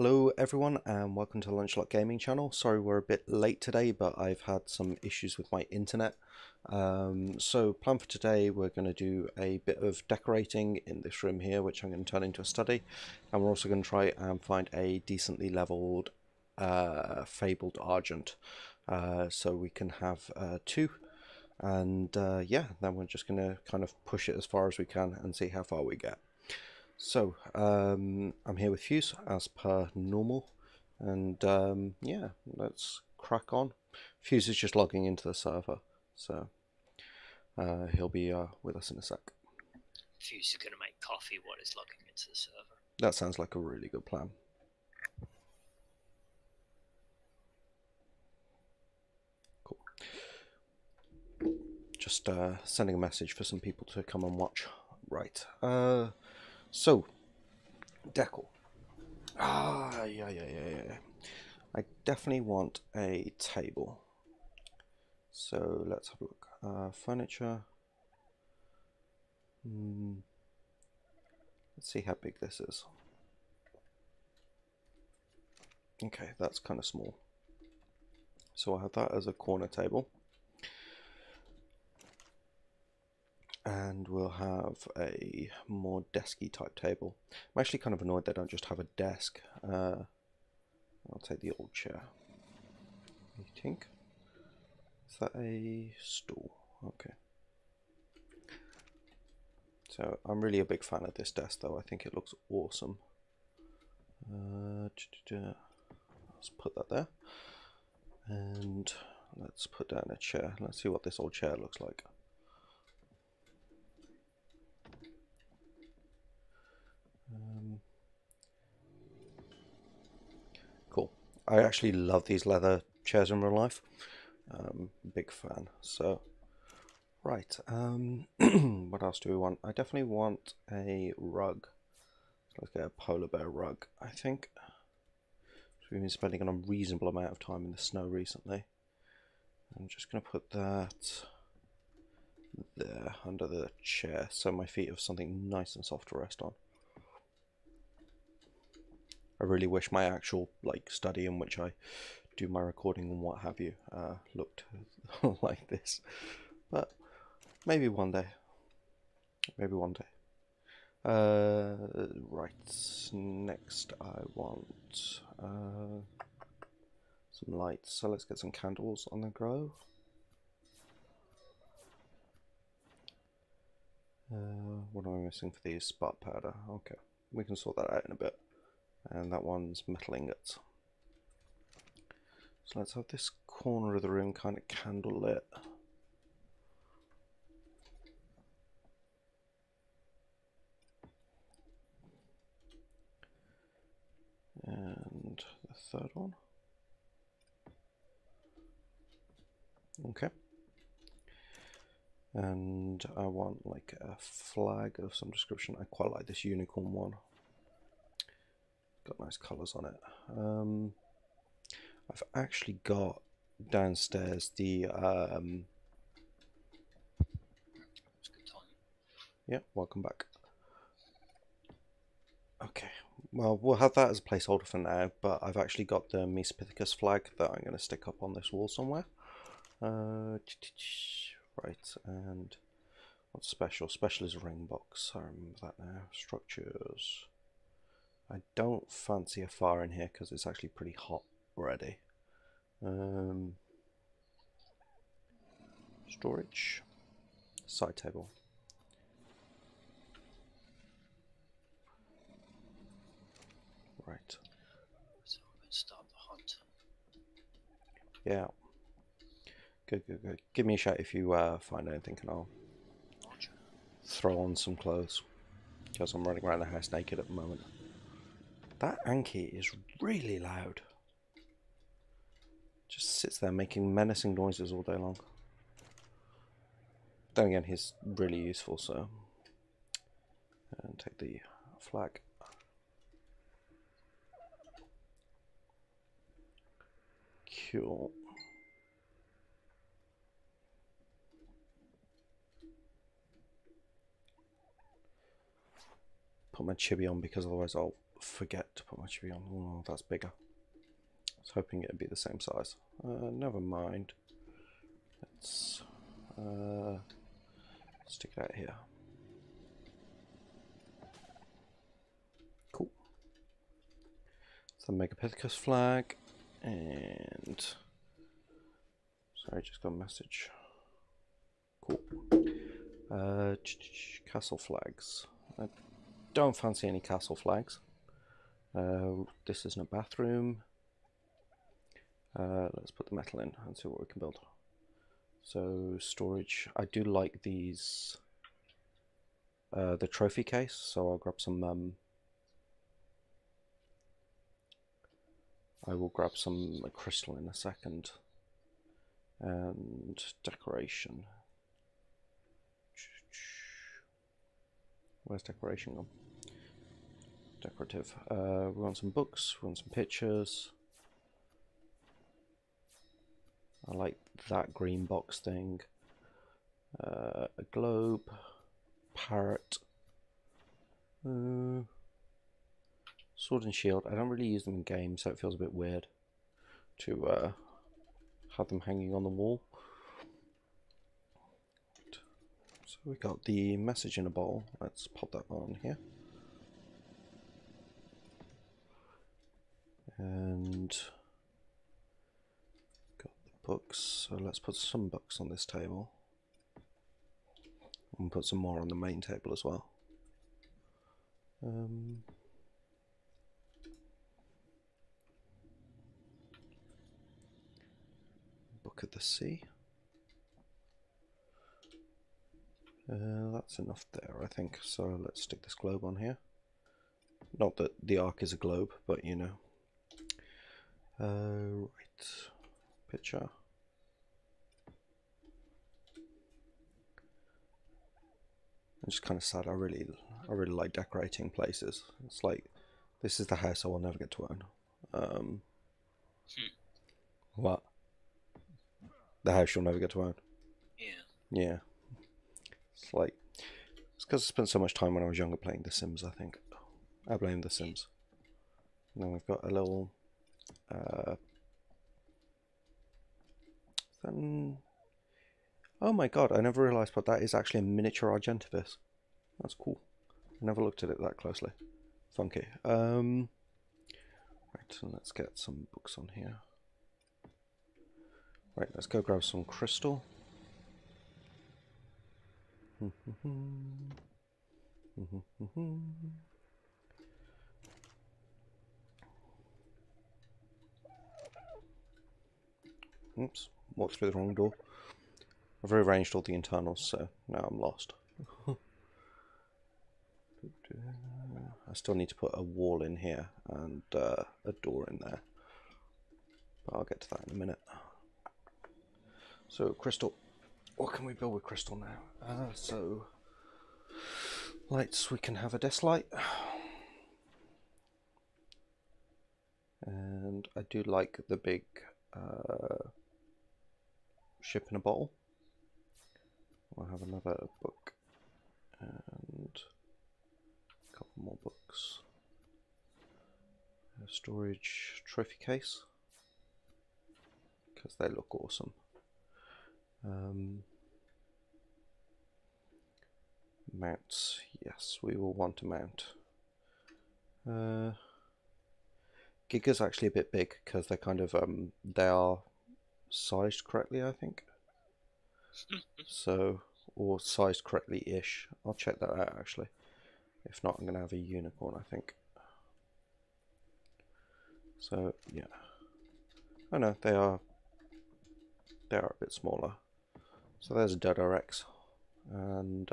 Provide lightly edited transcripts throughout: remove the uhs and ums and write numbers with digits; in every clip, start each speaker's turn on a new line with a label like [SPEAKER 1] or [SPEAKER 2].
[SPEAKER 1] Hello everyone and welcome to the Lunchlot Gaming channel. Sorry we're a bit late today, but I've had some issues with my internet. So plan for today, we're going to do a bit of decorating in this room here, which I'm going to turn into a study. And we're also going to try and find a decently leveled fabled Argent. So we can have two. And yeah, then we're just going to kind of push it as far as we can and see how far we get. So, I'm here with Fuse as per normal, and yeah, let's crack on. Fuse is just logging into the server, so he'll be with us in a sec.
[SPEAKER 2] Fuse is going to make coffee while he's logging into the server.
[SPEAKER 1] That sounds like a really good plan. Cool. Just sending a message for some people to come and watch. Right, so, decor. Yeah. I definitely want a table. So let's have a look. Furniture. Let's see how big this is. Okay, that's kind of small. So I'll have that as a corner table. And we'll have a more desky type table. I'm actually kind of annoyed they don't just have a desk. I'll take the old chair. I think. Is that a stool? Okay. So I'm really a big fan of this desk though. I think it looks awesome. Let's put that there. And let's put down a chair. Let's see what this old chair looks like. Cool. I actually love these leather chairs in real life. Big fan. So, right. What else do we want? I definitely want a rug. Let's get a polar bear rug, I think. We've been spending a reasonable amount of time in the snow recently. I'm just going to put that there under the chair so my feet have something nice and soft to rest on. I really wish my actual study in which I do my recording and what have you looked like this, but maybe one day. Maybe one day. Right. Next, I want some lights. So let's get some candles on the go. What am I missing for these? Spark powder. Okay, we can sort that out in a bit. And that one's metal ingots. So let's have this corner of the room kind of candle lit. And the third one. Okay. And I want like a flag of some description. I quite like this unicorn one. Got nice colours on it. I've actually got downstairs the yeah, welcome back. Okay, well, we'll have that as a placeholder for now, but I've actually got the Mesopithecus flag that I'm going to stick up on this wall somewhere. Right, and what's special? Special is ring box. I remember that now. Structures. I don't fancy a fire in here because it's actually pretty hot already. Storage. Side table. Right.
[SPEAKER 2] So I'm going to start the hunt.
[SPEAKER 1] Yeah. Good. Give me a shout if you find anything and I'll throw on some clothes. Because I'm running around the house naked at the moment. That Anki is really loud. Just sits there making menacing noises all day long. Then again, he's really useful, so... And take the flag. Cool. Put my chibi on because otherwise I'll forget to put my TV on. Oh, that's bigger. I was hoping it'd be the same size. Never mind. Let's stick it out here. Cool. It's the Megapithecus flag, and sorry, just got a message. Cool. Castle flags. I don't fancy any castle flags. This isn't a bathroom. Let's put the metal in and see what we can build. So storage. I do like these. The trophy case. So I'll grab some. I will grab some crystal in a second. And decoration. Where's decoration gone? Decorative. We want some books, we want some pictures. I like that green box thing. A globe, parrot, sword and shield. I don't really use them in games, so it feels a bit weird to have them hanging on the wall. So we got the message in a bowl. Let's pop that on here. And got the books. So let's put some books on this table. And put some more on the main table as well. Book of the Sea. That's enough there, I think. So let's stick this globe on here. Not that the arc is a globe, but you know. Right. Picture. I'm just kind of sad. I really like decorating places. It's like this is the house I will never get to own. What? The house you'll never get to own.
[SPEAKER 2] Yeah.
[SPEAKER 1] Yeah. It's like it's because I spent so much time when I was younger playing The Sims. I think I blame The Sims. And then we've got a little. Then, oh my god! I never realised, but that is actually a miniature Argents. That's cool. I never looked at it that closely. Funky. Right, so let's get some books on here. Right, let's go grab some crystal. Oops, walked through the wrong door. I've rearranged all the internals, so now I'm lost. I still need to put a wall in here and a door in there. But I'll get to that in a minute. So, crystal. What can we build with crystal now? So, lights, we can have a desk light. And I do like the big ship in a bottle. We'll have another book and a couple more books. A storage trophy case because they look awesome. Mounts, yes, we will want a mount. Giga's actually a bit big because they're kind of they are sized correctly, I think. So, or sized correctly-ish. I'll check that out actually. If not, I'm gonna have a unicorn, I think. So yeah. Oh no, they are a bit smaller. So there's a Dodo Rex, and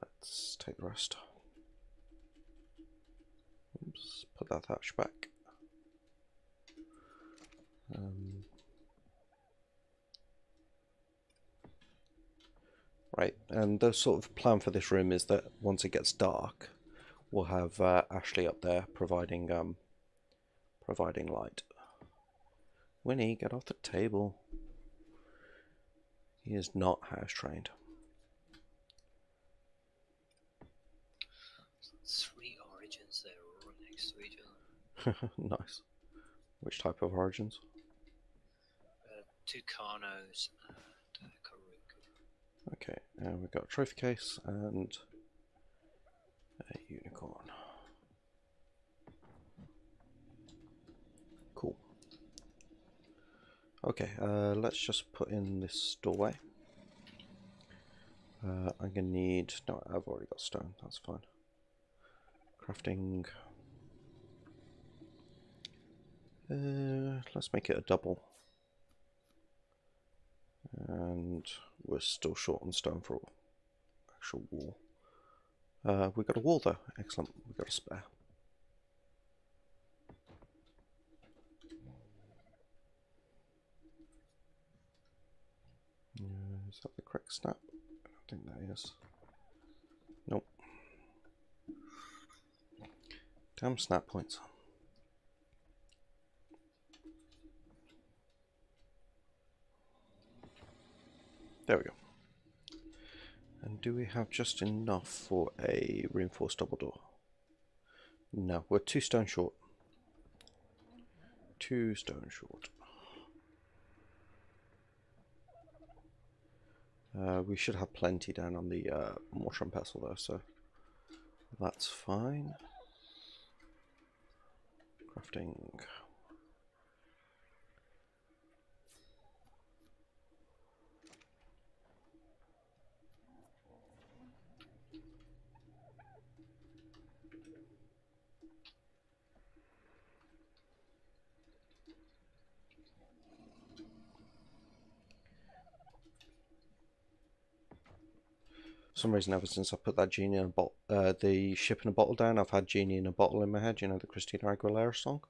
[SPEAKER 1] let's take the rest. Oops, put that thatch back. Right, and the sort of plan for this room is that once it gets dark, we'll have Ashley up there providing light. Winnie, get off the table. He is not house trained.
[SPEAKER 2] 3 next to each other.
[SPEAKER 1] Nice. Which type of Argents?
[SPEAKER 2] Two Carnos and Karuku.
[SPEAKER 1] Okay, and we've got a trophy case and a unicorn. Cool. Okay, let's just put in this doorway. I'm gonna need... No, I've already got stone, that's fine. Crafting... let's make it a double. And we're still short on stone for actual wall. We've got a wall though, excellent, we've got a spare. Is that the correct snap? I don't think that is. Nope. Damn snap points. There we go. And do we have just enough for a reinforced double door? No, we're 2 stone short. 2 stone short. We should have plenty down on the mortar and pestle though, so that's fine. Crafting. For some reason, ever since I put that genie in a bottle, the ship in a bottle down, I've had genie in a bottle in my head. You know the Christina Aguilera song.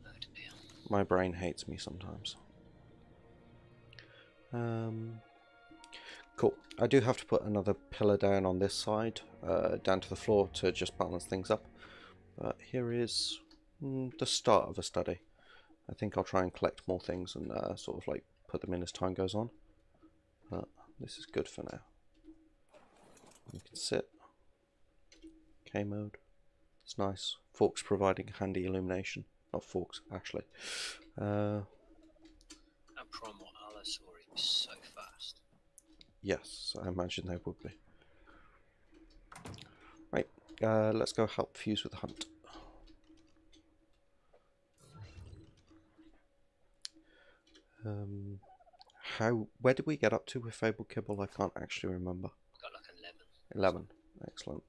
[SPEAKER 2] Oh dear.
[SPEAKER 1] My brain hates me sometimes. Cool. I do have to put another pillar down on this side, down to the floor to just balance things up. But here is the start of a study. I think I'll try and collect more things and sort of like put them in as time goes on. But this is good for now. You can sit. K mode. It's nice. Forks providing handy illumination. Not forks, actually.
[SPEAKER 2] That Primal Allosaur is so fast.
[SPEAKER 1] Yes, I imagine they would be. Right, let's go help Fuse with the hunt. Where did we get up to with Fabled Kibble? I can't actually remember.
[SPEAKER 2] Got like 11.
[SPEAKER 1] 11, excellent.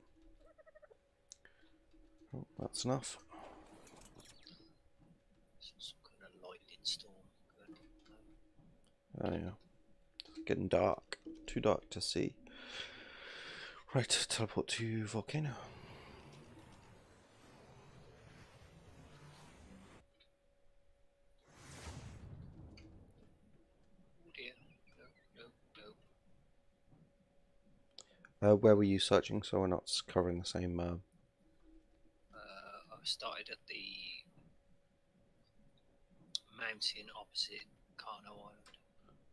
[SPEAKER 1] Oh, that's enough.
[SPEAKER 2] Some kind of lightning storm
[SPEAKER 1] Oh
[SPEAKER 2] going on.
[SPEAKER 1] yeah, it's getting dark. Too dark to see. Right, teleport to volcano.
[SPEAKER 2] Oh dear. No.
[SPEAKER 1] Where were you searching so we're not covering the same...
[SPEAKER 2] I started at the mountain opposite Carno Island.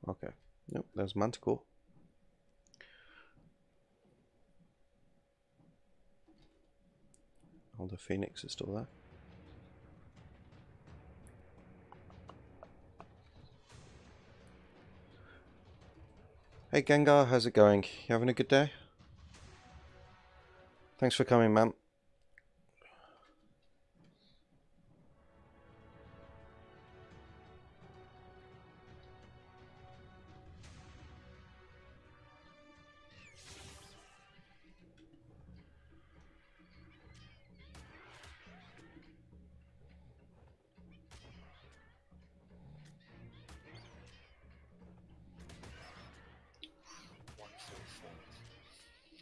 [SPEAKER 1] Okay. Nope, there's Manticore. Oh, the Phoenix is still there. Hey Gengar, how's it going? You having a good day? Thanks for coming, man.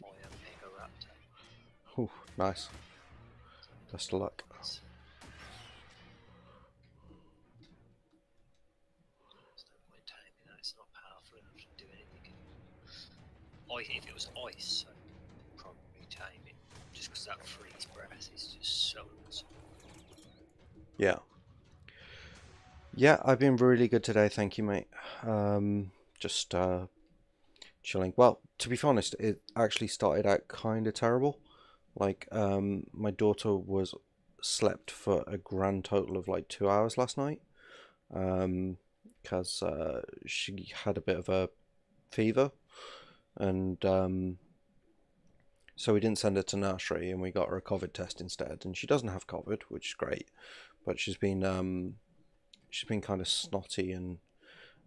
[SPEAKER 2] Fire Mega Raptor.
[SPEAKER 1] Ooh, nice. Best of luck.
[SPEAKER 2] There's no point taming that, it's not powerful enough to do anything. If it was ice, I'd probably tame it. Just because that freeze breath is just so awesome.
[SPEAKER 1] Yeah. Yeah, I've been really good today, thank you, mate. Just chilling. Well, to be honest, it actually started out kind of terrible. Like, my daughter was slept for a grand total of like 2 hours last night, because she had a bit of a fever, and so we didn't send her to nursery, and we got her a COVID test instead. And she doesn't have COVID, which is great, but she's been kind of snotty and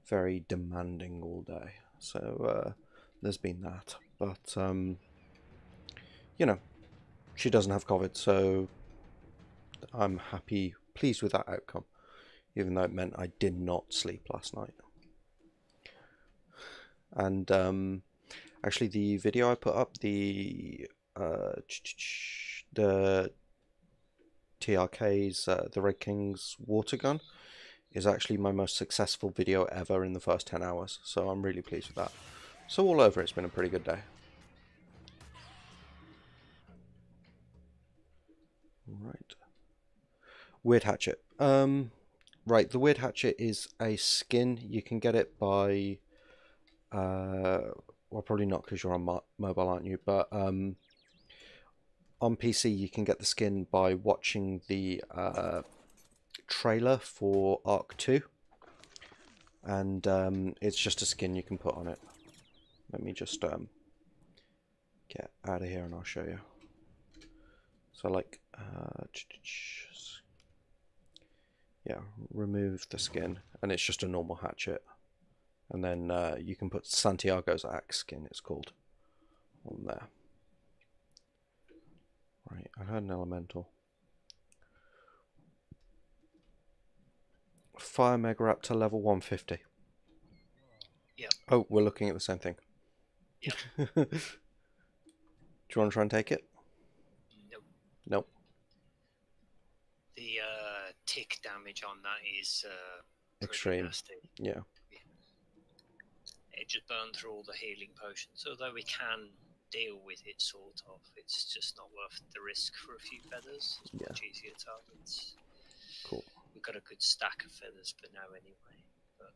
[SPEAKER 1] very demanding all day. So there's been that, but you know, she doesn't have COVID, so I'm happy, pleased with that outcome, even though it meant I did not sleep last night. And actually, the video I put up, the TRK's the Red King's water gun, is actually my most successful video ever in the first 10 hours. So I'm really pleased with that. So all over, it's been a pretty good day. Right. Weird Hatchet. Right, the Weird Hatchet is a skin. You can get it by, well, probably not because you're on mobile, aren't you? But on PC, you can get the skin by watching the trailer for Arc 2. And it's just a skin you can put on it. Let me just get out of here and I'll show you. So like, yeah, remove the skin, and it's just a normal hatchet. And then you can put Santiago's axe skin, it's called, on there. Right, I heard an elemental. Fire Mega up to level 150.
[SPEAKER 2] Yep.
[SPEAKER 1] Oh, we're looking at the same thing.
[SPEAKER 2] Yep.
[SPEAKER 1] Do you want to try and take it?
[SPEAKER 2] Nope.
[SPEAKER 1] Nope.
[SPEAKER 2] The tick damage on that is
[SPEAKER 1] Extreme.
[SPEAKER 2] nasty.
[SPEAKER 1] Yeah.
[SPEAKER 2] It just burned through all the healing potions. Although we can deal with it, sort of, it's just not worth the risk for a few feathers. It's much easier targets.
[SPEAKER 1] Cool.
[SPEAKER 2] We've got a good stack of feathers for now anyway. But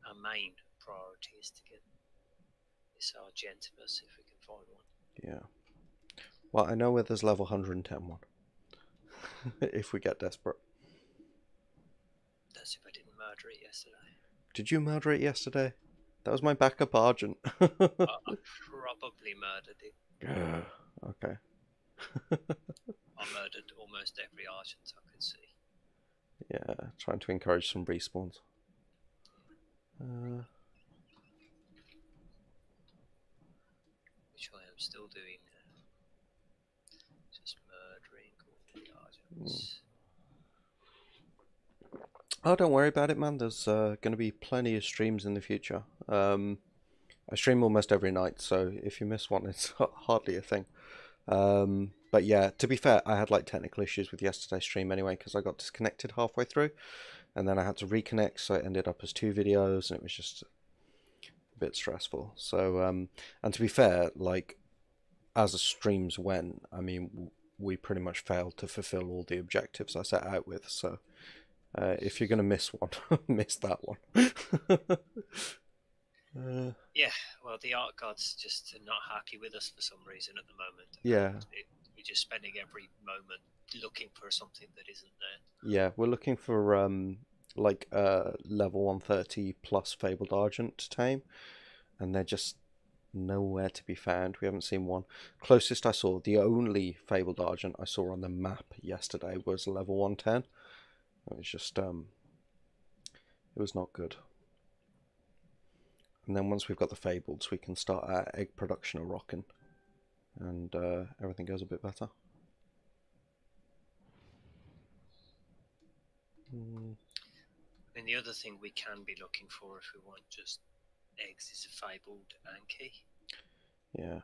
[SPEAKER 2] our main priority is to get this Argentimus if we can find one.
[SPEAKER 1] Yeah. Well, I know where there's level 110 one. If we get desperate.
[SPEAKER 2] That's if I didn't murder it yesterday.
[SPEAKER 1] Did you murder it yesterday? That was my backup Argent.
[SPEAKER 2] I probably murdered it.
[SPEAKER 1] Okay.
[SPEAKER 2] I murdered almost every Argent I could see.
[SPEAKER 1] Yeah, trying to encourage some respawns.
[SPEAKER 2] Which I am still doing now. Just murdering all the Argents.
[SPEAKER 1] Oh, don't worry about it, man. There's going to be plenty of streams in the future. I stream almost every night, so if you miss one, it's hardly a thing. But yeah, to be fair, I had like technical issues with yesterday's stream anyway, because I got disconnected halfway through, and then I had to reconnect, so it ended up as 2 videos, and it was just a bit stressful. So, and to be fair, like, as the streams went, I mean, we pretty much failed to fulfill all the objectives I set out with, so if you're going to miss one, miss that one.
[SPEAKER 2] Yeah, well, the art gods just are not happy with us for some reason at the moment.
[SPEAKER 1] Yeah.
[SPEAKER 2] We're just spending every moment looking for something that isn't there.
[SPEAKER 1] Yeah, we're looking for like level 130 plus fabled Argent to tame, and they're just nowhere to be found. We haven't seen one. Closest I saw, the only fabled Argent I saw on the map yesterday was level 110. It was just it was not good. And then once we've got the fableds, we can start our egg production a rocking, and everything goes a bit better.
[SPEAKER 2] And the other thing we can be looking for if we want just eggs is a fabled Anki.
[SPEAKER 1] Yeah.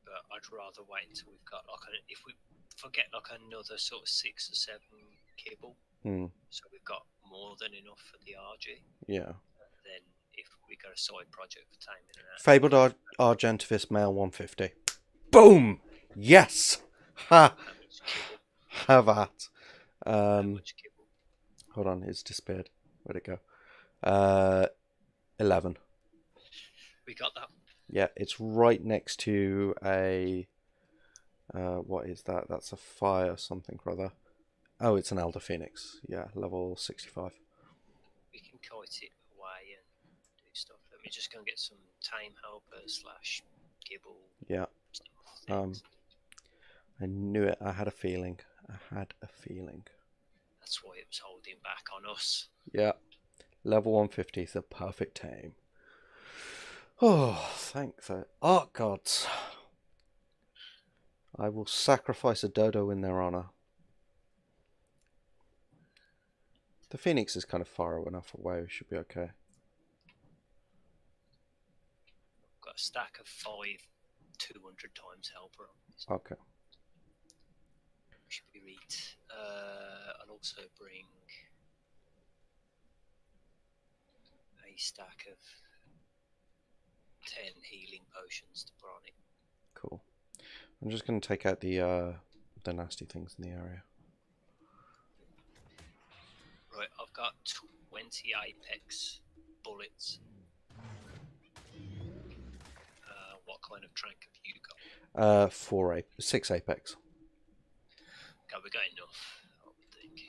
[SPEAKER 2] But I'd rather wait until we've got like if we forget like another sort of 6 or 7 kibble, so we've got more than enough for the RG.
[SPEAKER 1] Yeah.
[SPEAKER 2] Then if we got a side project for taming and
[SPEAKER 1] fabled Argentivis male 150. Boom! Yes! Ha! Have at. Hold on, it's disappeared. Where'd it go? 11.
[SPEAKER 2] We got that.
[SPEAKER 1] Yeah, it's right next to a what is that? That's a fire something or other. Oh, it's an Elder Phoenix. Yeah, level 65.
[SPEAKER 2] We can kite it away and do stuff. Let me just go and get some tame helper slash gibble
[SPEAKER 1] Yeah.
[SPEAKER 2] stuff
[SPEAKER 1] Um,
[SPEAKER 2] things.
[SPEAKER 1] I knew it. I had a feeling. I had a feeling.
[SPEAKER 2] That's why it was holding back on us.
[SPEAKER 1] Yeah. Level 150 is the perfect tame. Oh, thanks. Art gods. I will sacrifice a dodo in their honor. The Phoenix is kind of far enough away. We should be okay.
[SPEAKER 2] Got a stack of 200 times helper on this.
[SPEAKER 1] Okay.
[SPEAKER 2] Should be read. I'll also bring a stack of 10 healing potions to put on it.
[SPEAKER 1] Cool. I'm just going to take out the nasty things in the area.
[SPEAKER 2] Right, I've got 20 apex bullets. What kind of trank have you got?
[SPEAKER 1] 6 apex.
[SPEAKER 2] Okay, we got enough, I would think.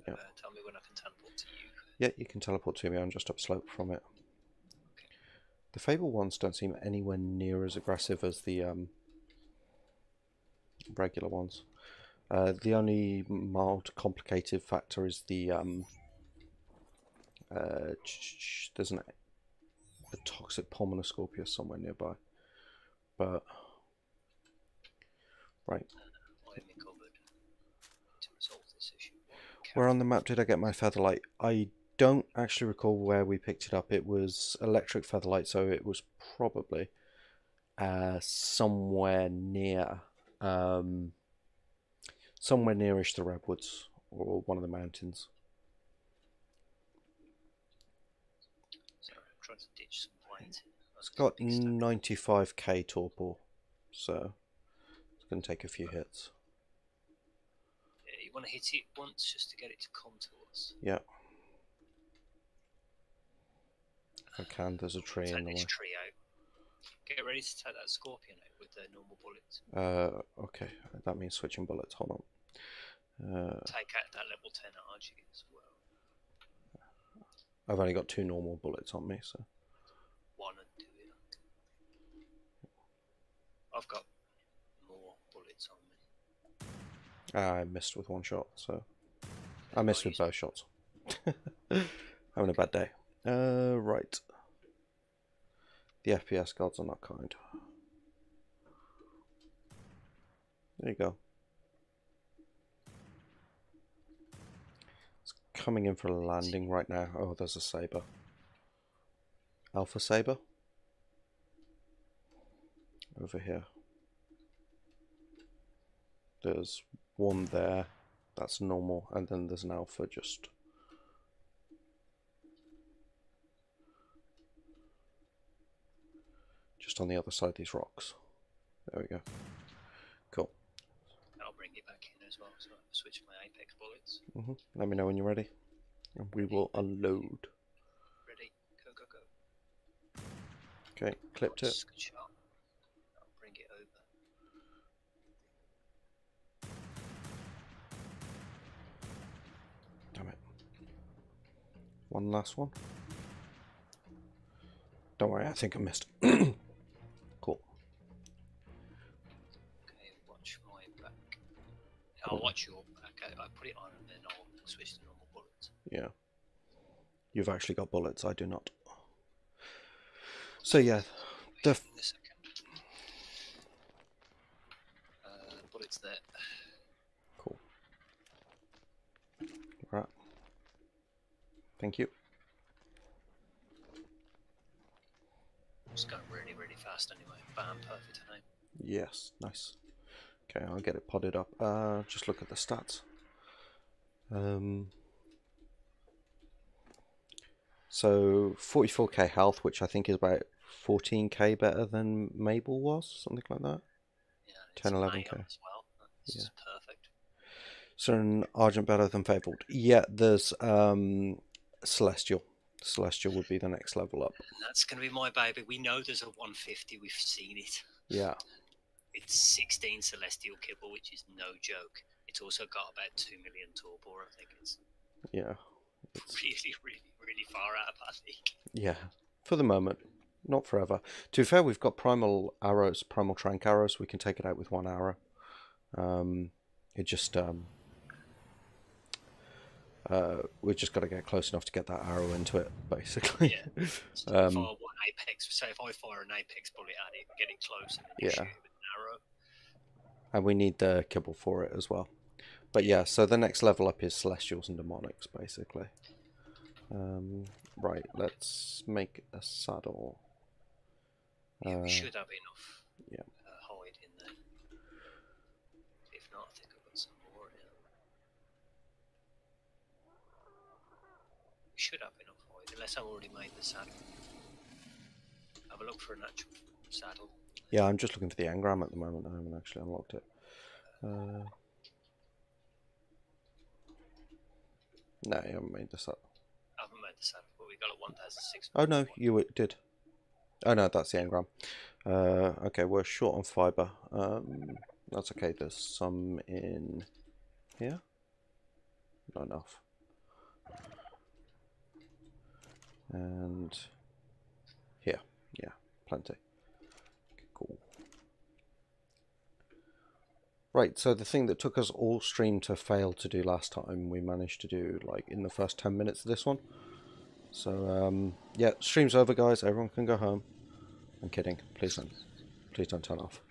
[SPEAKER 1] Yeah.
[SPEAKER 2] Tell me when I can teleport to you.
[SPEAKER 1] Yeah, you can teleport to me. I'm just upslope from it.
[SPEAKER 2] Okay.
[SPEAKER 1] The fabled ones don't seem anywhere near as aggressive as the regular ones. The only mild complicated factor is the there's a toxic pulmonary scorpius somewhere nearby. But right,
[SPEAKER 2] I'm covered to resolve this issue.
[SPEAKER 1] where on the map did I get my featherlight? I don't actually recall where we picked it up. It was electric featherlight, so it was probably somewhere near, somewhere nearish the redwoods or one of the mountains.
[SPEAKER 2] Sorry, I'm trying to ditch some white.
[SPEAKER 1] It's got 95k torpor, so it's going to take a few hits.
[SPEAKER 2] Yeah, you want to hit it once just to get it to come to us.
[SPEAKER 1] Yeah. If I can, there's a tree in the way.
[SPEAKER 2] Take this tree out. Get ready to take that scorpion out with the normal bullets.
[SPEAKER 1] Okay, that means switching bullets. Hold on.
[SPEAKER 2] Take out that level 10 RG as well.
[SPEAKER 1] I've only got 2 normal bullets on me, so.
[SPEAKER 2] One and do it. I've got more bullets on me.
[SPEAKER 1] I missed with 1 shot, so. I missed with both shots. Having a bad day. Right. The FPS gods are not kind. There you go. It's coming in for a landing right now. Oh, there's a saber. Alpha saber. Over here. There's one there. That's normal. And then there's an alpha just... on the other side of these rocks. There we go. Cool.
[SPEAKER 2] I'll bring it back in as well, so I'll switch my apex bullets.
[SPEAKER 1] Let me know when you're ready. And we will unload.
[SPEAKER 2] Ready? Go, go, go.
[SPEAKER 1] Okay, clipped it.
[SPEAKER 2] Good shot. I'll bring it over.
[SPEAKER 1] Damn it. One last one. Don't worry, I think I missed. Cool.
[SPEAKER 2] Okay, watch my back. I'll watch your back. I put it on and then I'll switch to normal bullets.
[SPEAKER 1] Yeah. You've actually got bullets, I do not. So yeah, the
[SPEAKER 2] bullets there.
[SPEAKER 1] Cool. Right. Thank you.
[SPEAKER 2] It's going really, really fast anyway. Bam, perfect time.
[SPEAKER 1] Yes, nice. Okay, I'll get it potted up. Just look at the stats. So 44k health, which I think is about 14k better than Mabel was, something like that.
[SPEAKER 2] Yeah,
[SPEAKER 1] 10, 11k.
[SPEAKER 2] As well. This is perfect.
[SPEAKER 1] So an Argent better than Fabled. Yeah, there's Celestial. Celestial would be the next level up.
[SPEAKER 2] And that's going to be my baby. We know there's a 150. We've seen it.
[SPEAKER 1] Yeah.
[SPEAKER 2] It's 16 Celestial Kibble, which is no joke. It's also got about 2 million Torpor, I think. It's really far out of our league.
[SPEAKER 1] Yeah, for the moment. Not forever. To be fair, we've got primal arrows, primal trank arrows. We can take it out with 1 arrow. It just we've just got to get close enough to get that arrow into it, basically.
[SPEAKER 2] Yeah. So if I want apex, so if I fire an apex bullet at it, get it close, and then you shoot it with an arrow.
[SPEAKER 1] And we need the kibble for it as well. But yeah, so the next level up is Celestials and Demonics, basically. Right, let's make a saddle.
[SPEAKER 2] Yeah, we should have enough
[SPEAKER 1] Yeah.
[SPEAKER 2] hide in there. If not, I think I've got some more in. We should have enough hide, unless I've already made the saddle. Have a look for an actual saddle.
[SPEAKER 1] Yeah, I'm just looking for the engram at the moment. I haven't actually unlocked it. No, you haven't made the saddle.
[SPEAKER 2] I haven't made the saddle, but we got it 1,600.
[SPEAKER 1] Oh no, you did. Oh no, that's the engram. Okay, we're short on fibre. That's okay. There's some in here. Not enough. And here, yeah, plenty. Okay, cool. Right, so the thing that took us all stream to fail to do last time, we managed to do like in the first 10 minutes of this one. So yeah, stream's over, guys. Everyone can go home. I'm kidding. Please don't turn off.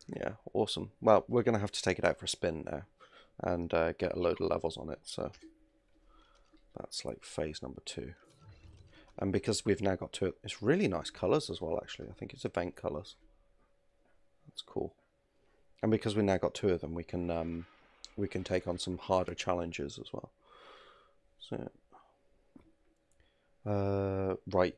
[SPEAKER 1] Yeah, awesome. Well, we're gonna have to take it out for a spin now, and get a load of levels on it. So that's like phase number 2. And because we've now got 2, it's really nice colours as well. Actually, I think it's event colours. That's cool. And because we now got 2 of them, we can take on some harder challenges as well. So, right,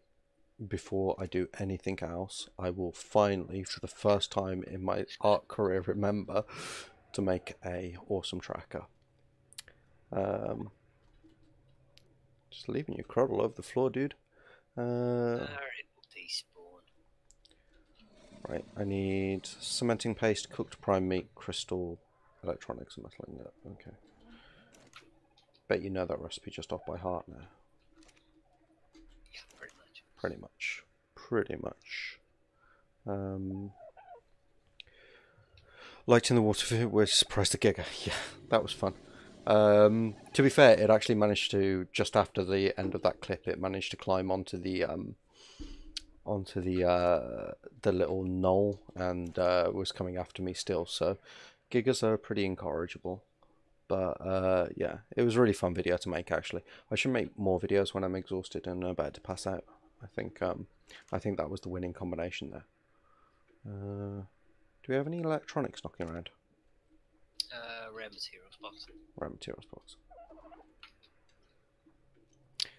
[SPEAKER 1] before I do anything else, I will finally, for the first time in my art career, remember to make a awesome tracker. Just leaving you crud all over the floor, dude. Right, I need cementing paste, cooked prime meat, crystal, electronics, and metal ingot. Okay. Bet you know that recipe just off by heart now.
[SPEAKER 2] Yeah, pretty much.
[SPEAKER 1] Pretty much. Light in the water, we're surprised the Giga. Yeah, that was fun. To be fair, it actually managed to, just after the end of that clip, it managed to climb onto the little knoll and was coming after me still. So Gigas are pretty incorrigible. But yeah, it was a really fun video to make. Actually, I should make more videos when I'm exhausted and about to pass out. I think that was the winning combination there. Do we have any electronics knocking around?
[SPEAKER 2] Rare materials box.
[SPEAKER 1] Rare materials box.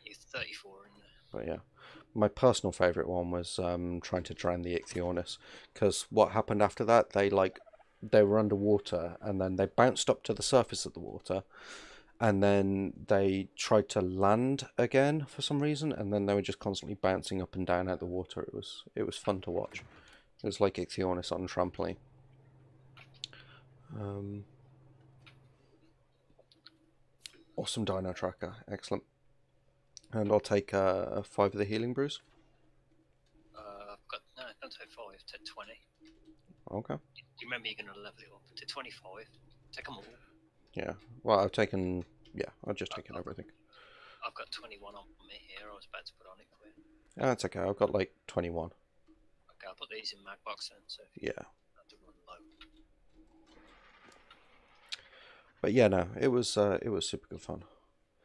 [SPEAKER 2] It's 34 in there.
[SPEAKER 1] But yeah, my personal favourite one was trying to drown the Ichthyornis, because what happened after that, they were underwater and then they bounced up to the surface of the water, and then they tried to land again for some reason, and then they were just constantly bouncing up and down out the water. It was fun to watch. It was like Ichthyornis on a trampoline. Awesome dino tracker, excellent. And I'll take 5 of the healing brews.
[SPEAKER 2] I've got, no, don't take 5, take 20.
[SPEAKER 1] Okay.
[SPEAKER 2] You remember you're going to level it up to 25. Take them all.
[SPEAKER 1] Yeah, well, I've just taken everything.
[SPEAKER 2] I've got 21 on me here. I was about to put on it for you.
[SPEAKER 1] Yeah, that's okay. I've got like 21.
[SPEAKER 2] Okay, I'll put these in mag box then. So
[SPEAKER 1] yeah.
[SPEAKER 2] Have to run low.
[SPEAKER 1] But yeah, no, it was super good fun.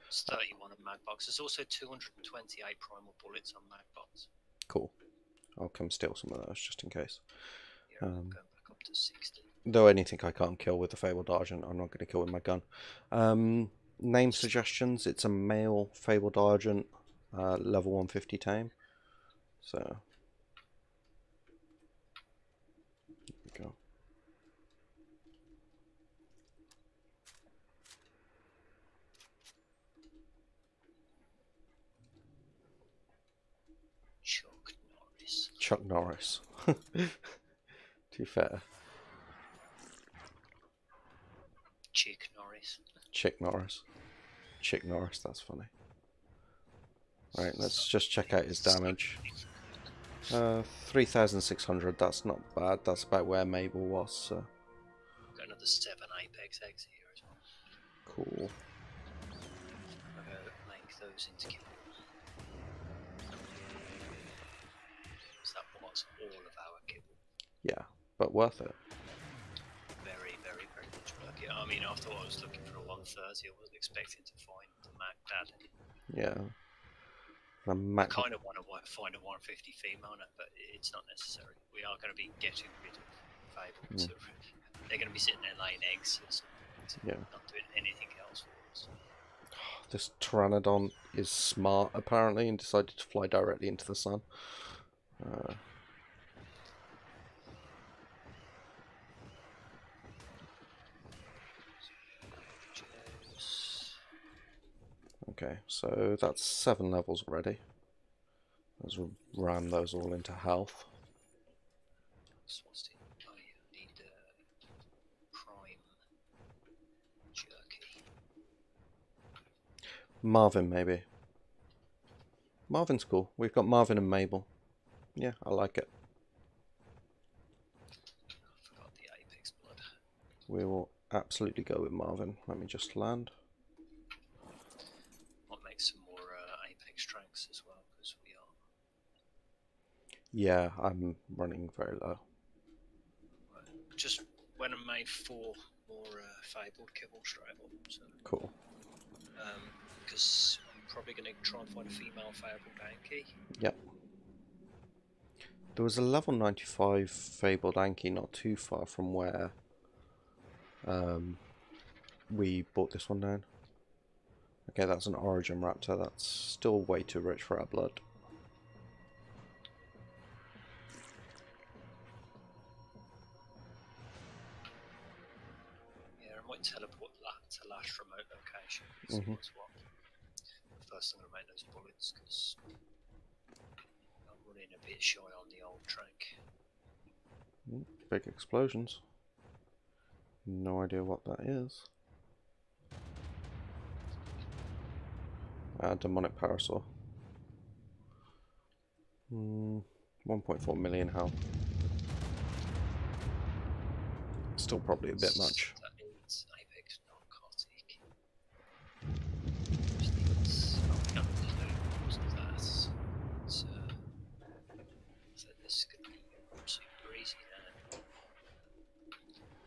[SPEAKER 2] It's 31 on mag box. There's also 228 primal bullets on mag box.
[SPEAKER 1] Cool. I'll come steal some of those just in case.
[SPEAKER 2] Yeah, I'm going back up to 60.
[SPEAKER 1] Though anything I can't kill with the fabled Argent, I'm not going to kill with my gun. Name suggestions. It's a male fabled Argent, level 150 tame. So there we go. Chuck Norris. Too fair.
[SPEAKER 2] Chick Norris.
[SPEAKER 1] Chick Norris. Chick Norris, that's funny. Right, let's just check out his damage. 3,600, that's not bad. That's about where Mabel was, so.
[SPEAKER 2] Got another 7 Apex eggs here as well.
[SPEAKER 1] Cool.
[SPEAKER 2] I'm going to make those into kibble. So that was all of our kibble.
[SPEAKER 1] Yeah, but worth it.
[SPEAKER 2] Very, very, very much worth it. I mean, after I was looking for a 130, I wasn't expecting to find the Mac that.
[SPEAKER 1] Yeah.
[SPEAKER 2] I kind of want to find a 150 female now, but it's not necessary. We are going to be getting rid of fabled. So they're going to be sitting there laying eggs, so not doing anything else for us.
[SPEAKER 1] This Pteranodon is smart, apparently, and decided to fly directly into the sun. Okay, so that's 7 levels already. Let's ram those all into health.
[SPEAKER 2] I need prime jerky.
[SPEAKER 1] Marvin, maybe. Marvin's cool. We've got Marvin and Mabel. Yeah, I like it.
[SPEAKER 2] I forgot the Apex blood.
[SPEAKER 1] We will absolutely go with Marvin. Let me just land.
[SPEAKER 2] Might make some more Apex strengths as well, because we are.
[SPEAKER 1] Yeah, I'm running very low.
[SPEAKER 2] Just went and made 4 more fabled kibble straight up. So.
[SPEAKER 1] Cool.
[SPEAKER 2] Because I'm probably going to try and find a female fabled Anki.
[SPEAKER 1] Yep. There was a level 95 fabled Anki not too far from where we bought this one down. Okay, that's an Origin Raptor. That's still way too rich for our blood.
[SPEAKER 2] Yeah, I might teleport that to last remote location. That's what. First, I'm going to make those bullets because I'm running a bit shy on the old track.
[SPEAKER 1] Big explosions. No idea what that is. Demonic Parasaur. 1.4 million health. Still probably a bit much.
[SPEAKER 2] That needs Apex narcotic. Just needs. Oh, no, that. So this could be super easy now.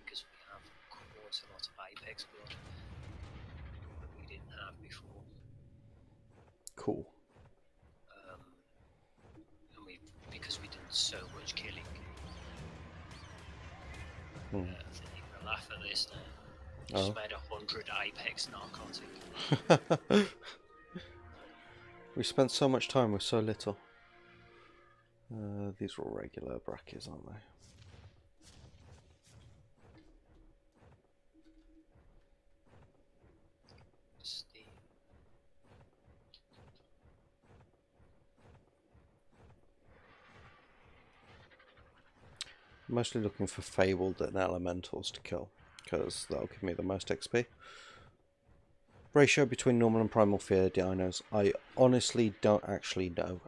[SPEAKER 2] Because we have quite a lot of Apex blood that we didn't have before.
[SPEAKER 1] Cool.
[SPEAKER 2] And because we did so much killing. I think you can laugh at this now. Just made 100 Apex narcotic.
[SPEAKER 1] We spent so much time with so little. These are all regular brackies, aren't they? Mostly looking for fabled and elementals to kill, because that'll give me the most XP. Ratio between normal and primal fear dinos, I honestly don't actually know.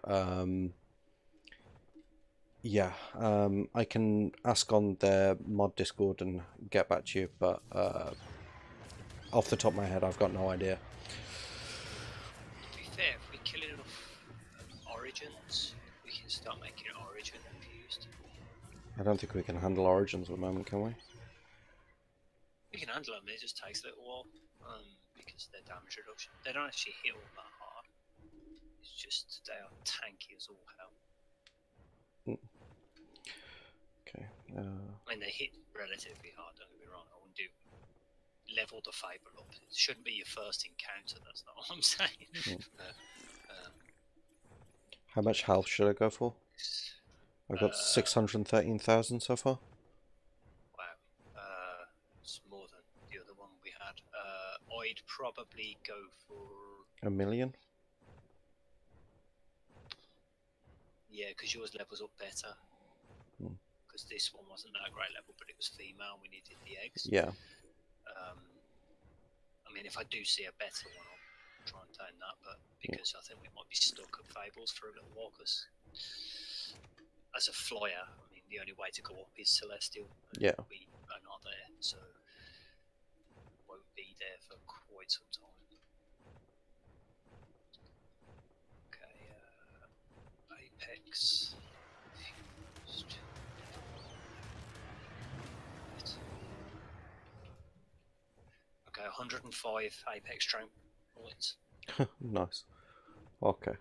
[SPEAKER 1] I can ask on their mod Discord and get back to you, but off the top of my head, I've got no idea.
[SPEAKER 2] To be fair, if we kill enough Origins, we can start making Origin infused.
[SPEAKER 1] I don't think we can handle Origins at the moment, can we?
[SPEAKER 2] We can handle them, it just takes a little while, because their damage reduction. They don't actually hit all that hard. It's just they are tanky as all hell.
[SPEAKER 1] Okay.
[SPEAKER 2] I mean, they hit relatively hard, don't get me wrong. I wouldn't do level the Fable up. It shouldn't be your first encounter, that's not what I'm saying.
[SPEAKER 1] How much health should I go for? I've got 613,000 so far.
[SPEAKER 2] Wow. It's more than the other one we had. I'd probably go for...
[SPEAKER 1] 1 million?
[SPEAKER 2] Yeah, because yours levels up better. Because this one wasn't that great level, but it was female and we needed the eggs.
[SPEAKER 1] Yeah.
[SPEAKER 2] I mean, if I do see a better one, I'll try and turn that, but because I think we might be stuck at Fables for a little while, because as a flyer, I mean, the only way to go up is Celestial.
[SPEAKER 1] Yeah.
[SPEAKER 2] We are not there, so won't be there for quite some time. Okay, Apex. Fused. Okay, 105 Apex strength bullets.
[SPEAKER 1] Nice. Okay.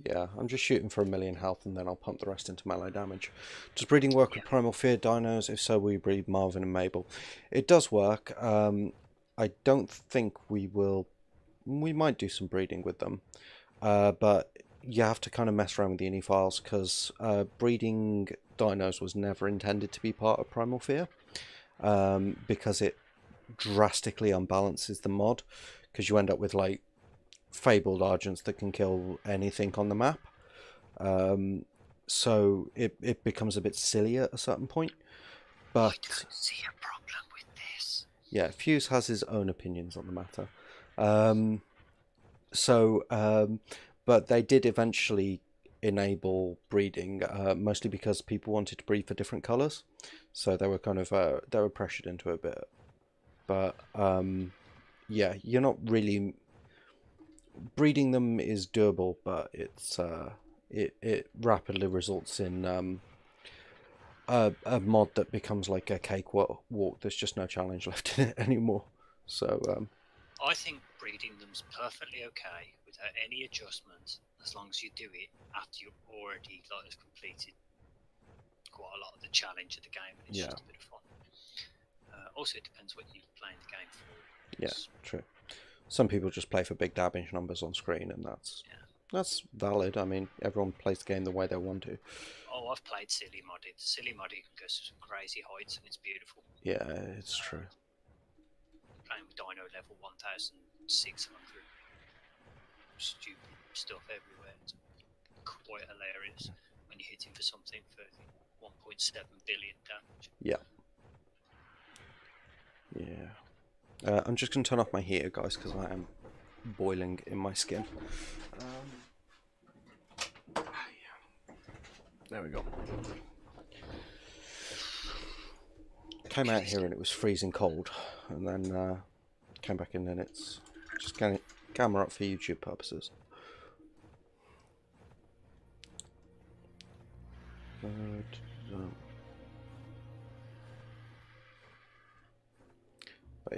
[SPEAKER 1] Yeah, I'm just shooting for 1,000,000 health and then I'll pump the rest into melee damage. Does breeding work with Primal Fear dinos? If so, will you breed Marvin and Mabel? It does work. I don't think we will. We might do some breeding with them. But you have to kind of mess around with the ini files because breeding dinos was never intended to be part of Primal Fear because it drastically unbalances the mod because you end up with like fabled Argents that can kill anything on the map. So it becomes a bit silly at a certain point. But
[SPEAKER 2] I don't see a problem with this.
[SPEAKER 1] Yeah, Fuse has his own opinions on the matter. But they did eventually enable breeding, mostly because people wanted to breed for different colours. So they were kind of they were pressured into it a bit. But yeah, you're not really breeding them is doable, but it's it rapidly results in a mod that becomes like a cakewalk. There's just no challenge left in it anymore. So
[SPEAKER 2] I think breeding them's perfectly okay without any adjustments, as long as you do it after you've already completed quite a lot of the challenge of the game, and it's just a bit of fun. Also, it depends what you're playing the game for.
[SPEAKER 1] Yeah, true. Some people just play for big damage numbers on screen, and that's valid. I mean, everyone plays the game the way they want to.
[SPEAKER 2] Oh, I've played silly modded. Silly modded can go to some crazy heights, and it's beautiful.
[SPEAKER 1] Yeah, it's true.
[SPEAKER 2] Playing with Dino level 1,600. Stupid stuff everywhere. It's quite hilarious when you're hitting for something for 1.7 billion damage.
[SPEAKER 1] Yeah. Yeah. I'm just going to turn off my heater, guys, because I am boiling in my skin. There we go. Came out here and it was freezing cold, and then came back in and it's just kind of camera up for YouTube purposes. But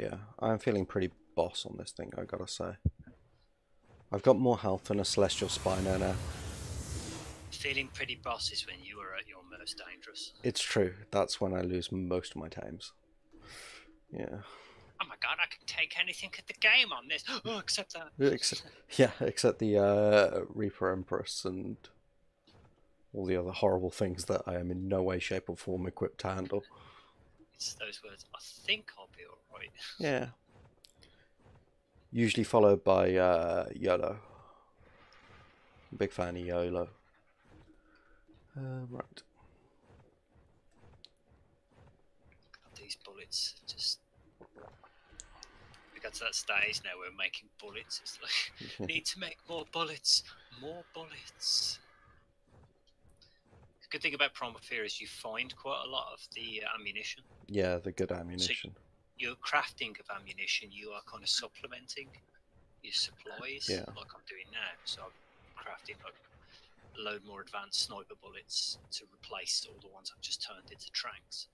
[SPEAKER 1] yeah, I'm feeling pretty boss on this thing, I gotta say. I've got more health than a Celestial Spino now.
[SPEAKER 2] Feeling pretty boss is when you are at your most dangerous.
[SPEAKER 1] It's true. That's when I lose most of my times. Yeah.
[SPEAKER 2] Oh my god, I can take anything at the game on this. Oh, except that.
[SPEAKER 1] Except the Reaper Empress and all the other horrible things that I am in no way, shape, or form equipped to handle.
[SPEAKER 2] It's those words. I think I'll be alright.
[SPEAKER 1] Yeah. Usually followed by YOLO. Big fan of YOLO. Right.
[SPEAKER 2] God, these bullets just. We got to that stage now where we're making bullets. It's like, need to make more bullets. More bullets. The good thing about Primal Fear is you find quite a lot of the ammunition.
[SPEAKER 1] Yeah, the good ammunition.
[SPEAKER 2] So your crafting of ammunition, you are kind of supplementing your supplies, like I'm doing now. So I'm crafting like a load more advanced sniper bullets to replace all the ones I've just turned into tranks.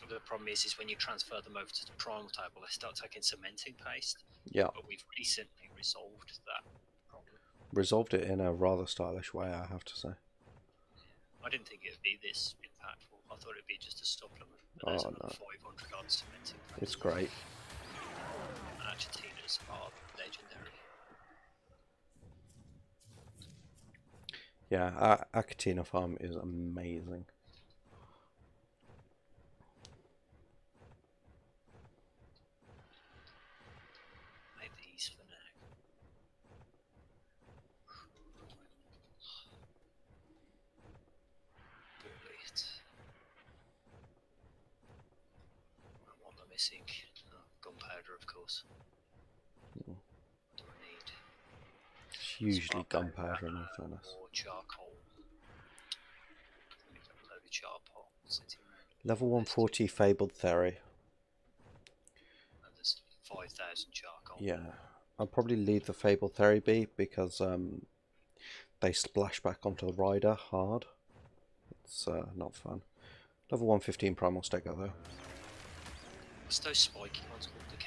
[SPEAKER 2] The problem is when you transfer them over to the Primal table, they start taking cementing paste.
[SPEAKER 1] Yeah.
[SPEAKER 2] But we've recently resolved that problem.
[SPEAKER 1] Resolved it in a rather stylish way, I have to say.
[SPEAKER 2] I didn't think it would be this impactful. I thought it would be just a supplement. But there's another 500 odd cementing paste.
[SPEAKER 1] It's great.
[SPEAKER 2] Argentinas are legendary.
[SPEAKER 1] Yeah, Acatina farm is amazing.
[SPEAKER 2] missing? Oh, gunpowder, of course. What do I need?
[SPEAKER 1] It's usually gunpowder in all fairness.
[SPEAKER 2] Or charcoal. We've got a load of charcoal sitting around.
[SPEAKER 1] Level 140 fabled theory.
[SPEAKER 2] And there's 5,000 charcoal.
[SPEAKER 1] Yeah, I'll probably leave the fabled theory be because they splash back onto the rider hard. It's not fun. Level 115 primal stego though.
[SPEAKER 2] What's those spiky ones called? The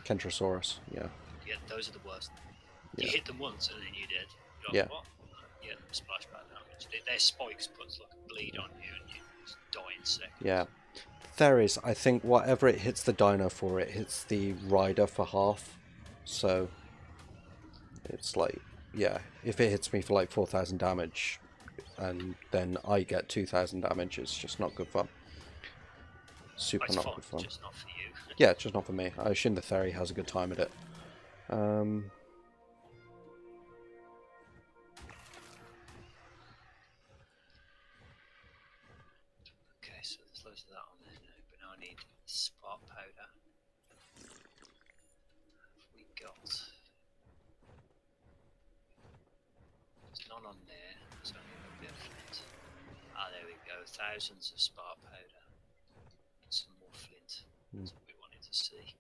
[SPEAKER 1] Kentrosaurus, yeah.
[SPEAKER 2] Yeah, those are the worst.
[SPEAKER 1] Yeah.
[SPEAKER 2] You hit them once and then you're dead.
[SPEAKER 1] Yeah.
[SPEAKER 2] What? Yeah, splashback damage. Their spikes puts like a bleed on you and you just die in seconds.
[SPEAKER 1] Yeah. Theories, I think whatever it hits the dino for, it hits the rider for half. So it's like, yeah, if it hits me for like 4,000 damage and then I get 2,000 damage, it's just not good fun. Super not good fun.
[SPEAKER 2] Just not for you.
[SPEAKER 1] Yeah, it's just not for me. I assume the theory has a good time at it.
[SPEAKER 2] Okay, so there's loads of that on there now, but now I need spark powder. Have we got? There's none on there. There's only a bit of flint. Ah, there we go. Thousands of spark powder. Some more flint. That's what we wanted to see.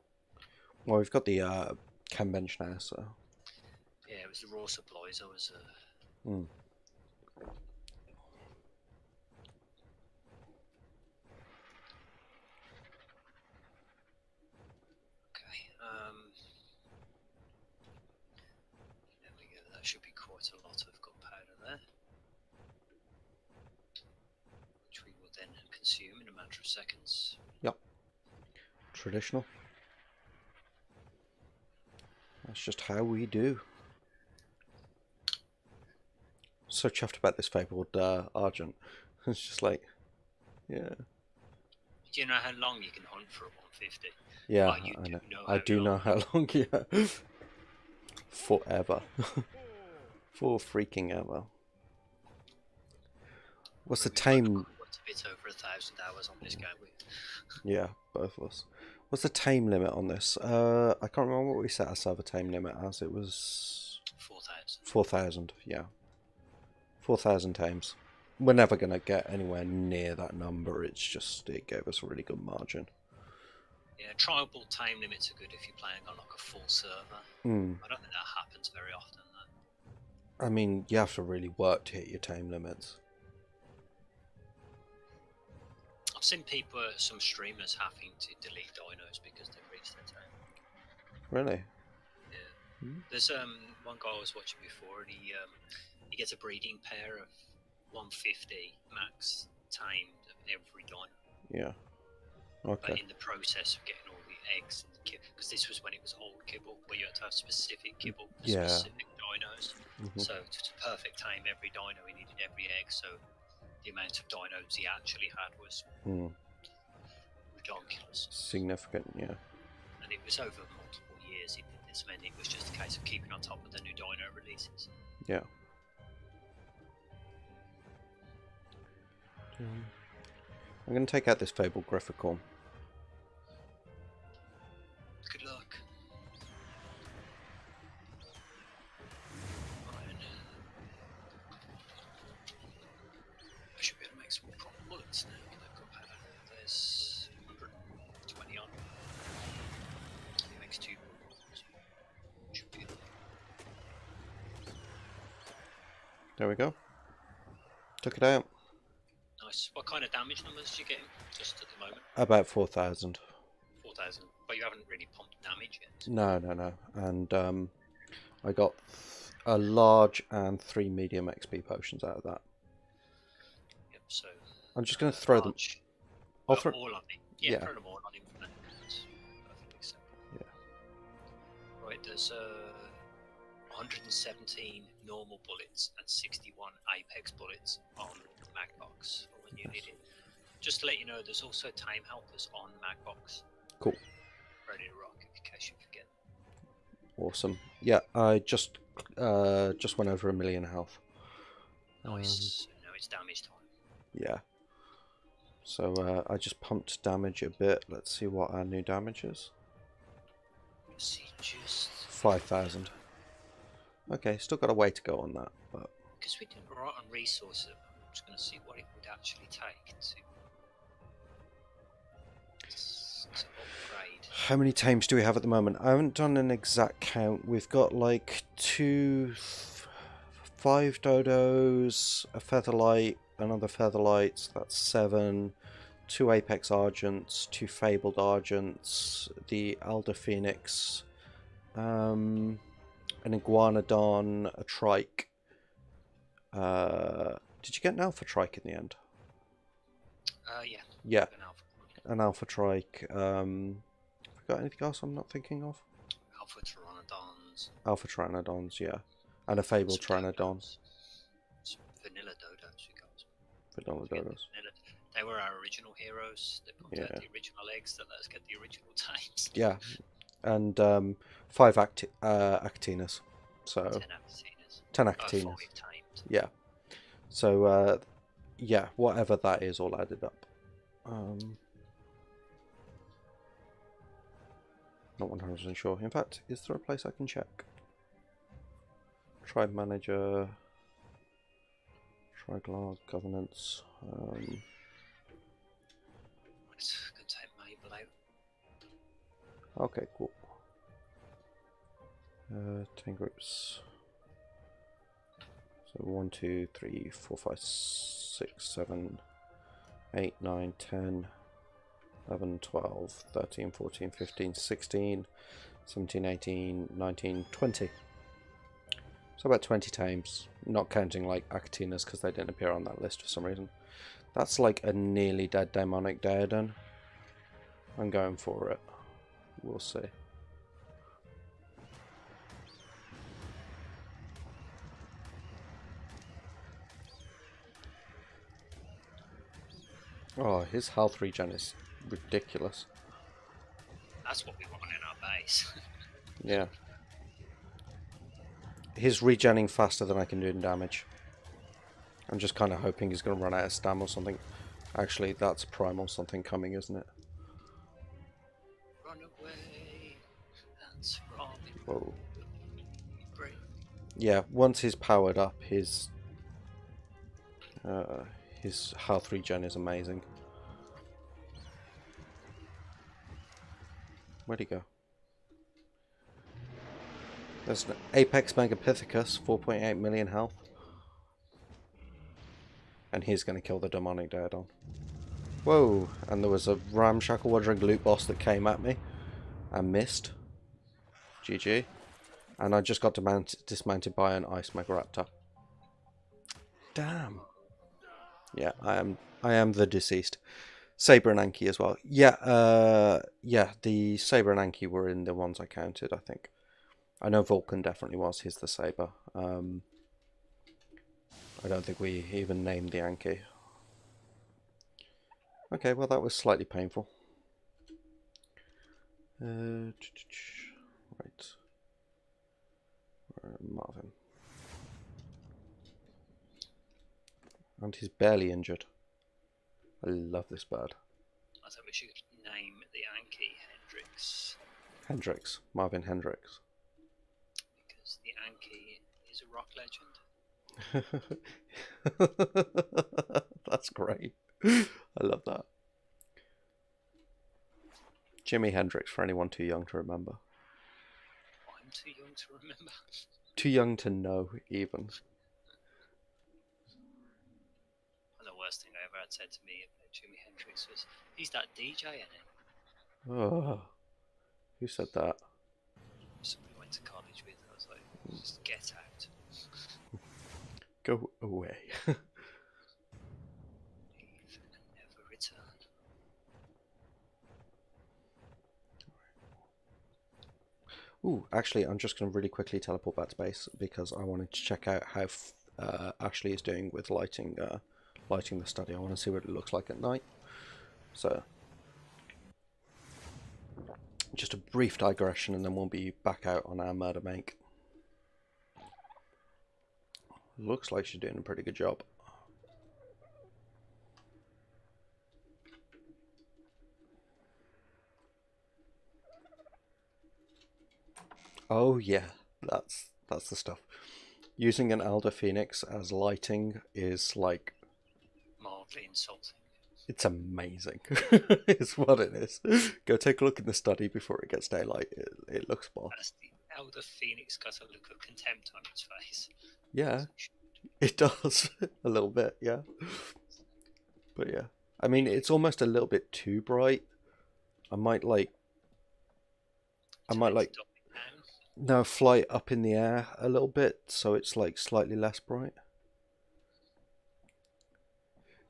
[SPEAKER 1] well, we've got the chem bench now, so.
[SPEAKER 2] Yeah, it was the raw supplies. I was. Okay. There we go. That should be quite a lot of gunpowder there, which we will then consume in a matter of seconds.
[SPEAKER 1] Yep. Traditional. That's just how we do. So chuffed about this fabled Argent. It's just like, yeah.
[SPEAKER 2] Do you know how long you can hunt for a 150?
[SPEAKER 1] Yeah,
[SPEAKER 2] Oh,
[SPEAKER 1] I know.
[SPEAKER 2] I
[SPEAKER 1] do know how long, yeah. Forever. For freaking ever. What's the tame...
[SPEAKER 2] It's a bit over 1,000 hours on this game.
[SPEAKER 1] Yeah, both of us. What's the tame limit on this? I can't remember what we set ourselves a tame limit as. It was...
[SPEAKER 2] 4,000.
[SPEAKER 1] 4,000, yeah. 4,000 tames. We're never going to get anywhere near that number. It's just, it gave us a really good margin.
[SPEAKER 2] Yeah, tribal time limits are good if you're playing on like a full server. I don't think that happens very often though.
[SPEAKER 1] I mean, you have to really work to hit your tame limits.
[SPEAKER 2] I've seen people, some streamers having to delete dinos because they've reached their time.
[SPEAKER 1] Really?
[SPEAKER 2] Yeah. There's one guy I was watching before, and he gets a breeding pair of 150 max timed of every dino.
[SPEAKER 1] Yeah. Okay.
[SPEAKER 2] But in the process of getting all the eggs and the kibble, because this was when it was old kibble, where you had to have specific kibble for specific dinos. So to perfect time every dino, he needed every egg. So the amount of dinos he actually had was ridiculous.
[SPEAKER 1] Significant, yeah.
[SPEAKER 2] And it was over multiple years he did this, and it was just a case of keeping on top of the new dino releases.
[SPEAKER 1] Yeah. I'm going to take out this fabled grifficorn.
[SPEAKER 2] Good luck. I should be able to make some more proper bullets now. There's 120 on. It makes 2 bullets. Should be.
[SPEAKER 1] There we go. Took it out.
[SPEAKER 2] Nice. What kind of damage numbers are you getting just at the moment?
[SPEAKER 1] About 4,000.
[SPEAKER 2] 4,000. But you haven't really pumped damage yet.
[SPEAKER 1] No. And I got a large and 3 medium XP potions out of that.
[SPEAKER 2] Yep, so...
[SPEAKER 1] I'm just going to throw them...
[SPEAKER 2] I'll throw all on him. Yeah,
[SPEAKER 1] Yeah.
[SPEAKER 2] throw them all on him for now. That's perfectly simple.
[SPEAKER 1] Yeah.
[SPEAKER 2] Right, there's 117 normal bullets and 61 apex bullets on Magbox for when you need it. Just to let you know, there's also time helpers on Magbox.
[SPEAKER 1] Cool.
[SPEAKER 2] Ready to rock in case you forget.
[SPEAKER 1] Awesome. Yeah, I just went over 1 million health.
[SPEAKER 2] Nice. So now it's damage time.
[SPEAKER 1] Yeah. So I just pumped damage a bit. Let's see what our new damage is.
[SPEAKER 2] Just
[SPEAKER 1] 5,000. Okay, still got a way to go on that, but
[SPEAKER 2] because we didn't write on resource, I'm just going to see what it would actually take to upgrade.
[SPEAKER 1] how many tames do we have at the moment? I haven't done an exact count. We've got like 5 dodos, a featherlight, another featherlight, so that's 7. 2 apex argents, 2 fabled argents, the elder phoenix, an iguanodon, a trike. Did you get an alpha trike in the end?
[SPEAKER 2] Yeah.
[SPEAKER 1] Yeah, an alpha trike. Have we got anything else I'm not thinking of?
[SPEAKER 2] Alpha pteranodons.
[SPEAKER 1] Alpha pteranodons, yeah, and a fabled pteranodon.
[SPEAKER 2] Vanilla dodos, you guys.
[SPEAKER 1] Vanilla dodos.
[SPEAKER 2] They were our original heroes. They pumped out the original eggs that let us get the original times.
[SPEAKER 1] Yeah, and 5 Actinas. So
[SPEAKER 2] 10 Actinas.
[SPEAKER 1] 10 Actinas.
[SPEAKER 2] 5 tamed.
[SPEAKER 1] Yeah. So yeah, whatever that is, all added up. Not 100% sure. In fact, is there a place I can check? Tribe manager, tribe log, governance.
[SPEAKER 2] It's going to take Mabel out.
[SPEAKER 1] Okay, cool. 10 groups. So 1, 2, 3, 4, 5, 6, 7, 8, 9, 10, 11, 12, 13, 14, 15, 16, 17, 18, 19, 20. So about 20 tames, not counting like Actinas because they didn't appear on that list for some reason. That's like a nearly dead demonic Daedon. I'm going for it. We'll see. Oh, his health regen is ridiculous.
[SPEAKER 2] That's what we want in our base.
[SPEAKER 1] Yeah. He's regenning faster than I can do in damage. I'm just kind of hoping he's going to run out of stam or something. Actually, that's Primal something coming, isn't it?
[SPEAKER 2] Run away. That's Robin.
[SPEAKER 1] Whoa. Yeah, once he's powered up, his health regen is amazing. Where'd he go? There's an Apex Megapithecus, 4.8 million health. And he's going to kill the demonic Daedon. Whoa, and there was a ramshackle wandering loot boss that came at me and missed. GG. And I just got dismounted by an ice Megaraptor. Damn. Yeah, I am the deceased. Saber and Anki as well. Yeah, yeah, the Saber and Anki were in the ones I counted, I think. I know Vulcan definitely was. He's the Saber. I don't think we even named the Anki. Okay, well that was slightly painful. Right. Marvin. And he's barely injured. I love this bird.
[SPEAKER 2] I think we should name the Anki Hendrix.
[SPEAKER 1] Hendrix. Marvin Hendrix.
[SPEAKER 2] Because the Anki is a rock legend.
[SPEAKER 1] That's great. I love that. Jimi Hendrix, for anyone too young to remember.
[SPEAKER 2] I'm too young to remember.
[SPEAKER 1] Too young to know, even.
[SPEAKER 2] And the worst thing I ever had said to me about Jimi Hendrix was, he's that DJ, isn't he?
[SPEAKER 1] Oh, who said that?
[SPEAKER 2] Somebody went to college with. I was like, just get out.
[SPEAKER 1] Go away.
[SPEAKER 2] Leave and never return.
[SPEAKER 1] Ooh, actually, I'm just going to really quickly teleport back to base because I wanted to check out how Ashley is doing with lighting the study. I want to see what it looks like at night. So, just a brief digression and then we'll be back out on our murder make. Looks like she's doing a pretty good job. Oh yeah, that's the stuff. Using an Elder Phoenix as lighting is like
[SPEAKER 2] Mildly insulting.
[SPEAKER 1] it's amazing. It's what it is. Go take a look in the study before it gets daylight. It looks boss.
[SPEAKER 2] As the Elder Phoenix got a look of contempt on its face.
[SPEAKER 1] Yeah, it does a little bit. Yeah, but yeah, I mean it's almost a little bit too bright. I might like no fly up in the air a little bit so it's like slightly less bright.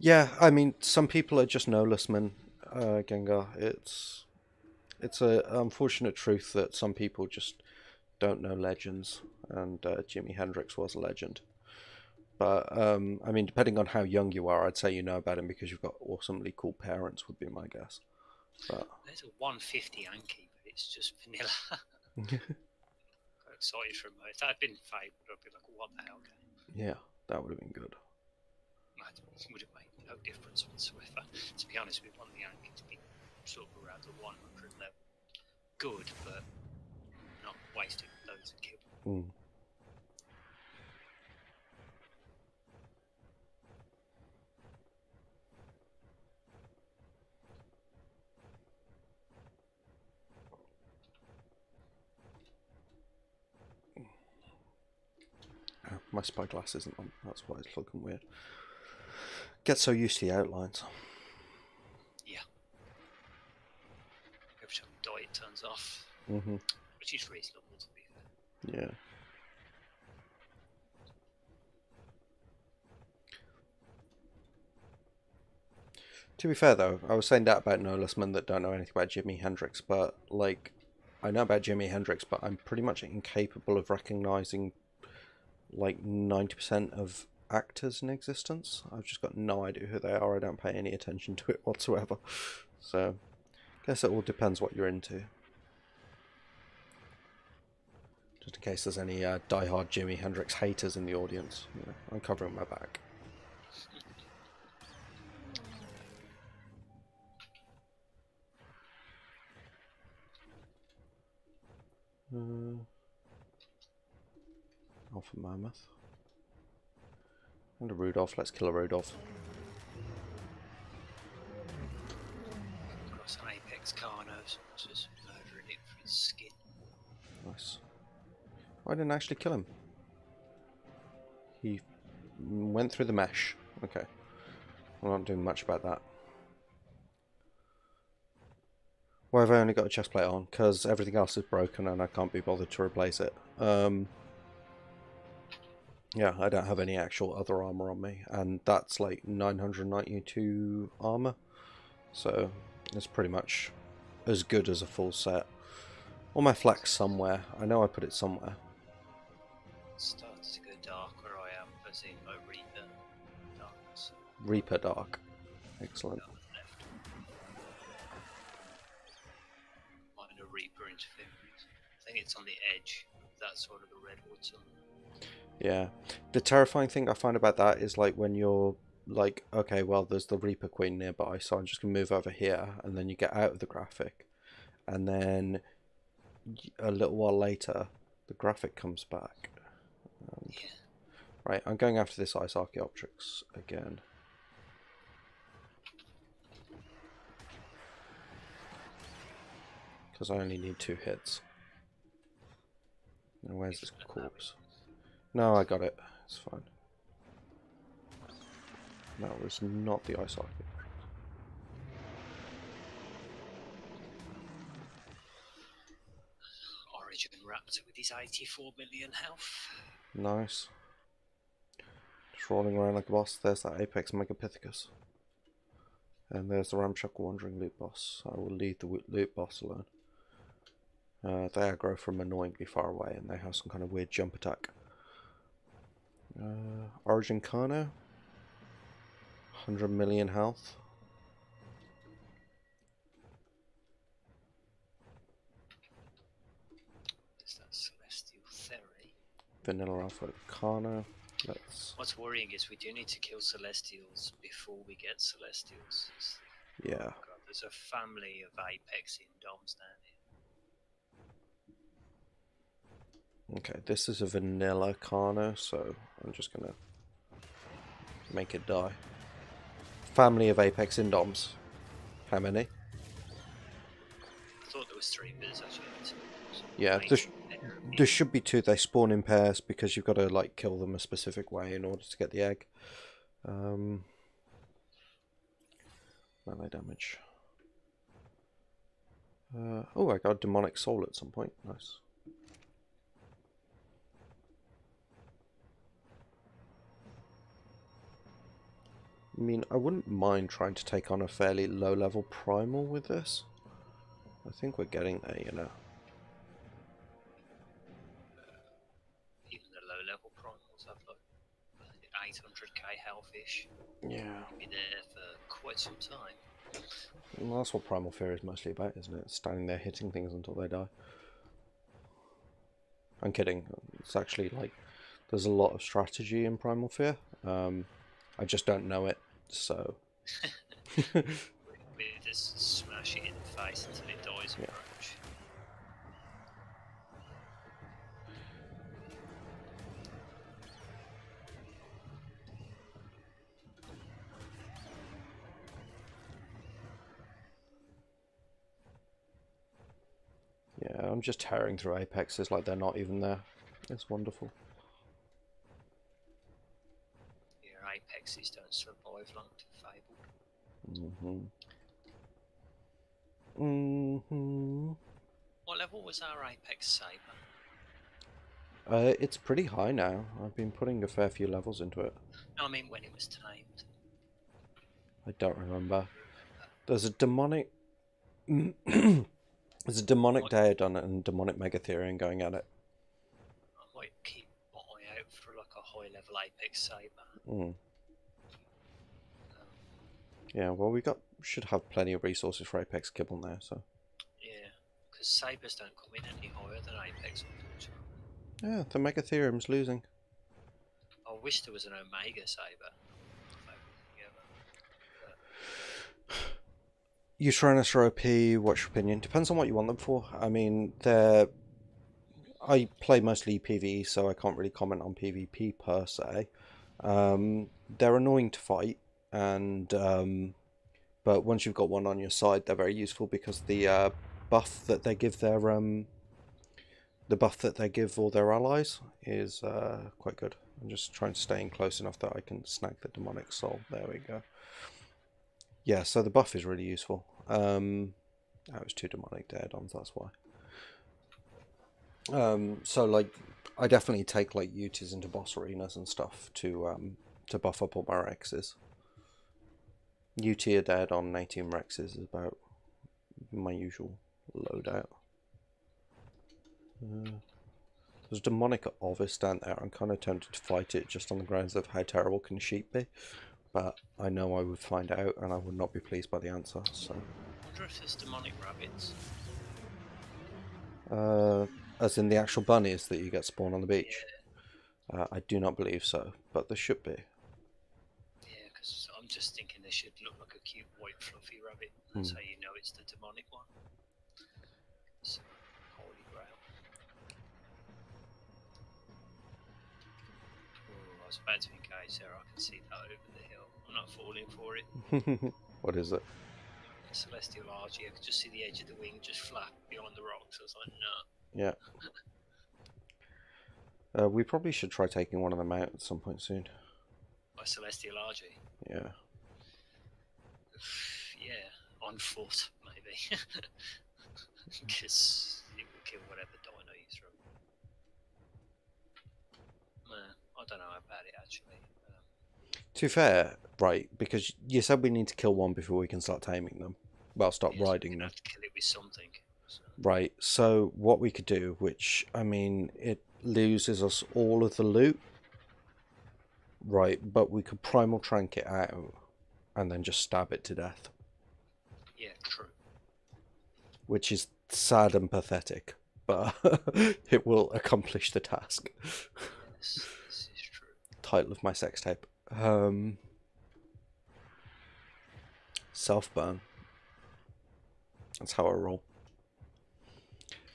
[SPEAKER 1] Yeah, I mean some people are just no-lessmen, Gengar. It's a unfortunate truth that some people just don't know legends, and Jimi Hendrix was a legend. But I mean, depending on how young you are, I'd say you know about him because you've got awesomely cool parents, would be my guess. But
[SPEAKER 2] there's a 150 Anki, but it's just vanilla. Got excited for a moment. If that had been fabled, I'd be like, what the hell?
[SPEAKER 1] Yeah, that would have been good.
[SPEAKER 2] It would have made no difference whatsoever. To be honest, we want the Anki to be sort of around the 100 level. Good, but not wasting loads of kill.
[SPEAKER 1] My spyglass isn't on, that's why it's looking weird. Get so used to the outlines.
[SPEAKER 2] Yeah. Every time you die it turns off. Which is reasonable to be fair.
[SPEAKER 1] Yeah. To be fair though, I was saying that about no-lessmen that don't know anything about Jimi Hendrix, but like, I know about Jimi Hendrix, but I'm pretty much incapable of recognizing like 90% of actors in existence. I've just got no idea who they are. I don't pay any attention to it whatsoever. So, I guess it all depends what you're into. Just in case there's any die-hard Jimi Hendrix haters in the audience, you know, I'm covering my back. Alpha Mammoth. And a Rudolph. Let's kill a Rudolph.
[SPEAKER 2] Cross an Apex Carnos, just murdering it for his skin.
[SPEAKER 1] Nice. I didn't actually kill him. He went through the mesh. Okay. I'm not doing much about that. Why have I only got a chest plate on? Because everything else is broken and I can't be bothered to replace it. Yeah, I don't have any actual other armor on me, and that's like 992 armor, so it's pretty much as good as a full set. Or my flax somewhere. I know I put it somewhere.
[SPEAKER 2] Started to go dark where I am, as in my Reaper darkness.
[SPEAKER 1] Reaper dark. Excellent.
[SPEAKER 2] Find a Reaper interference. I think it's on the edge of that sort of the redwood zone.
[SPEAKER 1] Yeah. The terrifying thing I find about that is like when you're like, okay, well, there's the Reaper Queen nearby, so I'm just going to move over here, and then you get out of the graphic, and then a little while later, the graphic comes back. And,
[SPEAKER 2] yeah.
[SPEAKER 1] Right, I'm going after this Ice Archaeopteryx again. Because I only need 2 hits. Now where's this corpse? No, I got it. It's fine. That was not the Ice Archaeopteryx.
[SPEAKER 2] Origin Raptor with his 84 million health.
[SPEAKER 1] Nice. Just rolling around like a boss. There's that Apex Megapithecus. And there's the Ramshackle Wandering Loot Boss. I will leave the loot boss alone. They aggro from annoyingly far away and they have some kind of weird jump attack. Origin Carno. 100 million health.
[SPEAKER 2] Is that Celestial Theory?
[SPEAKER 1] Vanilla Alpha Carno.
[SPEAKER 2] What's worrying is we do need to kill Celestials before we get Celestials.
[SPEAKER 1] Yeah.
[SPEAKER 2] Oh God, there's a family of Apex in Doms down here.
[SPEAKER 1] Okay, this is a vanilla Carno, so I'm just gonna make it die. Family of Apex Indoms. How many?
[SPEAKER 2] I thought there was 3, but there's actually only 2. So
[SPEAKER 1] Yeah, there should be 2. They spawn in pairs because you've got to like kill them a specific way in order to get the egg. Melee damage. Oh, I got demonic soul at some point. Nice. I mean, I wouldn't mind trying to take on a fairly low-level Primal with this. I think we're getting there, you know.
[SPEAKER 2] Even the low-level Primals have like 800k health-ish.
[SPEAKER 1] Yeah.
[SPEAKER 2] Be there for quite some time.
[SPEAKER 1] Well, that's what Primal Fear is mostly about, isn't it? Standing there hitting things until they die. I'm kidding. It's actually like there's a lot of strategy in Primal Fear. I just don't know it, so.
[SPEAKER 2] We just smash it in the face until it dies. Yeah.
[SPEAKER 1] Yeah, I'm just tearing through Apexes like they're not even there. It's wonderful.
[SPEAKER 2] Yeah, Apexes don't survive long to fabled. What level was our Apex Saber?
[SPEAKER 1] It's pretty high now. I've been putting a fair few levels into it.
[SPEAKER 2] No, I mean when it was tamed.
[SPEAKER 1] I don't remember. There's a demonic... There's a demonic Daedon and demonic Megatherium going at it.
[SPEAKER 2] I might keep my eye out for like a high level Apex Saber.
[SPEAKER 1] Yeah, well we should have plenty of resources for Apex Kibble now, so.
[SPEAKER 2] Yeah, because Sabers don't come in any higher than Apex, unfortunately.
[SPEAKER 1] Yeah, the Megatherium's losing.
[SPEAKER 2] I wish there was an Omega Saber.
[SPEAKER 1] Uranus or OP, what's your opinion? Depends on what you want them for. I mean, I play mostly PvE, so I can't really comment on PvP per se. They're annoying to fight, and but once you've got one on your side, they're very useful because the buff that they give their all their allies is quite good. I'm just trying to stay in close enough that I can snag the demonic soul. There we go. Yeah, so the buff is really useful. That was 2 demonic Daedons, that's why. So like, I definitely take like Utis into boss arenas and stuff to buff up all my Rexes. UT a Daedon, 18 Rexes is about my usual loadout. There's demonic Ovis down there. I'm kind of tempted to fight it just on the grounds of how terrible can sheep be. But I know I would find out and I would not be pleased by the answer, so.
[SPEAKER 2] I wonder if there's demonic rabbits.
[SPEAKER 1] As in the actual bunnies that you get spawned on the beach? Yeah. I do not believe so, but there should be.
[SPEAKER 2] Yeah, because I'm just thinking they should look like a cute white fluffy rabbit. That's how you know it's the demonic one. So, holy grail. I was about to engage there, I can see that over the hill. I'm not falling for it.
[SPEAKER 1] What is it?
[SPEAKER 2] Celestial Argy, I could just see the edge of the wing just flat behind the rocks. I was like, no.
[SPEAKER 1] Yeah. We probably should try taking one of them out at some point soon.
[SPEAKER 2] By Celestial Argy?
[SPEAKER 1] Yeah.
[SPEAKER 2] Yeah, on foot, maybe. Because it will kill whatever dino you throw. I don't know about it actually.
[SPEAKER 1] To be fair, right, because you said we need to kill one before we can start taming them. Well, start riding them.
[SPEAKER 2] Have to kill it with something. So.
[SPEAKER 1] Right, so what we could do, which, I mean, it loses us all of the loot. Right, but we could primal trank it out and then just stab it to death.
[SPEAKER 2] Yeah, true.
[SPEAKER 1] Which is sad and pathetic, but it will accomplish the task.
[SPEAKER 2] Yes, this is true.
[SPEAKER 1] Title of my sex tape. Self-burn. That's how I roll.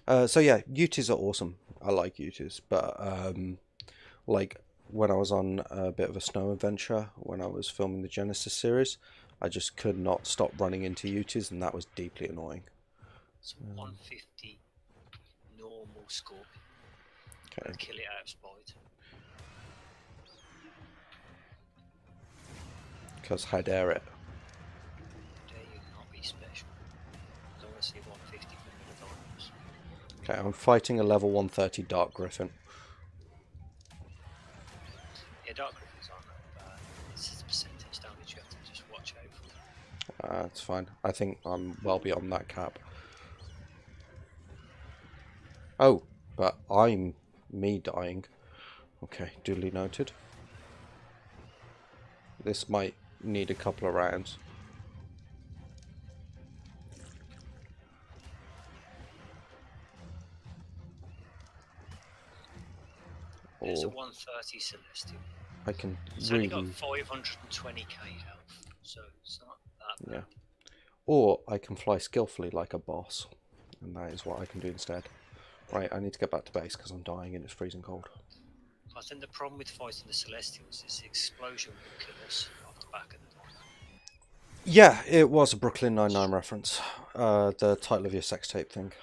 [SPEAKER 1] So yeah, Utis are awesome. I like Utis, but like when I was on a bit of a snow adventure when I was filming the Genesis series, I just could not stop running into Utis, and that was deeply annoying.
[SPEAKER 2] So 150 normal scorpion.
[SPEAKER 1] Okay.
[SPEAKER 2] Kill it out of spite.
[SPEAKER 1] Because how dare it?
[SPEAKER 2] Dare you not be special? I don't want to see 150 for Minotaurus.
[SPEAKER 1] Okay, I'm fighting a level 130 Dark Griffin.
[SPEAKER 2] Yeah, Dark Griffins aren't that bad. It's just the percentage damage you have to just watch out for.
[SPEAKER 1] That's fine. I think I'm well beyond that cap. Oh, but me dying. Okay, duly noted. This might need a couple of rounds.
[SPEAKER 2] There's a 130 Celestial.
[SPEAKER 1] I can
[SPEAKER 2] It's
[SPEAKER 1] really...
[SPEAKER 2] only got 520k health, so it's not that bad.
[SPEAKER 1] Yeah. Or I can fly skillfully like a boss, and that is what I can do instead. Right, I need to get back to base because I'm dying and it's freezing cold.
[SPEAKER 2] I think the problem with fighting the Celestials is the explosion will kill us off the back of the door.
[SPEAKER 1] Yeah, it was a Brooklyn Nine-Nine reference. The title of your sex tape thing.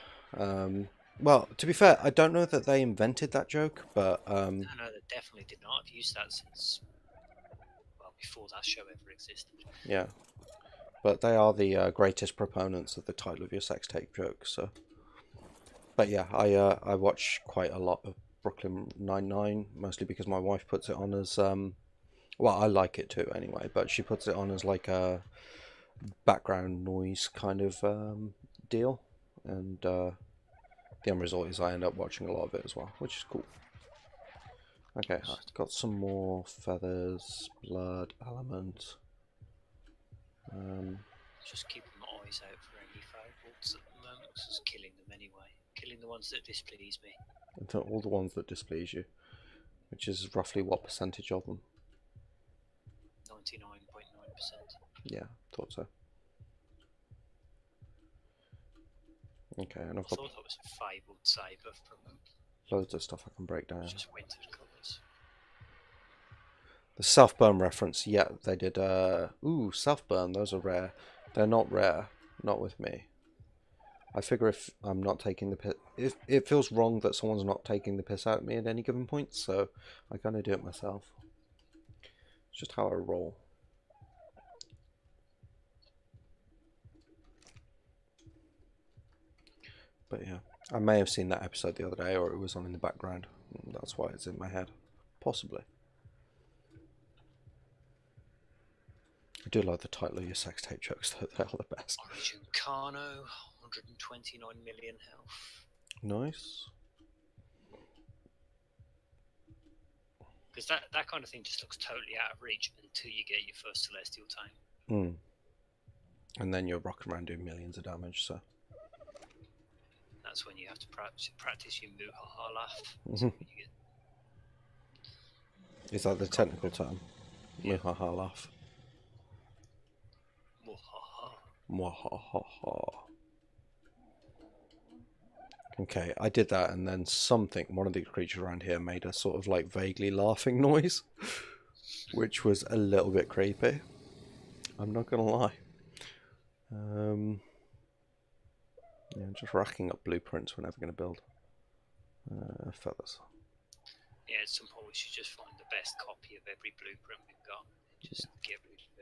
[SPEAKER 1] Well, to be fair, I don't know that they invented that joke, but...
[SPEAKER 2] No, they definitely did not. I've used that since, well, before that show ever existed.
[SPEAKER 1] Yeah. But they are the greatest proponents of the title of your sex tape joke, so... But yeah, I watch quite a lot of Brooklyn Nine-Nine, mostly because my wife puts it on as... well, I like it too, anyway, but she puts it on as like a background noise kind of deal, and the end result is I end up watching a lot of it as well, which is cool. Okay, I've got some more feathers, blood, element.
[SPEAKER 2] Just keeping my eyes out for any fableds at the moment, just killing them anyway. Killing the ones that displease me.
[SPEAKER 1] All the ones that displease you, which is roughly what percentage of them?
[SPEAKER 2] 99.9%.
[SPEAKER 1] Yeah, thought so. Okay, and I've
[SPEAKER 2] I
[SPEAKER 1] got
[SPEAKER 2] thought that was a fabled saber from
[SPEAKER 1] loads of stuff I can break down.
[SPEAKER 2] just winter colours.
[SPEAKER 1] The self-burn reference, yeah, they did. Ooh, self-burn, those are rare. They're not rare, not with me. I figure if I'm not taking the piss, it feels wrong that someone's not taking the piss out of me at any given point, so I kind of do it myself. It's just how I roll. But yeah, I may have seen that episode the other day, or it was on in the background. That's why it's in my head. Possibly. I do like the title of your sex tape jokes, though. They are the best.
[SPEAKER 2] Origin Carno, 129 million health.
[SPEAKER 1] Nice.
[SPEAKER 2] Because that kind of thing just looks totally out of reach until you get your first Celestial Tame.
[SPEAKER 1] And then you're rocking around doing millions of damage, so...
[SPEAKER 2] That's when you have to practice your Muhaha laugh.
[SPEAKER 1] So is that the technical term? Yeah. Muhaha laugh. Muhaha. Okay, I did that, and then one of the creatures around here made a sort of like vaguely laughing noise, which was a little bit creepy. I'm not gonna lie. Yeah, just racking up blueprints we're never going to build. Feathers.
[SPEAKER 2] Yeah, at some point we should just find the best copy of every blueprint we've got. Just get rid of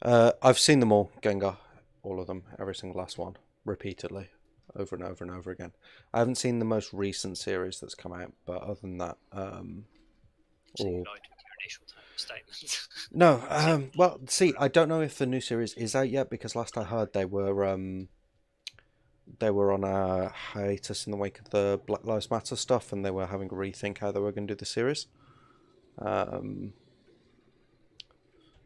[SPEAKER 2] everything.
[SPEAKER 1] I've seen them all, Gengar. All of them. Every single last one. Repeatedly. Over and over and over again. I haven't seen the most recent series that's come out, but other than that...
[SPEAKER 2] So you lied with your initial statement.
[SPEAKER 1] No, well, see, I don't know if the new series is out yet, because last I heard they were on a hiatus in the wake of the Black Lives Matter stuff, and they were having a rethink how they were going to do the series.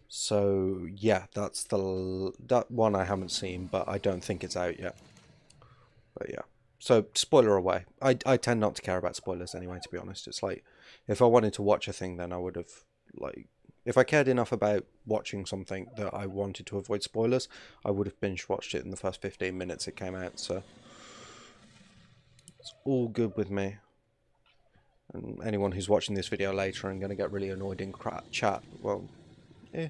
[SPEAKER 1] So yeah, that's that one I haven't seen, but I don't think it's out yet. But yeah, so spoiler away. I tend not to care about spoilers anyway, to be honest. It's like, if I wanted to watch a thing, then I would have, like, if I cared enough about watching something that I wanted to avoid spoilers, I would have binge watched it in the first 15 minutes it came out. So It's all good with me. And anyone who's watching this video later and going to get really annoyed in chat, well, eh.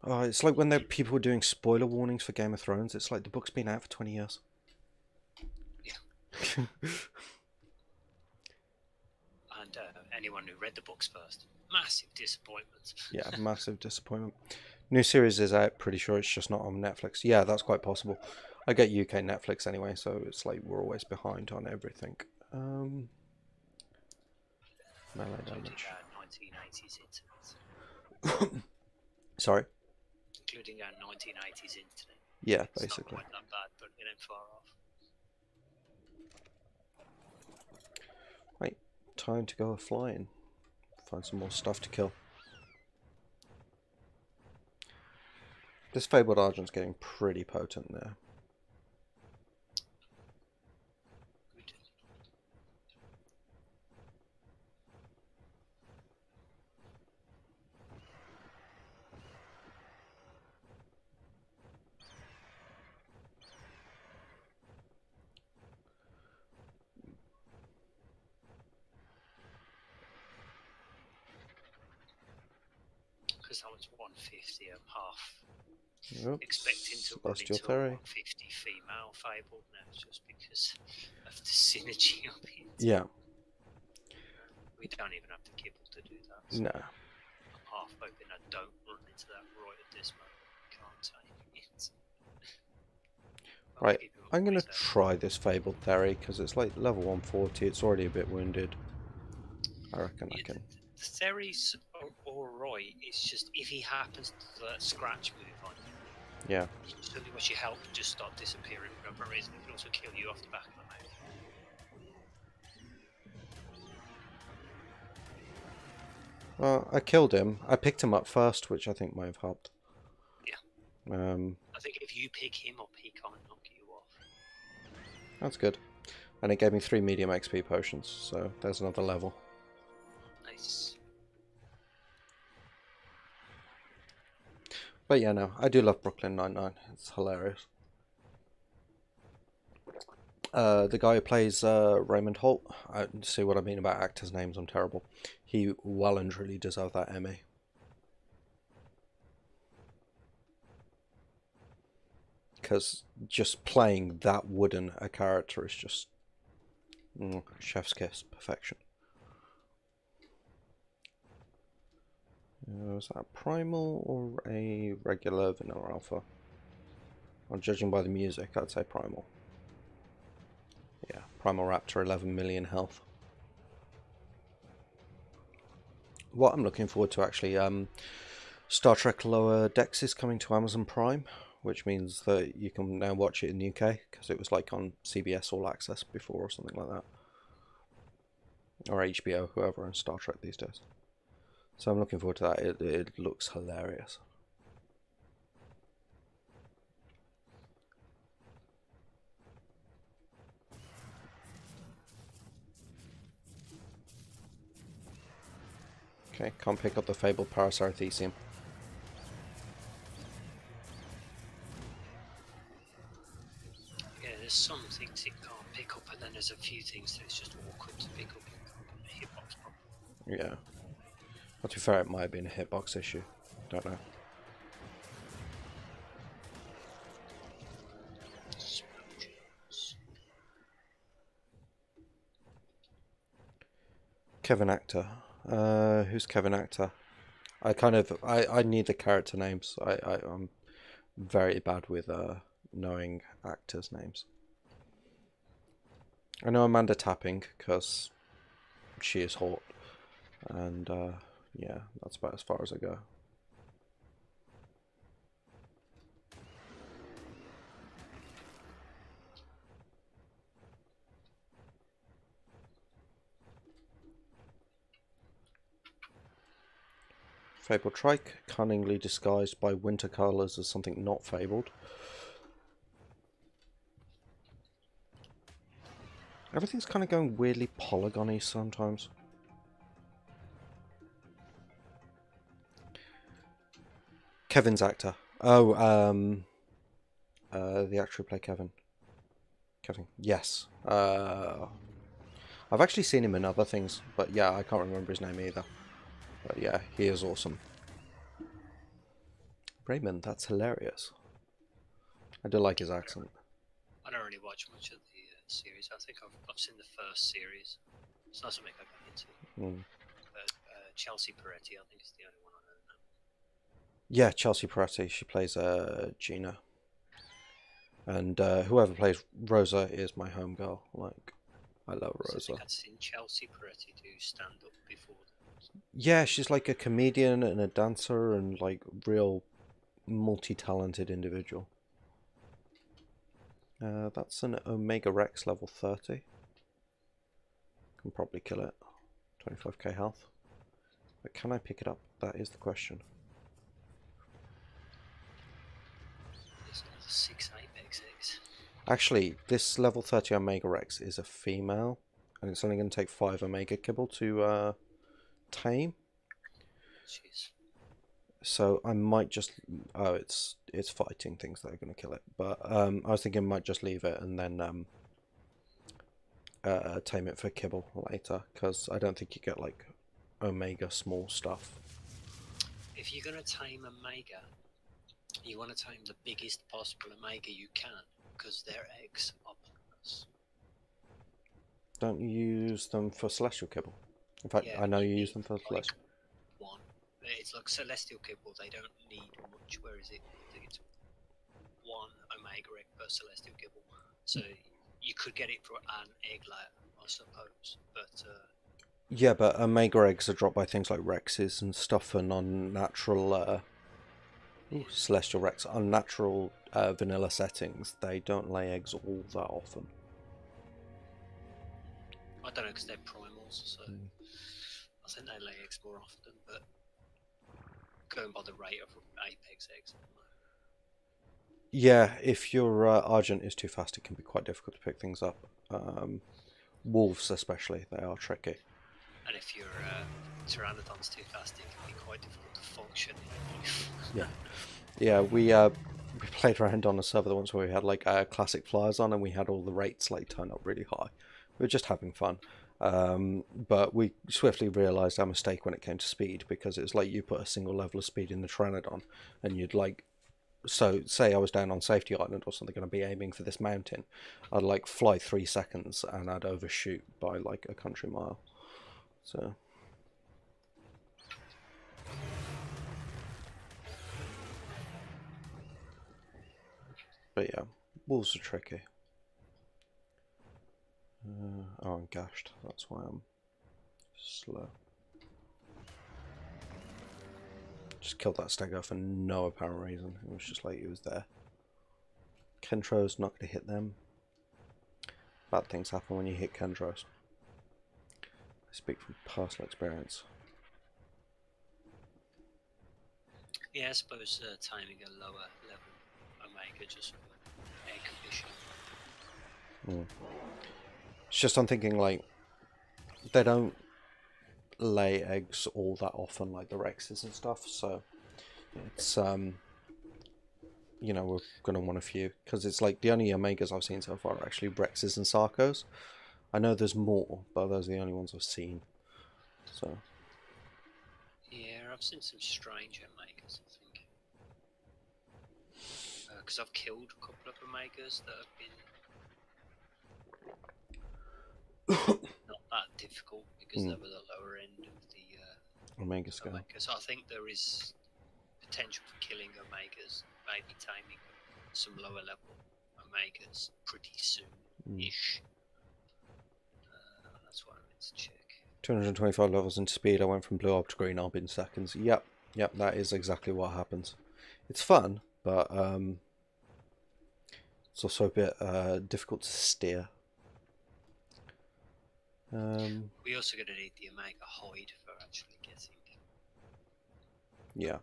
[SPEAKER 1] Oh, it's like when people were doing spoiler warnings for Game of Thrones. It's like the book's been out for 20 years.
[SPEAKER 2] Yeah. And anyone who read the books first, massive disappointment.
[SPEAKER 1] Yeah, massive disappointment. New series is out, pretty sure it's just not on Netflix. Yeah, that's quite possible. I get UK Netflix anyway, so it's like we're always behind on everything. Melee damage.
[SPEAKER 2] 1980s internet.
[SPEAKER 1] Sorry?
[SPEAKER 2] Including our 1980s internet.
[SPEAKER 1] Yeah,
[SPEAKER 2] it's
[SPEAKER 1] basically.
[SPEAKER 2] Not quite that bad, but it ain't far off.
[SPEAKER 1] Right, time to go flying. Find some more stuff to kill. This fabled Argent's getting pretty potent there.
[SPEAKER 2] Good. Because that was 150 a half.
[SPEAKER 1] Oops,
[SPEAKER 2] expecting to run
[SPEAKER 1] lost your
[SPEAKER 2] into a
[SPEAKER 1] theory.
[SPEAKER 2] 150 female fabled now just because of the synergy of it.
[SPEAKER 1] Yeah.
[SPEAKER 2] We don't even have to kibble to do that. So
[SPEAKER 1] No.
[SPEAKER 2] I'm half hoping I don't run into that right at this moment. Can't take it.
[SPEAKER 1] Right, I'm going to try this fabled theory because it's like level 140. It's already a bit wounded. I reckon I can.
[SPEAKER 2] The theories are alright. It's just if he happens to do that scratch move on you.
[SPEAKER 1] Yeah.
[SPEAKER 2] Suddenly once your health just start disappearing for no reason, it can also kill you off the back of the mouth.
[SPEAKER 1] Well, I killed him. I picked him up first, which I think might have helped.
[SPEAKER 2] Yeah. I think if you pick him up, he can't knock you off.
[SPEAKER 1] That's good. And it gave me 3 medium XP potions, so there's another level.
[SPEAKER 2] Nice.
[SPEAKER 1] But yeah, no, I do love Brooklyn Nine-Nine. It's hilarious. The guy who plays Raymond Holt, see what I mean about actors' names, I'm terrible. He well and truly deserved that Emmy. Because just playing that wooden a character is just chef's kiss, perfection. Was that Primal or a regular vanilla alpha? Well, judging by the music, I'd say Primal. Yeah, Primal Raptor, 11 million health. What I'm looking forward to actually, Star Trek Lower Decks is coming to Amazon Prime, which means that you can now watch it in the UK, because it was like on CBS All Access before or something like that. Or HBO, whoever owns Star Trek these days. So I'm looking forward to that. It looks hilarious. Okay, can't pick up the fabled Parasaurethesium.
[SPEAKER 2] Yeah, there's some things it can't pick up, and then there's a few things that it's just awkward to pick up in the hitbox problem.
[SPEAKER 1] Yeah. Well, to be fair, it might have been a hitbox issue. Don't know. Kevin Actor. Who's Kevin Actor? I need the character names. I'm very bad with knowing actors' names. I know Amanda Tapping because she is hot, and yeah, that's about as far as I go. Fabled Trike, cunningly disguised by winter colours as something not fabled. Everything's kind of going weirdly polygony sometimes. Kevin's actor. Oh, the actor who played Kevin. Yes. I've actually seen him in other things, but yeah, I can't remember his name either. But yeah, he is awesome. Raymond, that's hilarious. I do like his accent.
[SPEAKER 2] I don't really watch much of the series. I think I've seen the first series. It's not something I got into. But Chelsea Peretti, I think, is the only one I know now.
[SPEAKER 1] Yeah, Chelsea Peretti. She plays Gina. And whoever plays Rosa is my home girl. Like, I love Rosa.
[SPEAKER 2] I think I'd seen Chelsea Peretti do stand up before.
[SPEAKER 1] Yeah, she's like a comedian and a dancer and like real multi-talented individual. That's an Omega Rex level 30. Can probably kill it. 25k health. But can I pick it up? That is the question.
[SPEAKER 2] There's 6 Apex eggs.
[SPEAKER 1] Actually, this level 30 Omega Rex is a female, and it's only going to take 5 Omega Kibble to tame.
[SPEAKER 2] Jeez.
[SPEAKER 1] So I might just... Oh, it's fighting things that are going to kill it. But I was thinking I might just leave it and then tame it for kibble later, because I don't think you get like Omega small stuff.
[SPEAKER 2] If you're going to tame Omega, you want to tame the biggest possible Omega you can, because their eggs are pointless.
[SPEAKER 1] Don't you use them for Celestial Kibble? In fact, yeah, I know you use them for Celestial.
[SPEAKER 2] One. It's like Celestial Kibble, they don't need much, whereas I think it's 1 Omega egg per Celestial Kibble. So you could get it for an egg layer, I suppose, but...
[SPEAKER 1] Yeah, but Omega eggs are dropped by things like Rexes and stuff for non-natural... Celestial Rex, unnatural vanilla settings. They don't lay eggs all that often.
[SPEAKER 2] I don't know, because they're primals, so I think they lay eggs more often, but going by the rate of Apex eggs.
[SPEAKER 1] Yeah, if your Argent is too fast, it can be quite difficult to pick things up. Wolves especially, they are tricky.
[SPEAKER 2] And if your Pteranodon's too fast, it can be quite difficult to function in life.
[SPEAKER 1] Yeah, we played around on a server once where we had like classic flyers on, and we had all the rates like turned up really high. We were just having fun. But we swiftly realised our mistake when it came to speed, because it's like you put a single level of speed in the Pteranodon, and you'd like... So, say I was down on Safety Island or something, going to be aiming for this mountain. I'd like fly 3 seconds, and I'd overshoot by like a country mile. So... But yeah, wolves are tricky. Oh, I'm gashed. That's why I'm slow. Just killed that stego for no apparent reason. It was just like it was there. Kentro's not going to hit them. Bad things happen when you hit Kentro's. I speak from personal experience.
[SPEAKER 2] Yeah, I suppose timing a lower level Omega just for egg fishing.
[SPEAKER 1] It's just I'm thinking like they don't lay eggs all that often like the Rexes and stuff, so it's you know, we're gonna want a few, because it's like the only Omegas I've seen so far are actually Rexes and Sarcos. I know there's more, but those are the only ones I've seen. So
[SPEAKER 2] yeah, I've seen some strange Omegas, I think, because I've killed a couple of Omegas that have been not that difficult, because they were the lower end of the
[SPEAKER 1] Omega scale.
[SPEAKER 2] So I think there is potential for killing Omegas, maybe taming some lower level Omegas pretty soon-ish. That's what I meant to check.
[SPEAKER 1] 225 levels into speed. I went from blue orb to green orb in seconds. Yep, that is exactly what happens. It's fun, but it's also a bit difficult to steer.
[SPEAKER 2] We're also going to need the Omega hide for actually getting.
[SPEAKER 1] Yeah.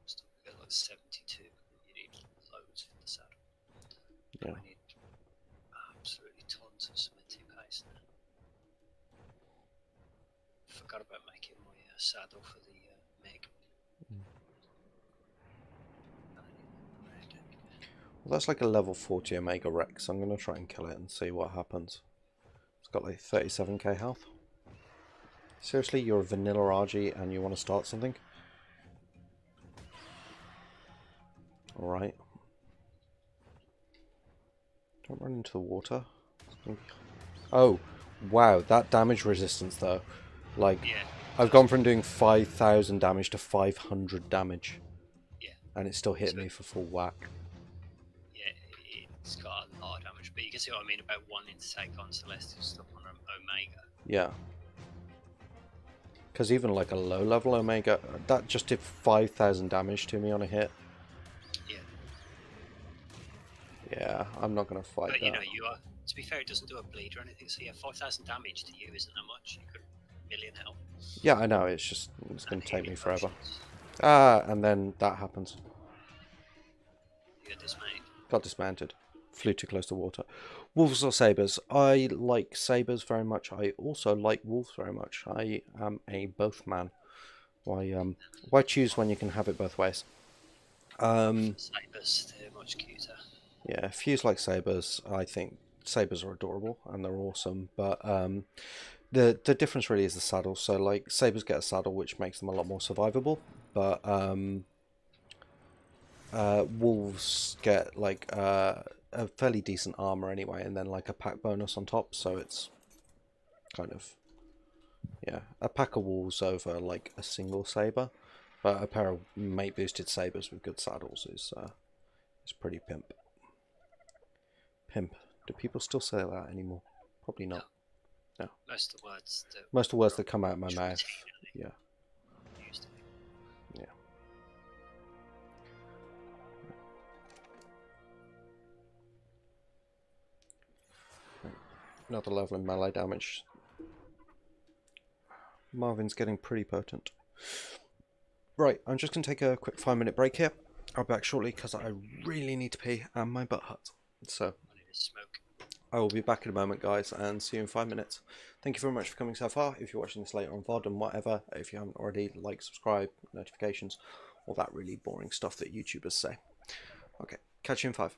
[SPEAKER 2] So we got like 72, and you need loads for the saddle.
[SPEAKER 1] Yeah.
[SPEAKER 2] I need absolutely tons of cementing paste now. Forgot about making my saddle for the Meg.
[SPEAKER 1] Well, that's like a level 40 Omega Rex. I'm going to try and kill it and see what happens. It's got like 37k health. Seriously, you're a vanilla RG and you want to start something? Alright. Don't run into the water. Oh, wow, that damage resistance though. Like,
[SPEAKER 2] Yeah,
[SPEAKER 1] I've gone from doing 5,000 damage to 500 damage.
[SPEAKER 2] Yeah.
[SPEAKER 1] And it still hit
[SPEAKER 2] So,
[SPEAKER 1] me for full whack.
[SPEAKER 2] Yeah, it's got a lot of damage, but you can see what I mean about wanting to take on Celestial stuff on Omega.
[SPEAKER 1] Yeah. Because even like a low level Omega, that just did 5,000 damage to me on a hit.
[SPEAKER 2] Yeah.
[SPEAKER 1] Yeah, I'm not going to fight
[SPEAKER 2] but,
[SPEAKER 1] that.
[SPEAKER 2] You know, you are, to be fair, it doesn't do a bleed or anything, so yeah, 5,000 damage to you isn't that much. You could million health.
[SPEAKER 1] Yeah, I know, it's just, it's going to take me forever. Ah, and then that happens.
[SPEAKER 2] You got dismayed.
[SPEAKER 1] Got dismounted. Flew too close to water. Wolves or sabres? I like sabres very much. I also like wolves very much. I am a both man. Why choose when you can have it both ways?
[SPEAKER 2] Sabres, they're much cuter.
[SPEAKER 1] Yeah, fews like sabres. I think sabres are adorable and they're awesome, but the difference really is the saddle. So like sabres get a saddle which makes them a lot more survivable, but wolves get like a fairly decent armor anyway, and then like a pack bonus on top. So it's kind of, yeah, a pack of wolves over like a single saber, but a pair of mate boosted sabres with good saddles is pretty pimp. Pimp. Do people still say that anymore? Probably not. No.
[SPEAKER 2] Most of the words
[SPEAKER 1] that come out of my mouth. Yeah. Yeah. Another level in melee damage. Marvin's getting pretty potent. Right, I'm just going to take a quick 5-minute break here. I'll be back shortly because I really need to pee and my butt hurts. So, I will be back in a moment, guys, and see you in 5 minutes. Thank you very much for coming so far. If you're watching this later on VOD and whatever, if you haven't already, like, subscribe, notifications, all that really boring stuff that YouTubers say. Okay, catch you in 5.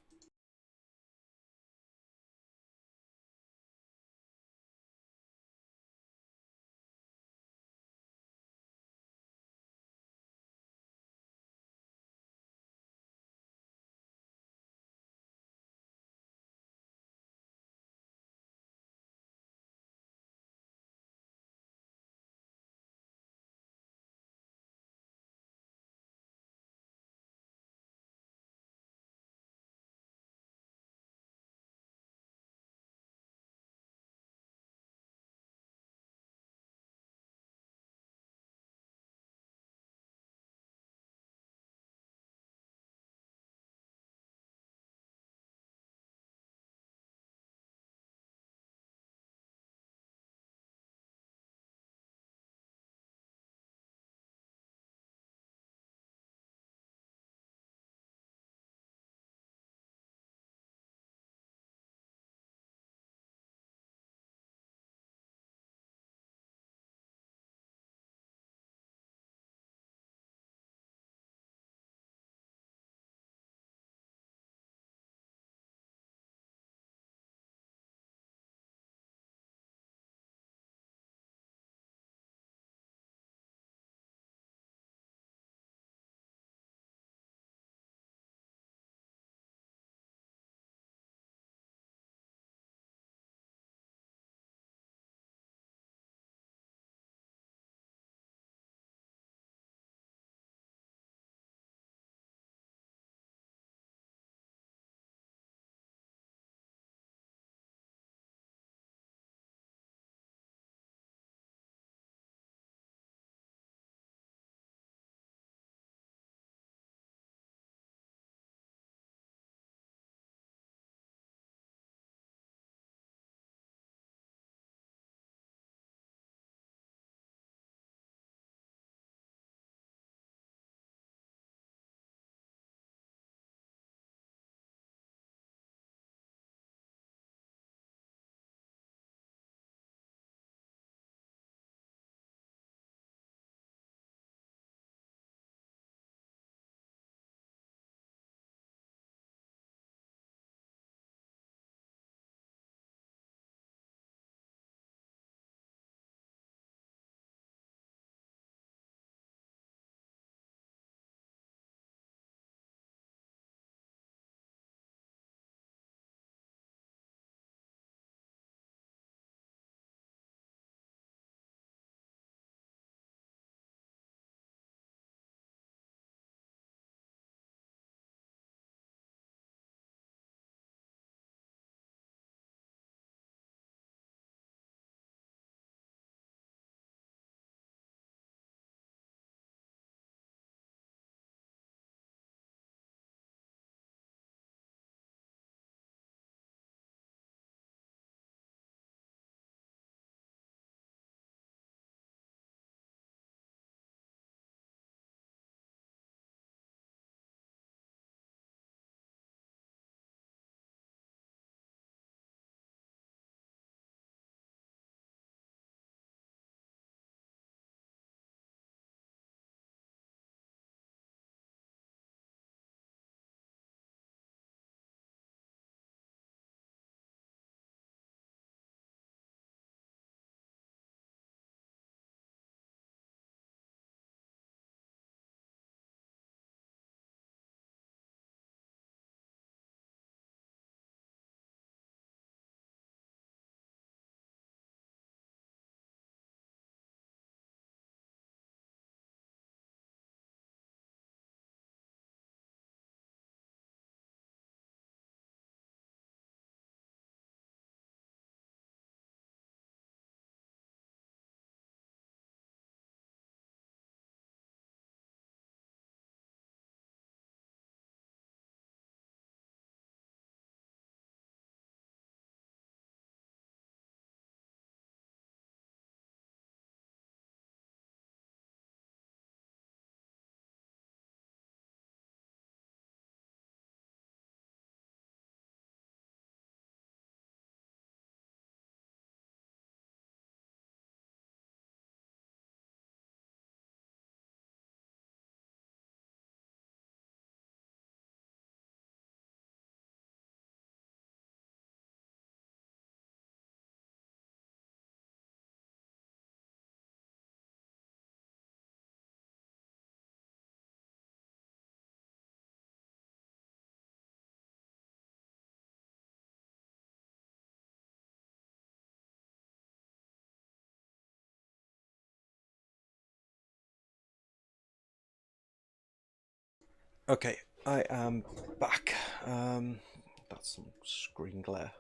[SPEAKER 1] Okay, I am back. That's some screen glare.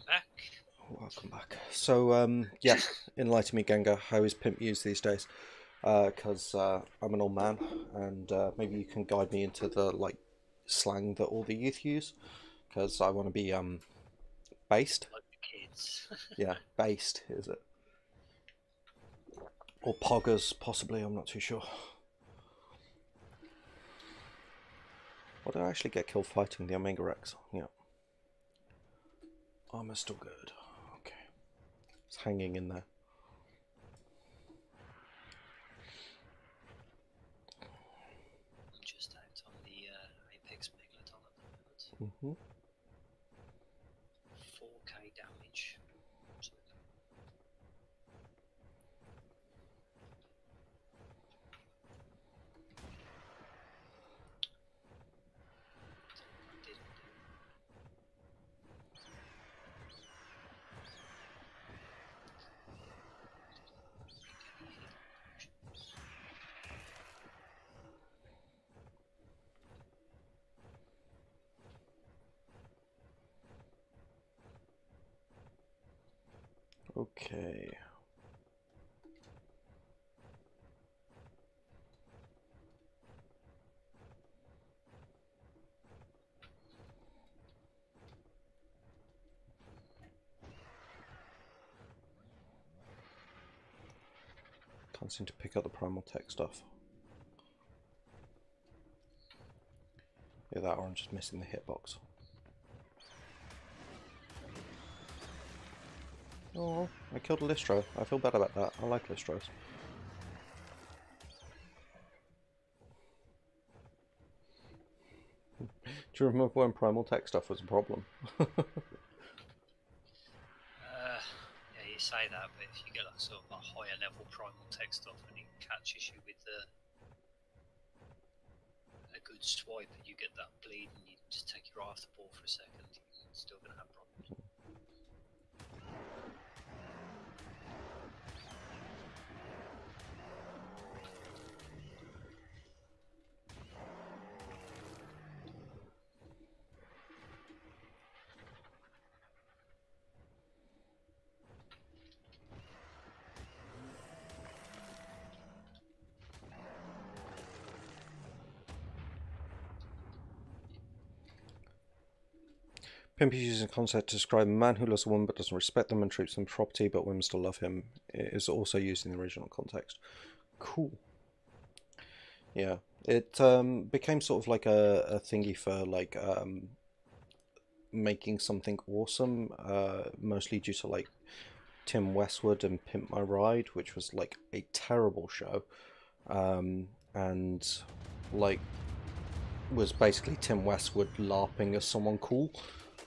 [SPEAKER 2] Back.
[SPEAKER 1] Welcome back. So, yeah, enlighten me, Gengar. How is pimp used these days? Because I'm an old man, and maybe you can guide me into the slang that all the youth use. Because I want to be based.
[SPEAKER 2] Like the kids.
[SPEAKER 1] Yeah, based is it? Or poggers, possibly. I'm not too sure. Well, did I actually get killed fighting the Omega Rex? Yeah. Armor's still good. Okay. It's hanging in there.
[SPEAKER 2] I'm just out on the Apex Megalodon at the moment.
[SPEAKER 1] Mm-hmm.
[SPEAKER 2] 4k damage.
[SPEAKER 1] Okay. Can't seem to pick up the primal tech stuff. Yeah, that or I'm just missing the hitbox. Oh, I killed a Listro. I feel bad about that. I like Listros. Do you remember when primal tech stuff was a problem?
[SPEAKER 2] Yeah, you say that, but if you get like sort of a higher level primal tech stuff and it catches you with a good swipe and you get that bleed and you just take your eye off the ball for a second, you're still going to have problems.
[SPEAKER 1] Pimp is using a concept to describe a man who loves a woman but doesn't respect them and treats them property, but women still love him. It is also used in the original context. Cool. Yeah, it became sort of like a thingy for making something awesome, mostly due to like Tim Westwood and Pimp My Ride, which was like a terrible show, and like was basically Tim Westwood LARPing as someone cool,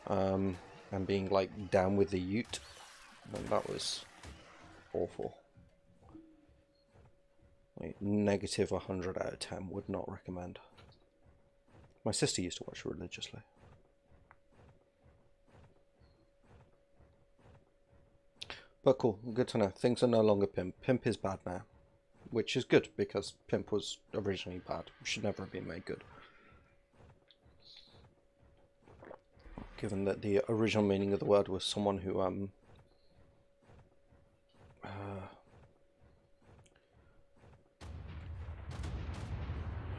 [SPEAKER 1] and being like down with the Ute, and that was awful. Like, negative 100 out of 10, would not recommend. My sister used to watch it religiously. But cool, good to know. Things are no longer Pimp. Pimp is bad now. Which is good, because Pimp was originally bad. It should never have been made good. Given that the original meaning of the word was someone who,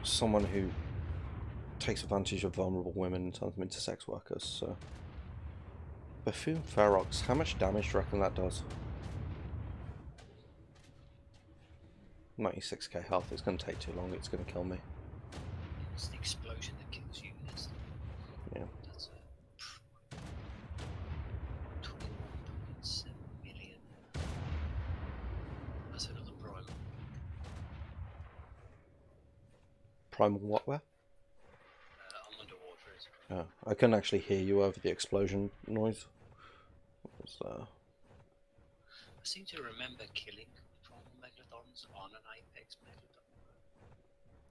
[SPEAKER 1] someone who takes advantage of vulnerable women and turns them into sex workers, so... Buffoon Ferox, how much damage do you reckon that does? 96k health, it's going to take too long, it's going to kill me.
[SPEAKER 2] It's the explosion that kills you.
[SPEAKER 1] Yeah.
[SPEAKER 2] That's 21.7 million. That's another Primal.
[SPEAKER 1] Primal whatware?
[SPEAKER 2] I'm underwater as well.
[SPEAKER 1] I couldn't actually hear you over the explosion noise. It was,
[SPEAKER 2] I seem to remember killing Primal Megalodons on an Apex Megalodon.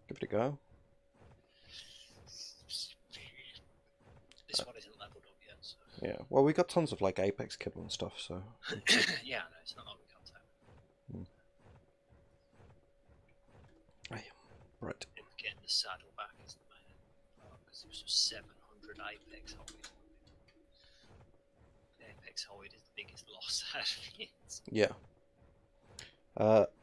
[SPEAKER 1] give it a go.
[SPEAKER 2] This one isn't leveled up yet, so...
[SPEAKER 1] Yeah, well, we got tons of like Apex kibble and stuff, so...
[SPEAKER 2] Yeah, no, it's not like we can't take.
[SPEAKER 1] Right.
[SPEAKER 2] Getting the saddle. It was 700 Apex hide. Apex hide is the biggest loss out of it.
[SPEAKER 1] Yeah.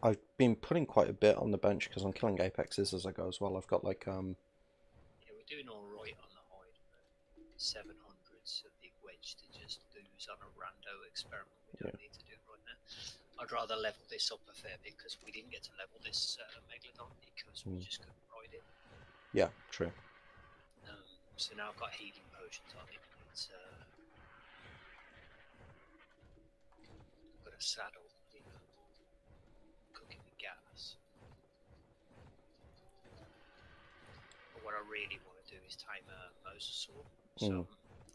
[SPEAKER 1] I've been putting quite a bit on the bench because I'm killing apexes as I go as well. I've got like
[SPEAKER 2] Yeah, we're doing all right on the hide, but 700's a big wedge to just lose on a rando experiment. We don't need to do it right now. I'd rather level this up a fair bit because we didn't get to level this Megalodon because we just couldn't ride it.
[SPEAKER 1] Yeah, true.
[SPEAKER 2] So now I've got healing potions on it. It's I've got a saddle, cooking with gas. But what I really want to do is tame a mosasaur. So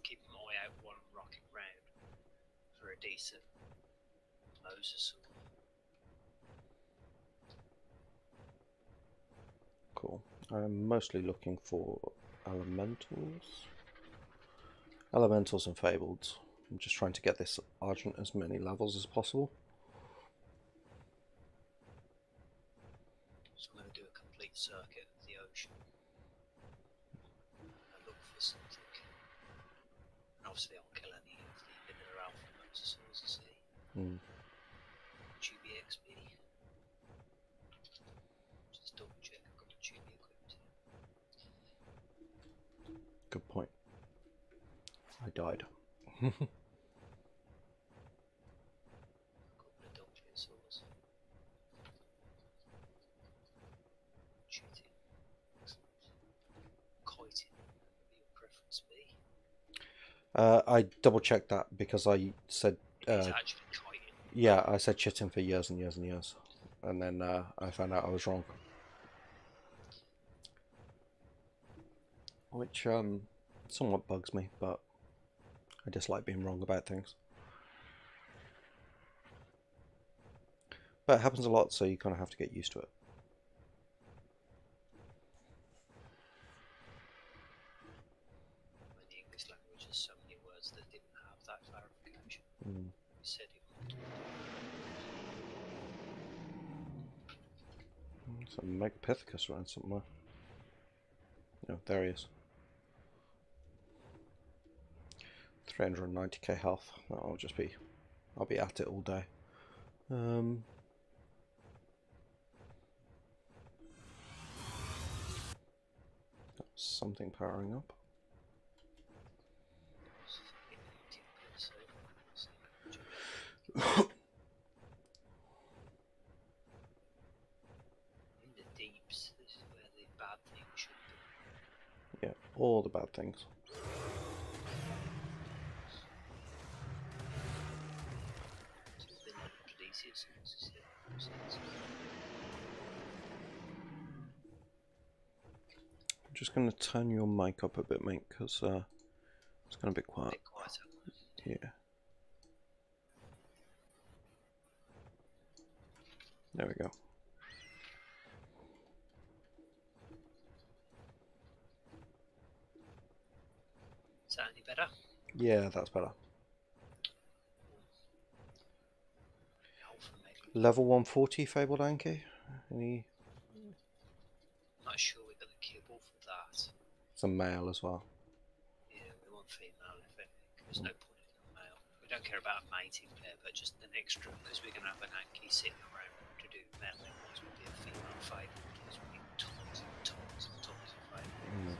[SPEAKER 2] keep my eye out while I'm rocking around for a decent mosasaur.
[SPEAKER 1] Cool. I'm mostly looking for elementals and fabled. I'm just trying to get this Argent as many levels as possible.
[SPEAKER 2] So I'm going to do a complete circuit of the ocean and look for something. And obviously I'll kill any of the vanilla alpha mosasaurs I see. Tubie XP. Just double check I've got the tubie equipped.
[SPEAKER 1] Good point. I died. I double checked that because I said yeah, I said chitting for years and years and years, and then I found out I was wrong, which somewhat bugs me, but I dislike being wrong about things. But it happens a lot, so you kind of have to get used to it.
[SPEAKER 2] In the English language, there's so many words that didn't have that clarification. We said it would.
[SPEAKER 1] Some Megapithecus around somewhere. No, there he is. 390k health. I'll be at it all day. Something powering up.
[SPEAKER 2] In the deeps, this is where the bad things should be.
[SPEAKER 1] Yeah, all the bad things. I'm just going to turn your mic up a bit, mate, because it's going to be quiet. Yeah. There we go.
[SPEAKER 2] Is that any better?
[SPEAKER 1] Yeah, that's better. Level 140 fabled Anki? Any?
[SPEAKER 2] Not sure we got the kibble for that.
[SPEAKER 1] It's a male as well.
[SPEAKER 2] Yeah, we want female if anything. There's no point in a male. We don't care about a mating pair, but just an extra, because we're going to have an Anki sitting around to do male. It might as well be a female fabled, because we need tons and tons and tons of fabled.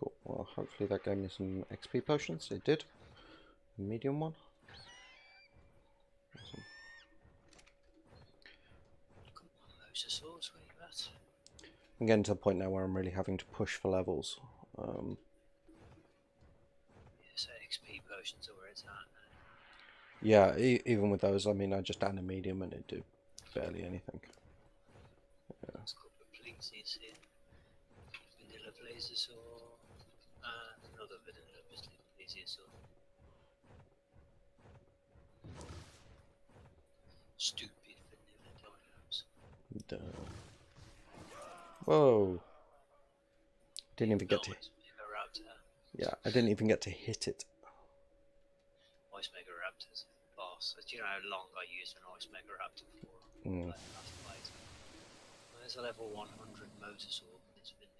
[SPEAKER 1] Cool. Well, hopefully that gave me some XP potions. It did. A medium one. Awesome.
[SPEAKER 2] Mosasaurs, where you at?
[SPEAKER 1] I'm getting to the point now where I'm really having to push for levels.
[SPEAKER 2] Yeah, so XP potions are where it's at.
[SPEAKER 1] Yeah, even with those, I mean, I just add a medium and it do barely anything.
[SPEAKER 2] Yeah. There's a couple of pleasies here. Vanilla Blazosaur and another vanilla Blazosaur. Stupid vanilla dinos.
[SPEAKER 1] Duh. Whoa! Didn't even get to. Yeah, I didn't even get to hit it.
[SPEAKER 2] Ice Mega Raptors, bark. boss. Do you know how long I used an ice mega raptor for? Last fight. There's a level 100 motorsaw. It's vanilla.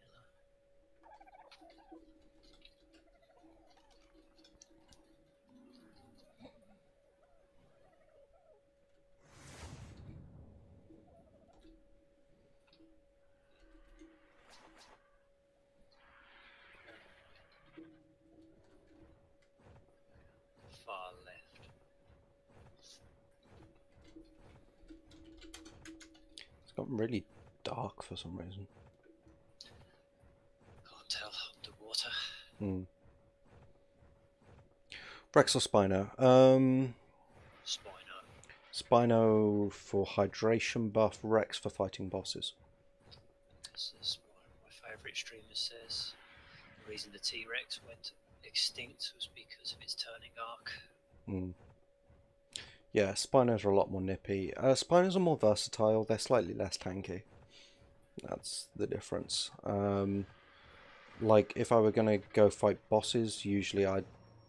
[SPEAKER 2] Far left.
[SPEAKER 1] It's gotten really dark for some reason.
[SPEAKER 2] Can't tell. Underwater.
[SPEAKER 1] Rex or Spino?
[SPEAKER 2] Spino.
[SPEAKER 1] Spino for hydration buff, Rex for fighting bosses.
[SPEAKER 2] This is one of my favourite streamers says. The reason the T-Rex went extinct was because of its turning arc.
[SPEAKER 1] Yeah, Spinos are a lot more nippy. Spinos are more versatile, they're slightly less tanky. That's the difference. Like, if I were going to go fight bosses, usually I'd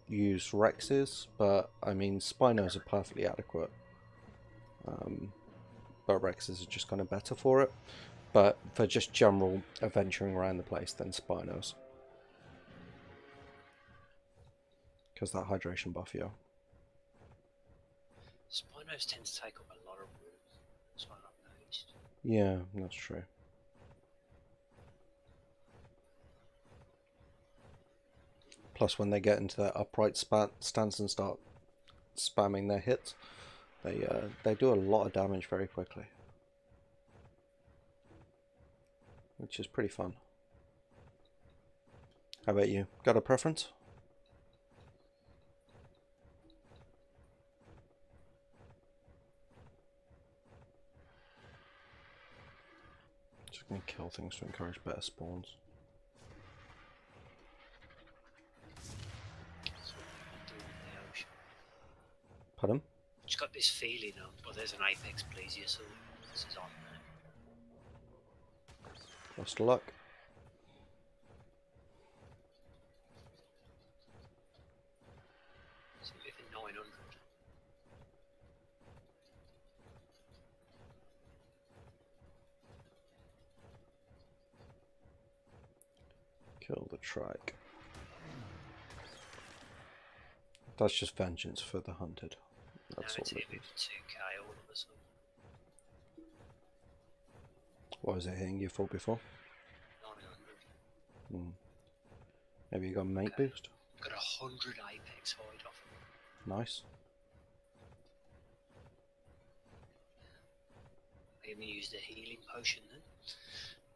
[SPEAKER 1] use Rexes, but, I mean, Spinos are perfectly adequate. But Rexes are just kind of better for it. But for just general adventuring around the place, then Spinos. Because that hydration buff, yeah.
[SPEAKER 2] Spinos tend to take up a lot of room. That's what I've noticed.
[SPEAKER 1] Yeah, that's true. Plus, when they get into their upright stance and start spamming their hits, they do a lot of damage very quickly, which is pretty fun. How about you? Got a preference? Just gonna kill things to encourage better spawns. Pardon?
[SPEAKER 2] Just got this feeling of, well, there's an apex plesiosaur. This is on there.
[SPEAKER 1] Best of luck.
[SPEAKER 2] So within 900.
[SPEAKER 1] Kill the trike. That's just vengeance for the hunted. That's all it is.
[SPEAKER 2] 2k all of a sudden.
[SPEAKER 1] What was it hitting you for before?
[SPEAKER 2] 900.
[SPEAKER 1] Maybe you got a mate boost?
[SPEAKER 2] Got 100 apex hide off him.
[SPEAKER 1] Nice.
[SPEAKER 2] I even used a healing potion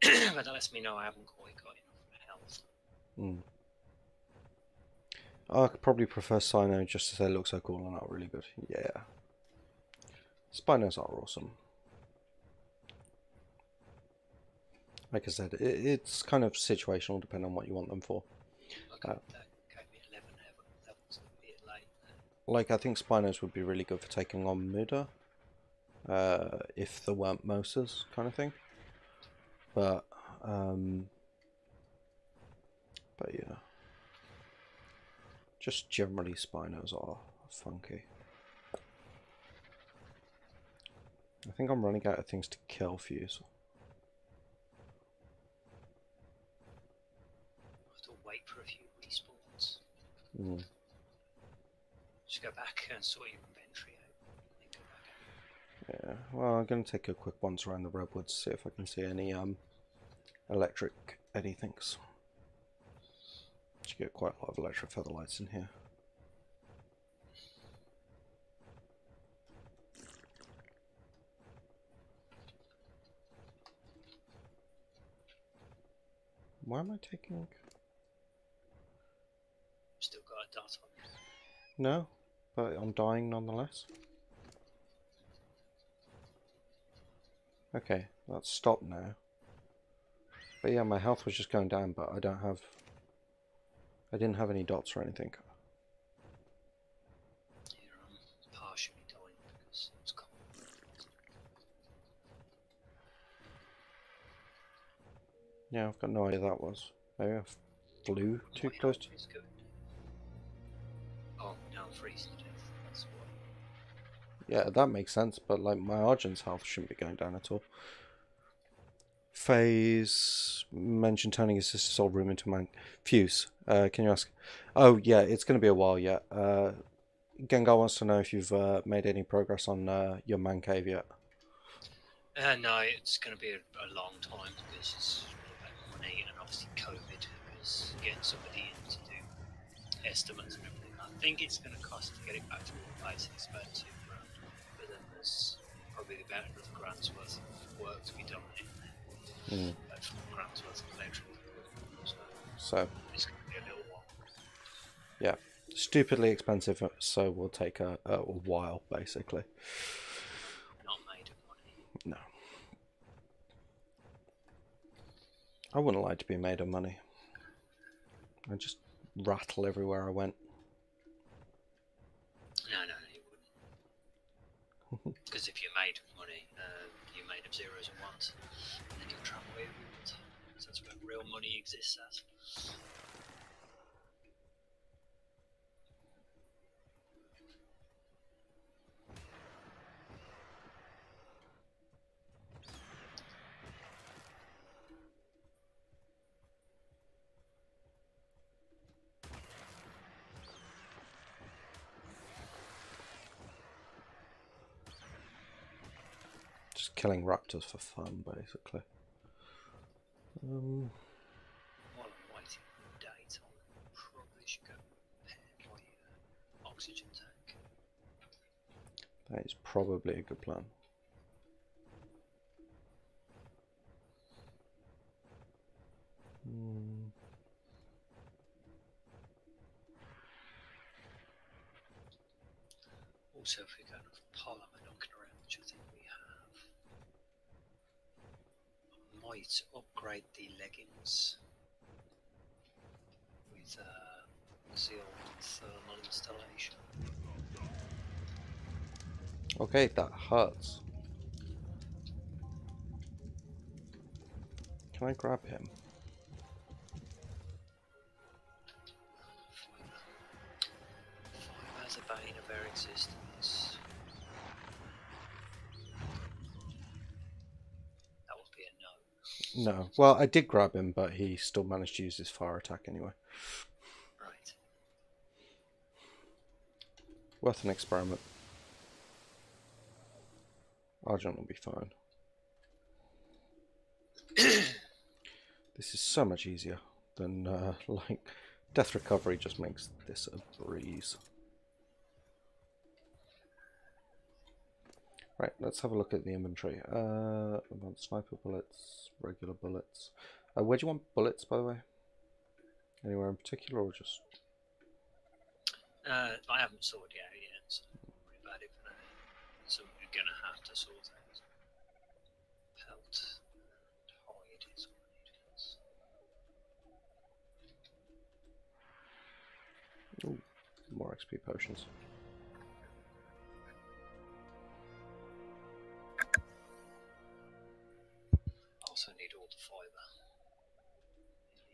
[SPEAKER 2] then. But that lets me know I haven't quite got enough health.
[SPEAKER 1] I could probably prefer Cyno just to say it looks so cool and not really good. Yeah. Spinos are awesome. Like I said, it's kind of situational depending on what you want them for.
[SPEAKER 2] Okay, that gave me 11 levels, a bit late.
[SPEAKER 1] Like, I think Spinos would be really good for taking on Muda. If there weren't Mosas, kind of thing. But yeah. Just generally, Spinos are funky. I think I'm running out of things to kill Fuse.
[SPEAKER 2] I have to wait for a few respawns. Just go back and sort your inventory out. Then go back out.
[SPEAKER 1] Yeah, well, I'm going to take a quick once around the redwoods, see if I can see any electric anythings. You get quite a lot of electric feather lights in here. Why am I taking...
[SPEAKER 2] Still got a dot on it.
[SPEAKER 1] No, but I'm dying nonetheless. Okay, that's stopped now. But yeah, my health was just going down, but I didn't have any dots or anything.
[SPEAKER 2] Here I'm partially dying because it's cold.
[SPEAKER 1] Yeah, I've got no idea that was. Maybe I flew too close to...
[SPEAKER 2] Oh, now I'm freezing to death. That's
[SPEAKER 1] Yeah, that makes sense, but like my Argent's health shouldn't be going down at all. Phase mentioned turning his sister's old room into man. Fuse. Can you ask? Oh yeah, it's going to be a while yet. Gengar wants to know if you've made any progress on your man cave yet.
[SPEAKER 2] No, it's going to be a long time because it's all about money and obviously COVID. Because getting somebody in to do estimates and everything, I think it's going to cost to get it back to the place. It's about £2 grand, but then there's probably about another grand's worth of work to be done in there. About £4 grand's worth of electrical equipment. So it's going to be a little while.
[SPEAKER 1] Yeah, stupidly expensive, so will take a while, basically.
[SPEAKER 2] Not made of money.
[SPEAKER 1] No. I wouldn't like to be made of money. I'd just rattle everywhere I went.
[SPEAKER 2] No, you wouldn't. Because if you made money, you made of zeros and ones, and then you travel where you want. So that's where real money exists as.
[SPEAKER 1] Just killing raptors for fun, basically.
[SPEAKER 2] While I'm waiting for daytime, probably should go repair my oxygen tank.
[SPEAKER 1] That is probably a good plan.
[SPEAKER 2] Also, if we go enough pollen knocking around, which I think we have, I might upgrade the leggings with the old thermal installation.
[SPEAKER 1] Okay, that hurts. Can I grab him?
[SPEAKER 2] Five has a bane of our existence. That would be a no.
[SPEAKER 1] No. Well, I did grab him, but he still managed to use his fire attack anyway.
[SPEAKER 2] Right.
[SPEAKER 1] Worth an experiment. Argent will be fine. This is so much easier than, like, Death Recovery just makes this a breeze. Right, let's have a look at the inventory. Sniper bullets, regular bullets. Where do you want bullets, by the way? Anywhere in particular, or just...
[SPEAKER 2] I haven't sorted it out yet, so don't worry about it for now. So we're going to have to sort out pelt and hide is what I need first.
[SPEAKER 1] Ooh, more XP potions.
[SPEAKER 2] I also need all the fibre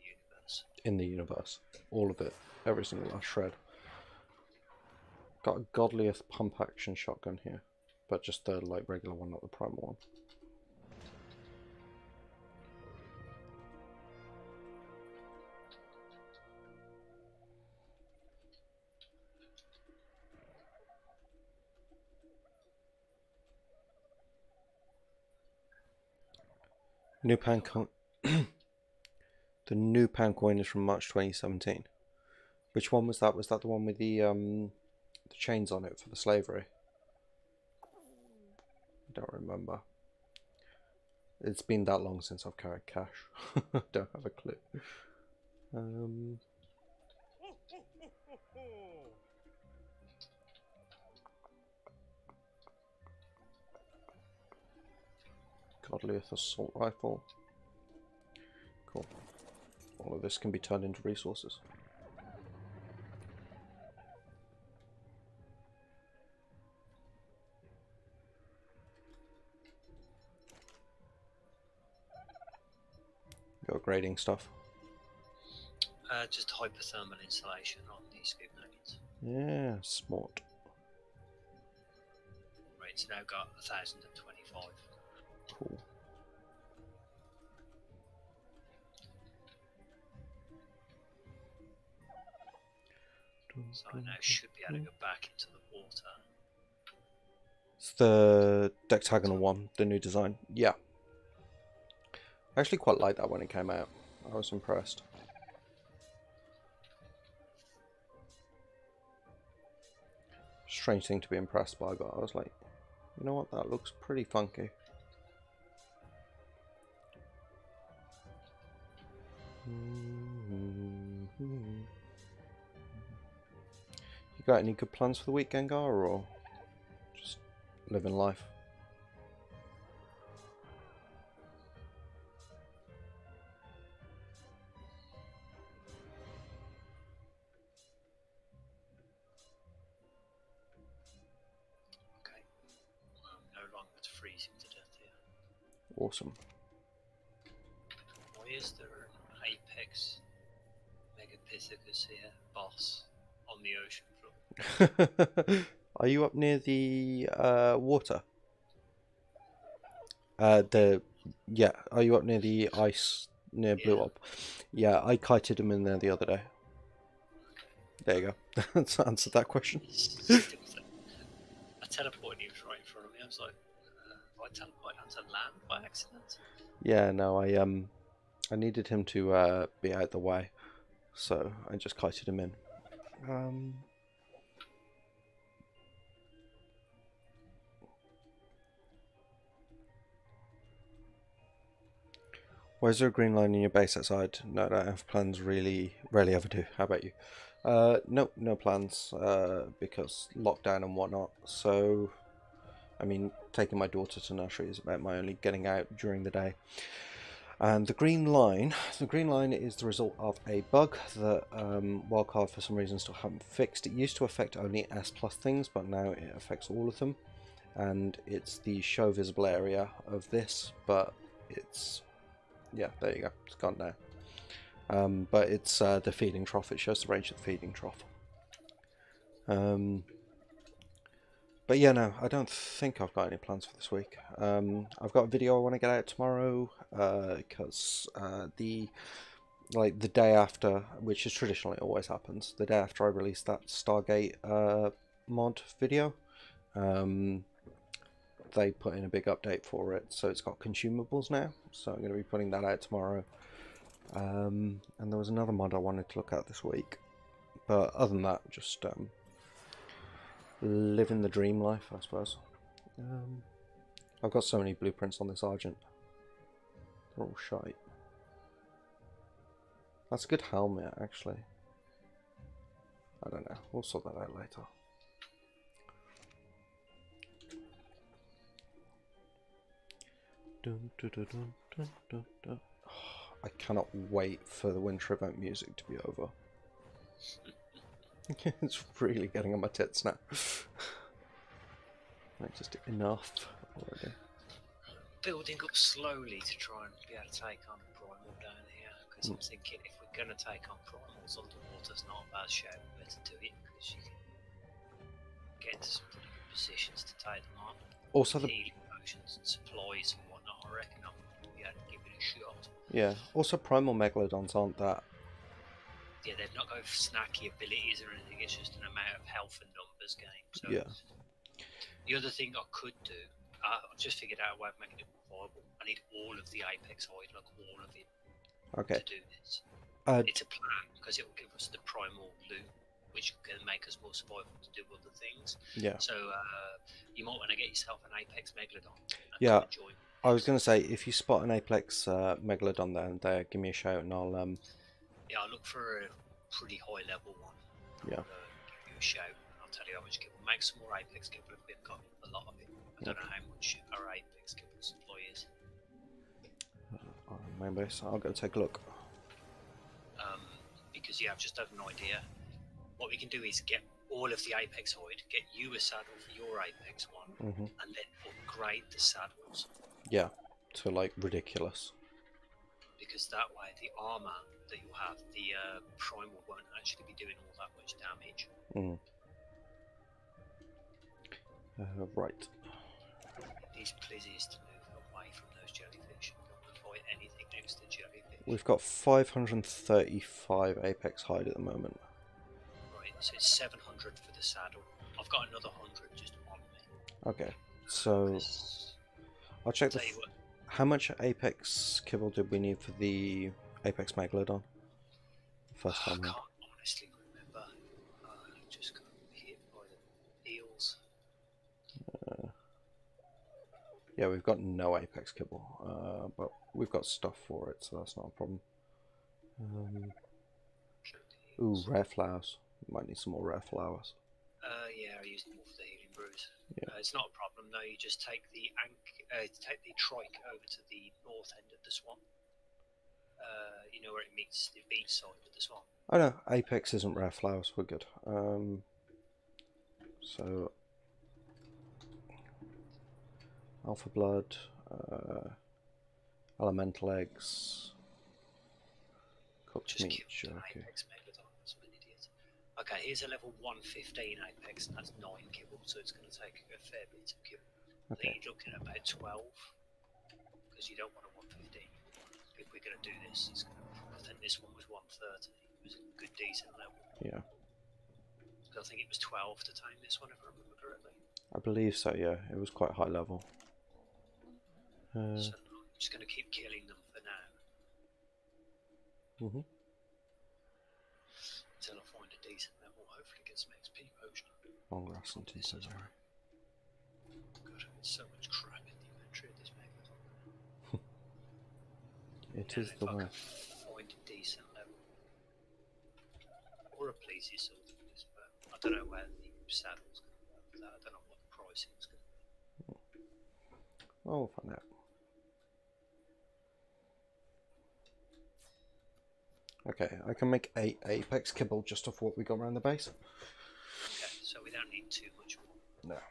[SPEAKER 2] in the universe.
[SPEAKER 1] In the universe. All of it. Every single last shred. Got a godliest pump action shotgun here. But just the like regular one, not the primal one. New pound coin. The new pound coin is from March 2017. Which one was that? Was that the one with the chains on it for the slavery? I don't remember. It's been that long since I've carried cash. Don't have a clue. Godliest assault rifle. Cool. All of this can be turned into resources. You're grading stuff.
[SPEAKER 2] Just hypothermal insulation on the scoop nuggets.
[SPEAKER 1] Yeah, smart.
[SPEAKER 2] it's now got 1,025.
[SPEAKER 1] Cool.
[SPEAKER 2] So I now should be able to go back into the water.
[SPEAKER 1] It's the dectagonal one, the new design. Yeah. I actually quite liked that when it came out. I was impressed. Strange thing to be impressed by, but I was like, you know what, that looks pretty funky. You got any good plans for the week, Gengar, or just living life?
[SPEAKER 2] Okay. I'm no longer freezing to death here.
[SPEAKER 1] Awesome.
[SPEAKER 2] Why is there an Apex Megapithecus here, boss, on the ocean floor?
[SPEAKER 1] Are you up near the water? Yeah. Are you up near the ice near Blue Orb? Yeah, I kited him in there the other day. There you go. That's answered that question.
[SPEAKER 2] I teleported, he was right in front of me. I was like, I teleported onto land by accident.
[SPEAKER 1] Yeah, no, I needed him to be out the way, so I just kited him in. Why is there a green line in your base outside? No, I don't have plans, really, rarely ever do. How about you? No plans, because lockdown and whatnot. So, I mean, taking my daughter to nursery is about my only getting out during the day. And the green line is the result of a bug that Wildcard for some reason still haven't fixed. It used to affect only S+ things, but now it affects all of them. And it's the show visible area of this, but it's... yeah, there you go. It's gone now. But it's the feeding trough. It shows the range of the feeding trough. But yeah, no, I don't think I've got any plans for this week. I've got a video I want to get out tomorrow because the day after, which is traditionally always happens, the day after I release that Stargate mod video, they put in a big update for it, so it's got consumables now. So I'm going to be putting that out tomorrow. And there was another mod I wanted to look at this week, but other than that, just living the dream life, I suppose. I've got so many blueprints on this Argent. They're all shite. That's a good helmet, actually. I don't know. We'll sort that out later. Dun, dun, dun, dun, dun, dun, dun. Oh, I cannot wait for the winter event music to be over. It's really getting on my tits now. Like, just enough already.
[SPEAKER 2] Building up slowly to try and be able to take on Primal down here, because I'm thinking if we're going to take on Primals underwater's not a bad shout, better do it, because you can get into some pretty good positions to take them on.
[SPEAKER 1] Also the
[SPEAKER 2] healing potions and supplies and whatnot, I reckon I'll be able to give it a shot.
[SPEAKER 1] Yeah, also Primal Megalodons aren't that.
[SPEAKER 2] Yeah, they've not got snacky abilities or anything, it's just an amount of health and numbers game. So
[SPEAKER 1] yeah.
[SPEAKER 2] The other thing I could do, I just figured out a way of making it more viable. I need all of the Apex hide, like all of it, to do this. It's a plan, because it will give us the Primal loot, which can make us more survivable to do other things.
[SPEAKER 1] Yeah.
[SPEAKER 2] So you might want to get yourself an Apex Megalodon.
[SPEAKER 1] Yeah. I was going to say, if you spot an Apex Megalodon there, give me a shout and I'll...
[SPEAKER 2] Yeah, I'll look for a pretty high level one.
[SPEAKER 1] Yeah.
[SPEAKER 2] Give you a shout and I'll tell you how much kibble. Make some more Apex kibble if we've got a lot of it. I don't know how much our Apex kibble supply is.
[SPEAKER 1] Main base, I'll go take a look.
[SPEAKER 2] Because yeah, I've just had an idea. What we can do is get all of the Apex hide, get you a saddle for your Apex one, and then upgrade the saddles.
[SPEAKER 1] Yeah, to like ridiculous.
[SPEAKER 2] Because that way, the armor that you'll have, the Primal won't actually be doing all that much damage.
[SPEAKER 1] Right.
[SPEAKER 2] these pleasies to move away from those jellyfish. Don't avoid anything next to jellyfish.
[SPEAKER 1] We've got 535 apex hide at the moment.
[SPEAKER 2] Right, so it's 700 for the saddle. I've got another 100 just on me.
[SPEAKER 1] Okay, so I'll check how much apex kibble did we need for the apex megalodon? First time.
[SPEAKER 2] I can't honestly remember. I just got hit by the eels.
[SPEAKER 1] Yeah, we've got no apex kibble, but we've got stuff for it, so that's not a problem. Ooh, rare flowers. Might need some more rare flowers.
[SPEAKER 2] Yeah, I use them all for the healing brews.
[SPEAKER 1] Yeah.
[SPEAKER 2] It's not a problem though. You just take the trike over to the north end of the swamp. You know where it meets the beach side of the swamp.
[SPEAKER 1] Oh no, apex isn't rare flowers. We're good. So alpha blood, elemental eggs, cooked meat. Okay.
[SPEAKER 2] Okay, here's a level 115 apex, and that's 9 kibble, so it's going to take a fair bit of kibble.
[SPEAKER 1] Okay.
[SPEAKER 2] I think you're looking at about 12, because you don't want a 115. If we're going to do this, it's going to. I think this one was 130. It was a good, decent level.
[SPEAKER 1] Yeah.
[SPEAKER 2] I think it was 12 to tame this one, if I remember correctly.
[SPEAKER 1] I believe so. Yeah, it was quite high level.
[SPEAKER 2] So I'm just going to keep killing them for now. Until I find a decent level, hopefully get some XP potion.
[SPEAKER 1] Long grass and tinted.
[SPEAKER 2] God, there's so much crap in the inventory of this megalodon.
[SPEAKER 1] It is the way.
[SPEAKER 2] Find a decent level. Or a plesiosaur for this, but I don't know where the saddle's going to work for that. I don't know what the pricing's going to be.
[SPEAKER 1] Well, we'll find out. Okay, I can make 8 apex kibble just off what we got around the base.
[SPEAKER 2] Okay, so we don't need too much more.
[SPEAKER 1] No.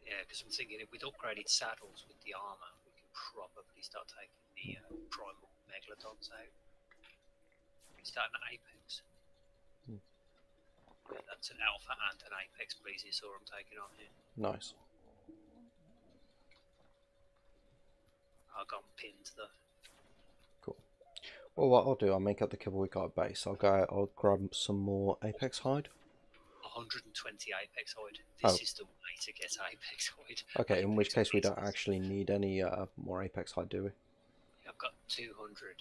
[SPEAKER 2] Yeah, because I'm thinking if we'd upgraded saddles with the armour, we could probably start taking the Primal megalodons out. Starting at apex. Yeah, that's an alpha and an apex plesiosaur I'm taking on here.
[SPEAKER 1] Nice.
[SPEAKER 2] I've gone pinned though.
[SPEAKER 1] Cool. Well, what I'll do, I'll make up the kibble we got at base. I'll grab some more apex hide.
[SPEAKER 2] 120 apex hide. This is the way to get apex hide.
[SPEAKER 1] Okay, in which case we don't actually need any more apex hide, do we?
[SPEAKER 2] I've got 220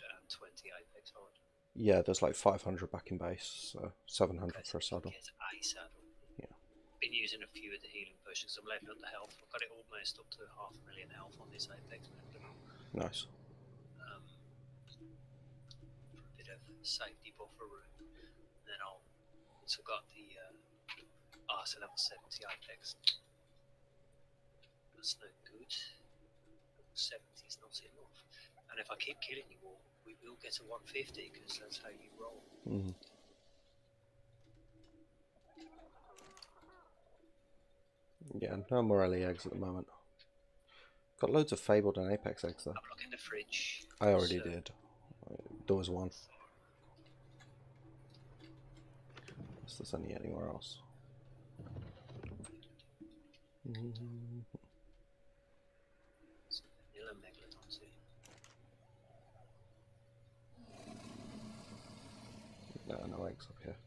[SPEAKER 2] apex hide.
[SPEAKER 1] Yeah, there's like 500 back in base, so 700 for a saddle.
[SPEAKER 2] Get a saddle.
[SPEAKER 1] Yeah.
[SPEAKER 2] Been using a few of the healing potions. I'm leveling up the health. I've got it almost up to 500,000 health on this apex megalodon.
[SPEAKER 1] Nice.
[SPEAKER 2] For a bit of safety buffer room. And then I'll also got the so level 70 apex. That's no good. 70 is not enough. And if I keep killing you all, we will get a 150 because that's how you roll.
[SPEAKER 1] Yeah, no Morelli eggs at the moment. Got loads of fabled and apex eggs though.
[SPEAKER 2] I'm looking in the fridge.
[SPEAKER 1] I already did. There was one. Unless there's any anywhere else.
[SPEAKER 2] Vanilla megalodons here.
[SPEAKER 1] No eggs up here.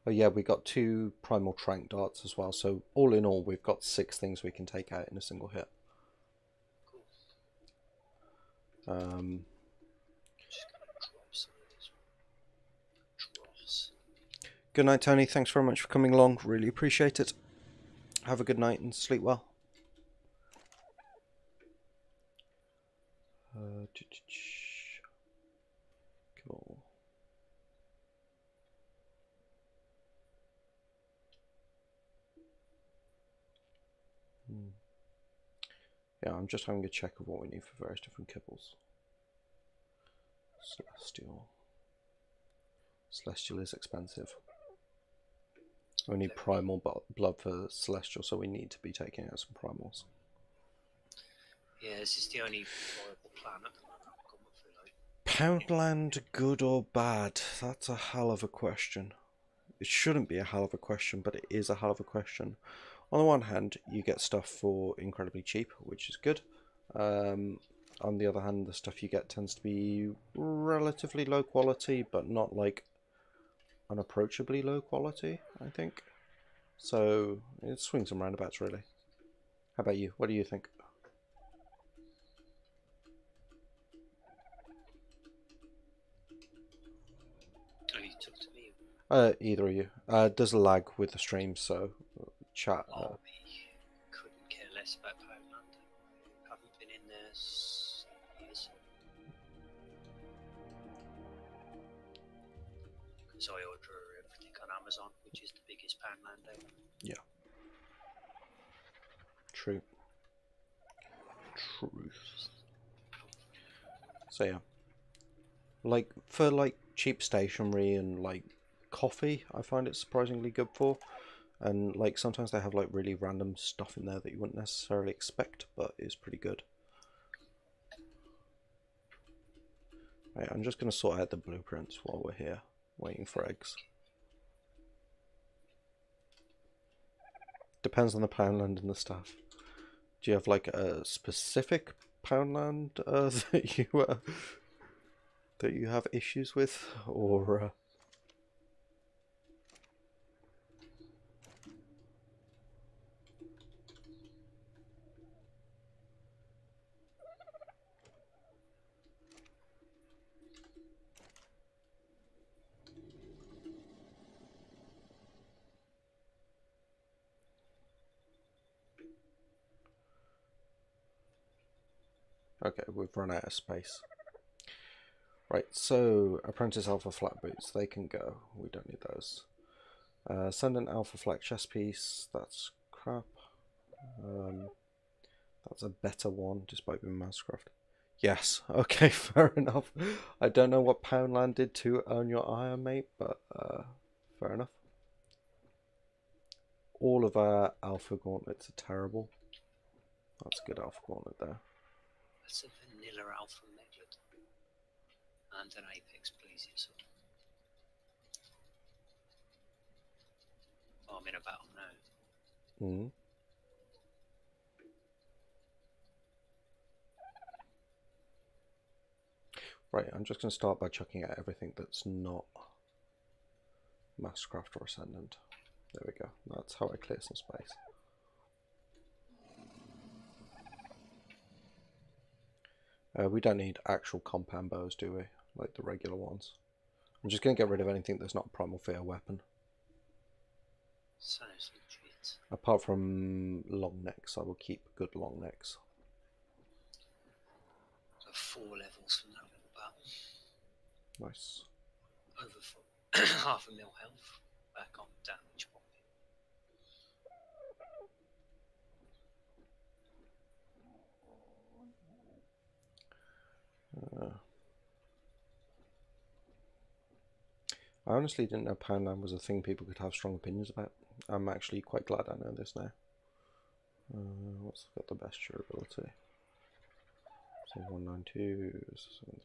[SPEAKER 1] Oh yeah, we got 2 primal trank darts as well. So all in all, we've got 6 things we can take out in a single hit.
[SPEAKER 2] Cool. Just gonna drop some of this dross.
[SPEAKER 1] Good night, Tony. Thanks very much for coming along. Really appreciate it. Have a good night and sleep well. Cool. Yeah, I'm just having a check of what we need for various different kibbles. Celestial. Celestial is expensive. We need primal blood for celestial, so we need to be taking out some primals.
[SPEAKER 2] Yeah, this is the only viable plan at the moment.
[SPEAKER 1] Poundland, good or bad? That's a hell of a question. It shouldn't be a hell of a question, but it is a hell of a question. On the one hand, you get stuff for incredibly cheap, which is good. On the other hand, the stuff you get tends to be relatively low quality, but not like unapproachably low quality, I think. So it swings and roundabouts, really. How about you? What do you think?
[SPEAKER 2] Oh, you talk to me.
[SPEAKER 1] Either of you. Does lag with the stream, so chat.
[SPEAKER 2] Oh, couldn't care less about Poundland. Haven't been in there 7 years. Because I order everything on Amazon, which is the biggest Poundland ever.
[SPEAKER 1] Yeah. True. Truth. So yeah. Like for like cheap stationery and like coffee, I find it surprisingly good for. And like sometimes they have like really random stuff in there that you wouldn't necessarily expect, but is pretty good. Right, I'm just going to sort out the blueprints while we're here, waiting for eggs. Depends on the Poundland and the stuff. Do you have like a specific Poundland that you have issues with, or? Okay, we've run out of space. Right, so Apprentice Alpha flat boots, they can go. We don't need those. Send an Alpha flat chest piece, that's crap. That's a better one, despite being Mastercraft. Yes, okay, fair enough. I don't know what Poundland did to earn your ire, mate, but fair enough. All of our Alpha gauntlets are terrible. That's a good Alpha gauntlet there.
[SPEAKER 2] That's a vanilla Alpha Meglet. And an Apex Plesiosaur. Oh, I'm in a battle now.
[SPEAKER 1] Mm. Right, I'm just going to start by chucking out everything that's not Mastercraft or Ascendant. There we go. That's how I clear some space. We don't need actual compound bows, do we? Like the regular ones. I'm just going to get rid of anything that's not a Primal Fear weapon.
[SPEAKER 2] Sounds legit.
[SPEAKER 1] Apart from long necks, I will keep good long necks.
[SPEAKER 2] So 4 levels from that little battle.
[SPEAKER 1] Nice.
[SPEAKER 2] Over 4. Half a mil health. Back on damage point.
[SPEAKER 1] I honestly didn't know Poundland was a thing people could have strong opinions about. I'm actually quite glad I know this now. What's got the best durability? So 192, 73.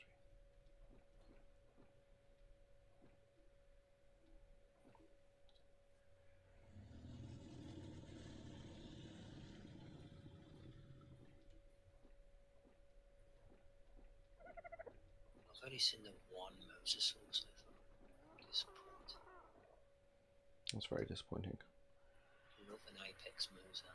[SPEAKER 2] I've only seen the one Mosasaur so far. Disappointing.
[SPEAKER 1] That's very disappointing.
[SPEAKER 2] Love an Apex Mosa.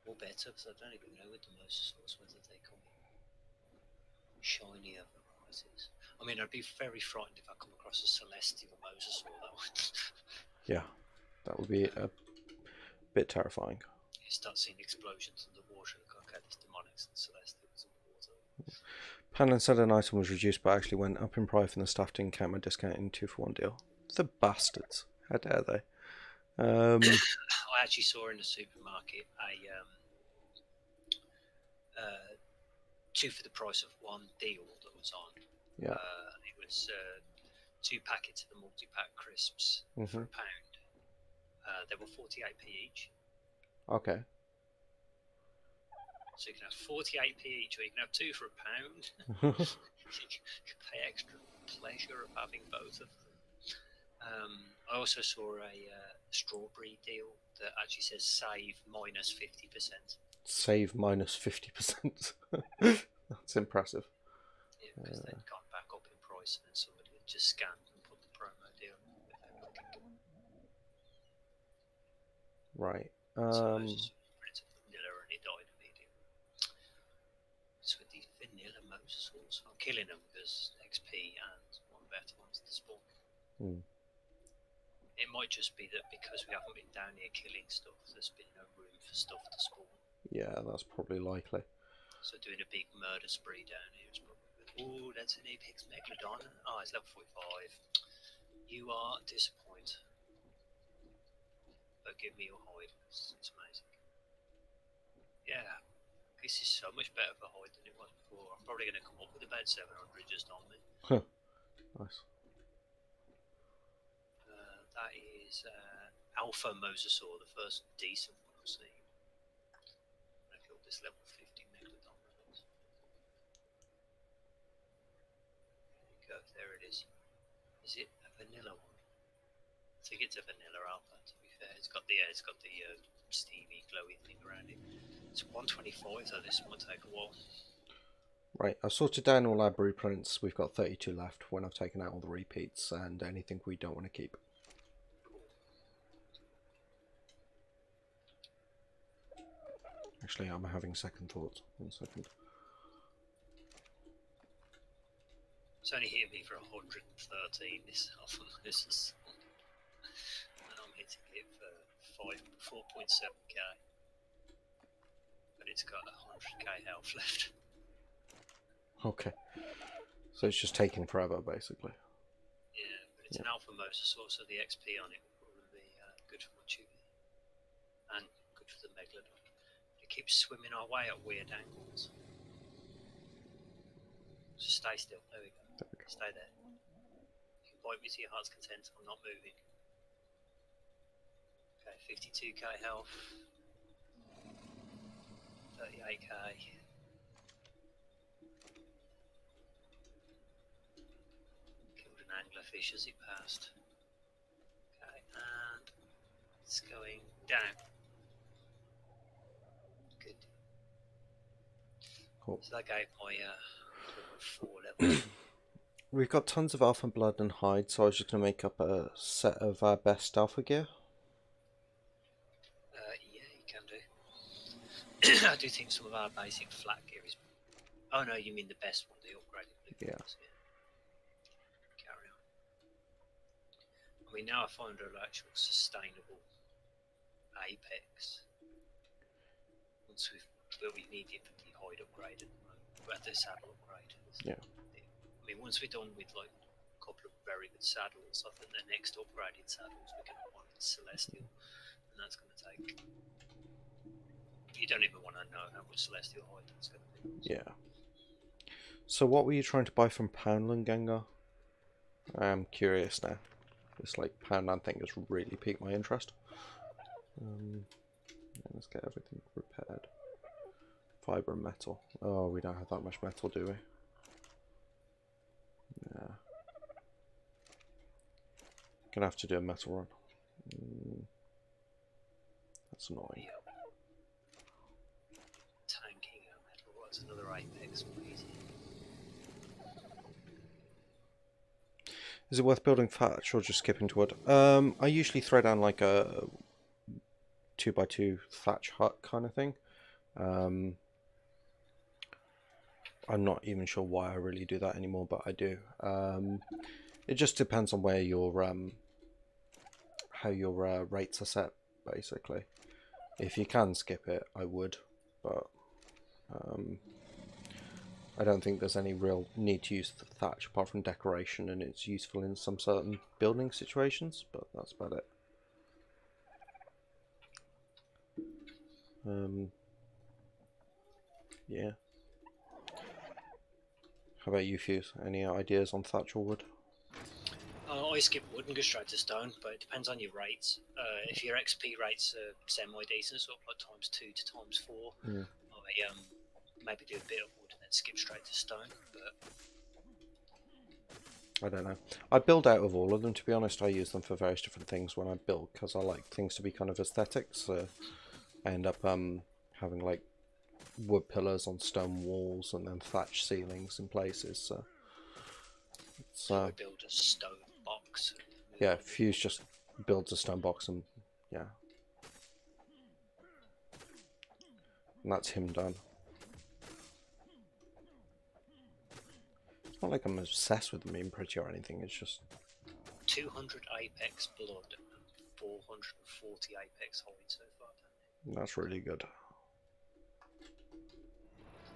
[SPEAKER 2] Or better, because I don't even know with the Mosasaurs whether they come in shinier varieties. I mean, I'd be very frightened if I come across a Celestial Mosasaur though.
[SPEAKER 1] Yeah, that would be a bit terrifying.
[SPEAKER 2] You start seeing explosions in the water and go, okay, there's demonics and Celestials in the water.
[SPEAKER 1] Poundland said an item was reduced but actually went up in price and the staff didn't count my discount in 2-for-1 deal. The bastards. How dare they?
[SPEAKER 2] I actually saw in the supermarket a 2 for the price of 1 deal that was on.
[SPEAKER 1] Yeah.
[SPEAKER 2] It was 2 packets of the multi-pack crisps for £1. They were 48p each.
[SPEAKER 1] Okay.
[SPEAKER 2] So you can have 48p each, or you can have 2 for £1. You can pay extra pleasure of having both of them. I also saw a strawberry deal that actually says save minus 50%.
[SPEAKER 1] Save minus 50%. That's impressive.
[SPEAKER 2] Yeah, because they'd gone back up in price, and then somebody had just scanned and put the promo deal without looking.
[SPEAKER 1] Right.
[SPEAKER 2] So it's printed vanilla and it died immediately. It's with these vanilla mosasaurs. I'm killing them because XP and one better ones to spawn. It might just be that because we haven't been down here killing stuff, there's been no room for stuff to spawn.
[SPEAKER 1] Yeah, that's probably likely.
[SPEAKER 2] So doing a big murder spree down here is probably good. Oh, that's an Apex Megalodon. Oh, it's level 45. You are disappointed. But give me your hide. It's amazing. Yeah, this is so much better for hide than it was before. I'm probably going to come up with about 700 just on me.
[SPEAKER 1] Nice.
[SPEAKER 2] That is Alpha Mosasaur, the first decent one I've seen. I killed this level 50 Megalodon. There you go, there it is. Is it a vanilla one? I think it's a vanilla alpha, to be fair. It's got the steamy, glowy thing around it. It's 125, so this might take a while.
[SPEAKER 1] Right, I've sorted down all our blueprints. We've got 32 left when I've taken out all the repeats and anything we don't want to keep. Actually, I'm having second thoughts. 1 second.
[SPEAKER 2] It's only hitting me for 113 this half of this, and I'm hitting it for 4.7k. But it's got 100k health left.
[SPEAKER 1] Okay. So it's just taking forever, basically.
[SPEAKER 2] Yeah, but it's an alpha mosasaur, so the XP on it will probably be good for my tubie. And good for the megalodon. It keeps swimming our way at weird angles. Just stay still. There we go. Stay there. You can bite me to your heart's content. I'm not moving. Okay, 52k health. 38k. Killed an anglerfish as it passed. Okay, and it's going down. Good.
[SPEAKER 1] Cool.
[SPEAKER 2] So that gave my 4 levels.
[SPEAKER 1] We've got tons of alpha blood and hide, so I was just going to make up a set of our best alpha gear.
[SPEAKER 2] Yeah, you can do. I do think some of our basic flat gear is... Oh no, you mean the best one, the upgraded blue ones. Yeah. Carry on. I mean, now I find an actual sustainable apex. Once we need it for the hide upgrade at the moment. Well, the saddle upgrade.
[SPEAKER 1] Yeah.
[SPEAKER 2] I mean, once we're done with like a couple of very good saddles, I think the next upgraded saddles we're going to want Celestial, and that's going to take... You don't even want to know how much Celestial hide that's going to be.
[SPEAKER 1] Yeah. So what were you trying to buy from Poundland, Gengar? I'm curious now. This like Poundland thing has really piqued my interest. Let's get everything repaired. Fiber and metal. Oh, we don't have that much metal, do we? Yeah. Gonna have to do a metal run. That's annoying.
[SPEAKER 2] Tanking a metal rod's another apex, easy.
[SPEAKER 1] Is it worth building thatch or just skipping to wood? I usually throw down like a 2x2 thatch hut kind of thing. I'm not even sure why I really do that anymore, but I do. It just depends on where your how your rates are set, basically. If you can skip it, I would, but I don't think there's any real need to use the thatch apart from decoration, and it's useful in some certain building situations, but that's about it. Yeah. How about you, Fuse? Any ideas on thatch or wood?
[SPEAKER 2] I skip wood and go straight to stone, but it depends on your rates. If your XP rates are semi-decent, sort of like ×2 to ×4, I maybe do a bit of wood and then skip straight to stone. But
[SPEAKER 1] I don't know. I build out of all of them, to be honest. I use them for various different things when I build, because I like things to be kind of aesthetic, so I end up having like wood pillars on stone walls and then thatch ceilings in places, so it's
[SPEAKER 2] So I build a stone box.
[SPEAKER 1] yeah, Fuse just builds a stone box and yeah. And that's him done. It's not like I'm obsessed with them being pretty or anything, it's just
[SPEAKER 2] 200 apex blood and 440 apex hide so far.
[SPEAKER 1] That's really good.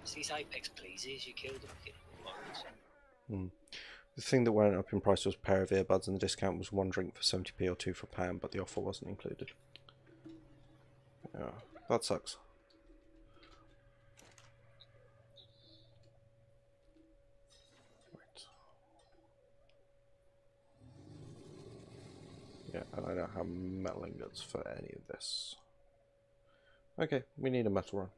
[SPEAKER 2] It's these apex pleases, you kill them, get loads.
[SPEAKER 1] The thing that went up in price was a pair of earbuds, and the discount was 1 drink for 70p or 2 for a £1, but the offer wasn't included. Yeah, that sucks. Right. Yeah, and I don't have metal ingots for any of this. Okay, we need a metal run.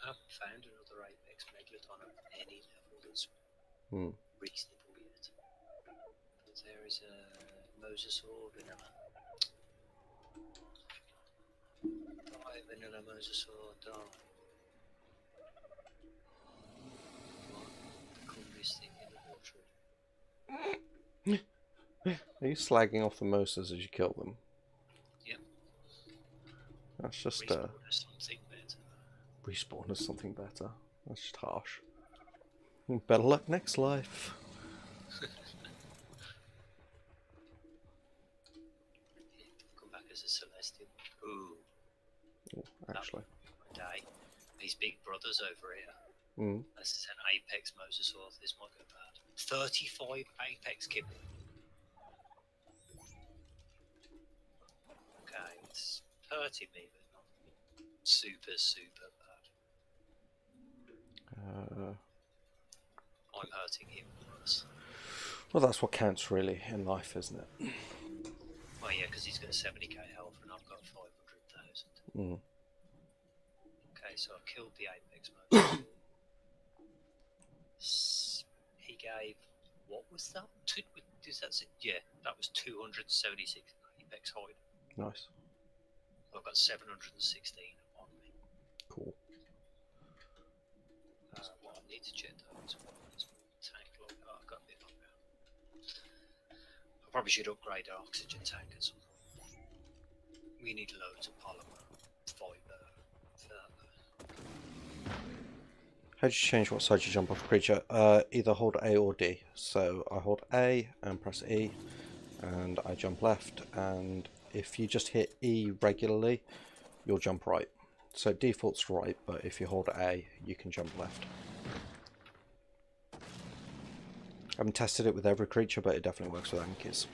[SPEAKER 2] I haven't found another apex megalodon at any level that's reasonable yet. But there is a mosasaur vanilla. Die vanilla mosasaur, die. Become this thing in the water.
[SPEAKER 1] Are you slagging off the mosas as you kill them?
[SPEAKER 2] Yep.
[SPEAKER 1] That's just
[SPEAKER 2] respawn as something better.
[SPEAKER 1] Respawn as something better. That's just harsh. Better luck next life.
[SPEAKER 2] Come back as a celestial. Ooh.
[SPEAKER 1] Actually.
[SPEAKER 2] Day. These big brothers over here. This is an apex mosasaur. This might go bad. 35 apex kibble. Okay, it's hurting me, but not super bad. I'm hurting him worse.
[SPEAKER 1] Well, that's what counts really in life, isn't it?
[SPEAKER 2] Well, yeah, because he's got 70k health and I've got 500,000. Okay, so I killed the apex mosasaur. He gave, what was that? Yeah, that was 276 apex hide.
[SPEAKER 1] Nice.
[SPEAKER 2] I've got 716 on me.
[SPEAKER 1] Cool.
[SPEAKER 2] What I need to check though is what is tank log. Oh, I've got a bit on now. I probably should upgrade our oxygen tank at some point. We need loads of polymer fibre for that.
[SPEAKER 1] How do you change what side you jump off a creature? Either hold A or D. So I hold A and press E, and I jump left. And if you just hit E regularly, you'll jump right. So it defaults right, but if you hold A, you can jump left. I haven't tested it with every creature, but it definitely works with Ankies.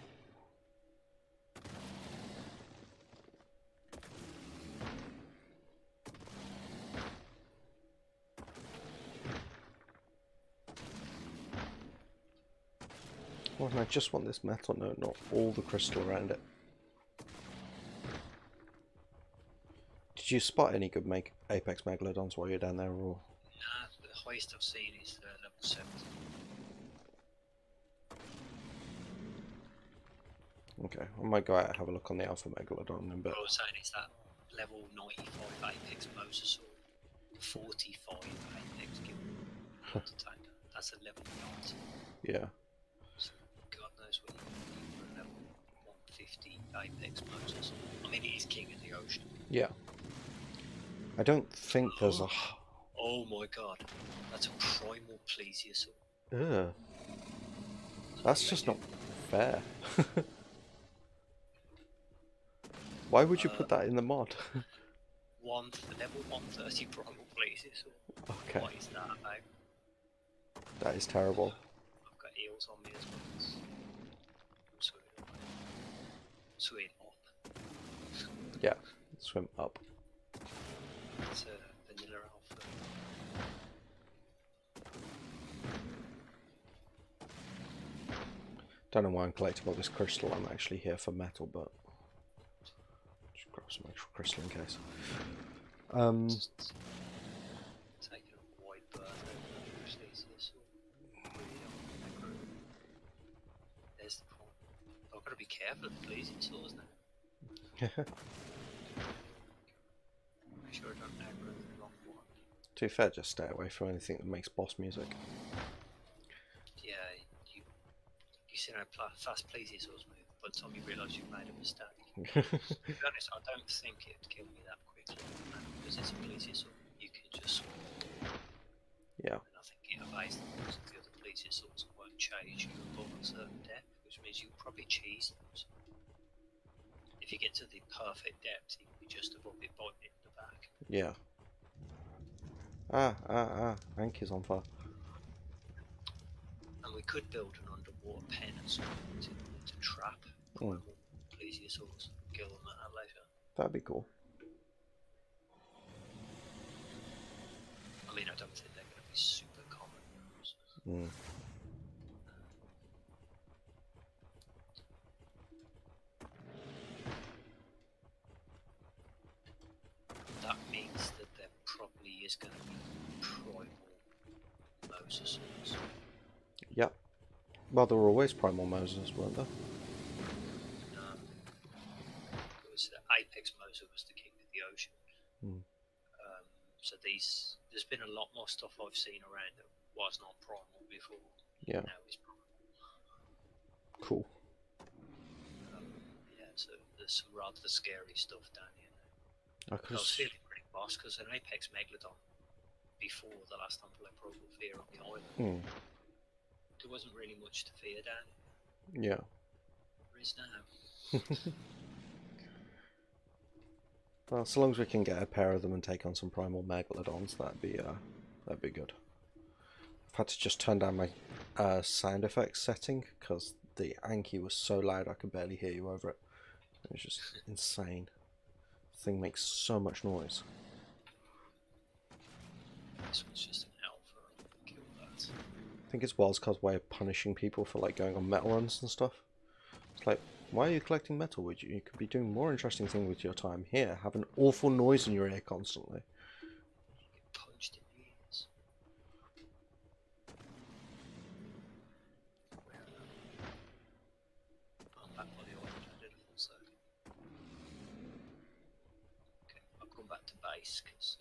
[SPEAKER 1] Oh, and I just want this metal note, not all the crystal around it. Did you spot any good Apex Megalodons while you're down there, or?
[SPEAKER 2] Nah, the highest I've seen is level 70.
[SPEAKER 1] Okay, I might go out and have a look on the Alpha Megalodon in a bit.
[SPEAKER 2] What I was saying is that level 95 Apex Mosasaur, 45 Apex Gill. That's a level 90.
[SPEAKER 1] Yeah.
[SPEAKER 2] So God knows what you can do for a level 150 Apex Mosasaur. I mean, it is king of the ocean.
[SPEAKER 1] Yeah. I don't think there's a...
[SPEAKER 2] Oh my god, that's a Primal Plesiosaur.
[SPEAKER 1] Ugh. That's just not fair. Why would you put that in the mod?
[SPEAKER 2] Level 130 Primal Plesiosaur.
[SPEAKER 1] Okay.
[SPEAKER 2] What is that about?
[SPEAKER 1] That is terrible.
[SPEAKER 2] I've got eels on me as well. I'm swimming up.
[SPEAKER 1] Yeah, swim up.
[SPEAKER 2] It's a vanilla alpha.
[SPEAKER 1] Don't know why I'm collecting all this crystal. I'm actually here for metal, but grab some extra crystal in case.
[SPEAKER 2] Taking a wide berth over Theseus. There's the point. I've got to be careful of the plesiosaurs now. Make sure I don't aggro the wrong one.
[SPEAKER 1] To be fair, just stay away from anything that makes boss music.
[SPEAKER 2] Yeah, you see how fast plesiosaurs move. By the time you realise you've made a mistake. To be honest, I don't think it'd kill me that quickly. Because it's a plesiosaur, you can just.
[SPEAKER 1] Yeah.
[SPEAKER 2] And I think it obeys the rules of the other plesiosaurs and won't chase you above a certain depth, which means you probably cheese those. If you get to the perfect depth, you can be just above it, biting it in the back.
[SPEAKER 1] Yeah. Anky's on fire.
[SPEAKER 2] And we could build an underwater pen or something to trap primal plesiosaurs and kill them at that later.
[SPEAKER 1] That'd be cool.
[SPEAKER 2] I mean, I don't think they're going to be super common. That means that there probably is going to be primal mosasaurs.
[SPEAKER 1] Yep. Well, there were always primal Moses, weren't there?
[SPEAKER 2] No. It was the apex mosa was the king of the ocean. So there's been a lot more stuff I've seen around that was not primal before.
[SPEAKER 1] Yeah.
[SPEAKER 2] Now it's primal.
[SPEAKER 1] Cool.
[SPEAKER 2] Yeah, so there's some rather scary stuff down here now. I was feeling pretty boss because an apex megalodon before the last time I played Fear on the island. There wasn't really much to fear down here.
[SPEAKER 1] Yeah.
[SPEAKER 2] There is now.
[SPEAKER 1] Well, so long as we can get a pair of them and take on some primal megalodons, that'd be good. I've had to just turn down my sound effects setting because the Anki was so loud I could barely hear you over it. It was just insane. The thing makes so much noise.
[SPEAKER 2] This one's just an alpha. Kill that.
[SPEAKER 1] I think it's Wildcard's way of punishing people for like going on metal runs and stuff. It's like, why are you collecting metal? You could be doing more interesting things with your time. Here, have an awful noise in your ear constantly.
[SPEAKER 2] Get punched in the ears. I'm back by the island. I did a full circle. Okay, I'll come back to base because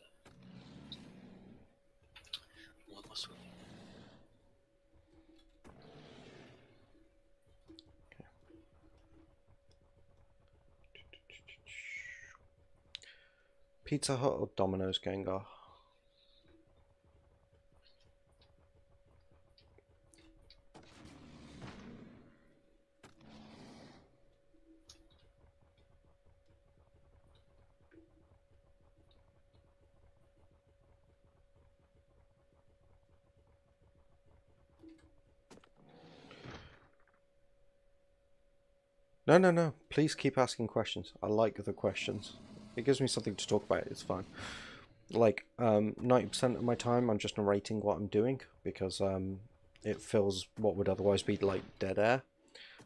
[SPEAKER 2] what am I swimming?
[SPEAKER 1] Pizza Hut or Domino's, Gengar? No. Please keep asking questions. I like the questions. It gives me something to talk about. It's fine. Like 90% of my time I'm just narrating what I'm doing because it fills what would otherwise be like dead air.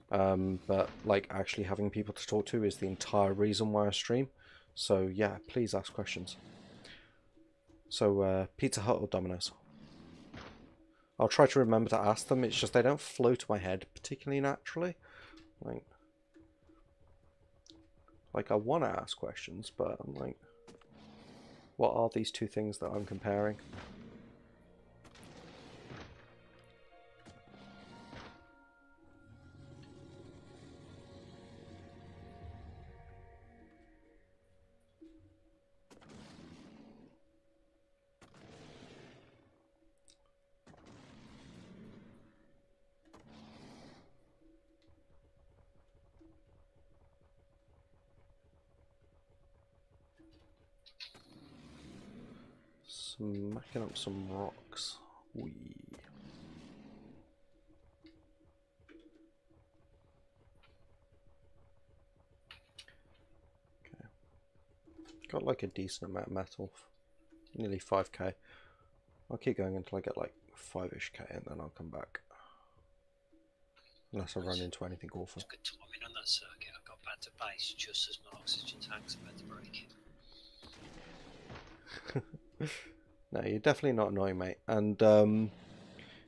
[SPEAKER 1] But like actually having people to talk to is the entire reason why I stream. So yeah, please ask questions. So Pizza Hut or Domino's? I'll try to remember to ask them. It's just they don't flow to my head particularly naturally. Like I want to ask questions, but I'm like, what are these two things that I'm comparing? Smacking up some rocks. Wee. Okay. Got like a decent amount of metal. Nearly 5k. I'll keep going until I get like 5ish k and then I'll come back. Unless I run into anything awful.
[SPEAKER 2] It's good timing on that circuit. I got bad back to base just as my oxygen tank's about to break.
[SPEAKER 1] No, you're definitely not annoying, mate. And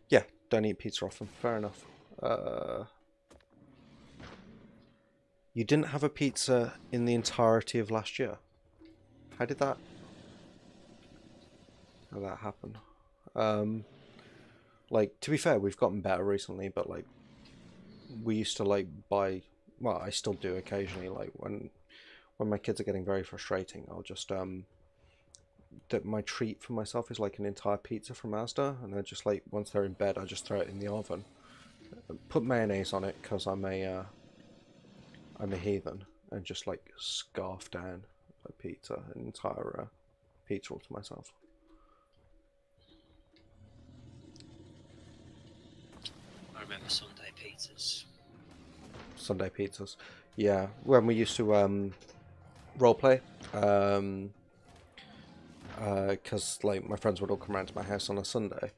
[SPEAKER 1] yeah, don't eat pizza often. Fair enough. You didn't have a pizza in the entirety of last year. How did that happen? Like, to be fair, we've gotten better recently, but like we used to like buy, well, I still do occasionally, like when my kids are getting very frustrating, I'll just that my treat for myself is like an entire pizza from Asda, and I just like, once they're in bed, I just throw it in the oven, put mayonnaise on it because I'm a heathen, and just like scarf down a pizza, an entire pizza all to myself.
[SPEAKER 2] I remember Sunday pizzas.
[SPEAKER 1] Sunday pizzas, yeah. When we used to roleplay, because like my friends would all come around to my house on a Sunday,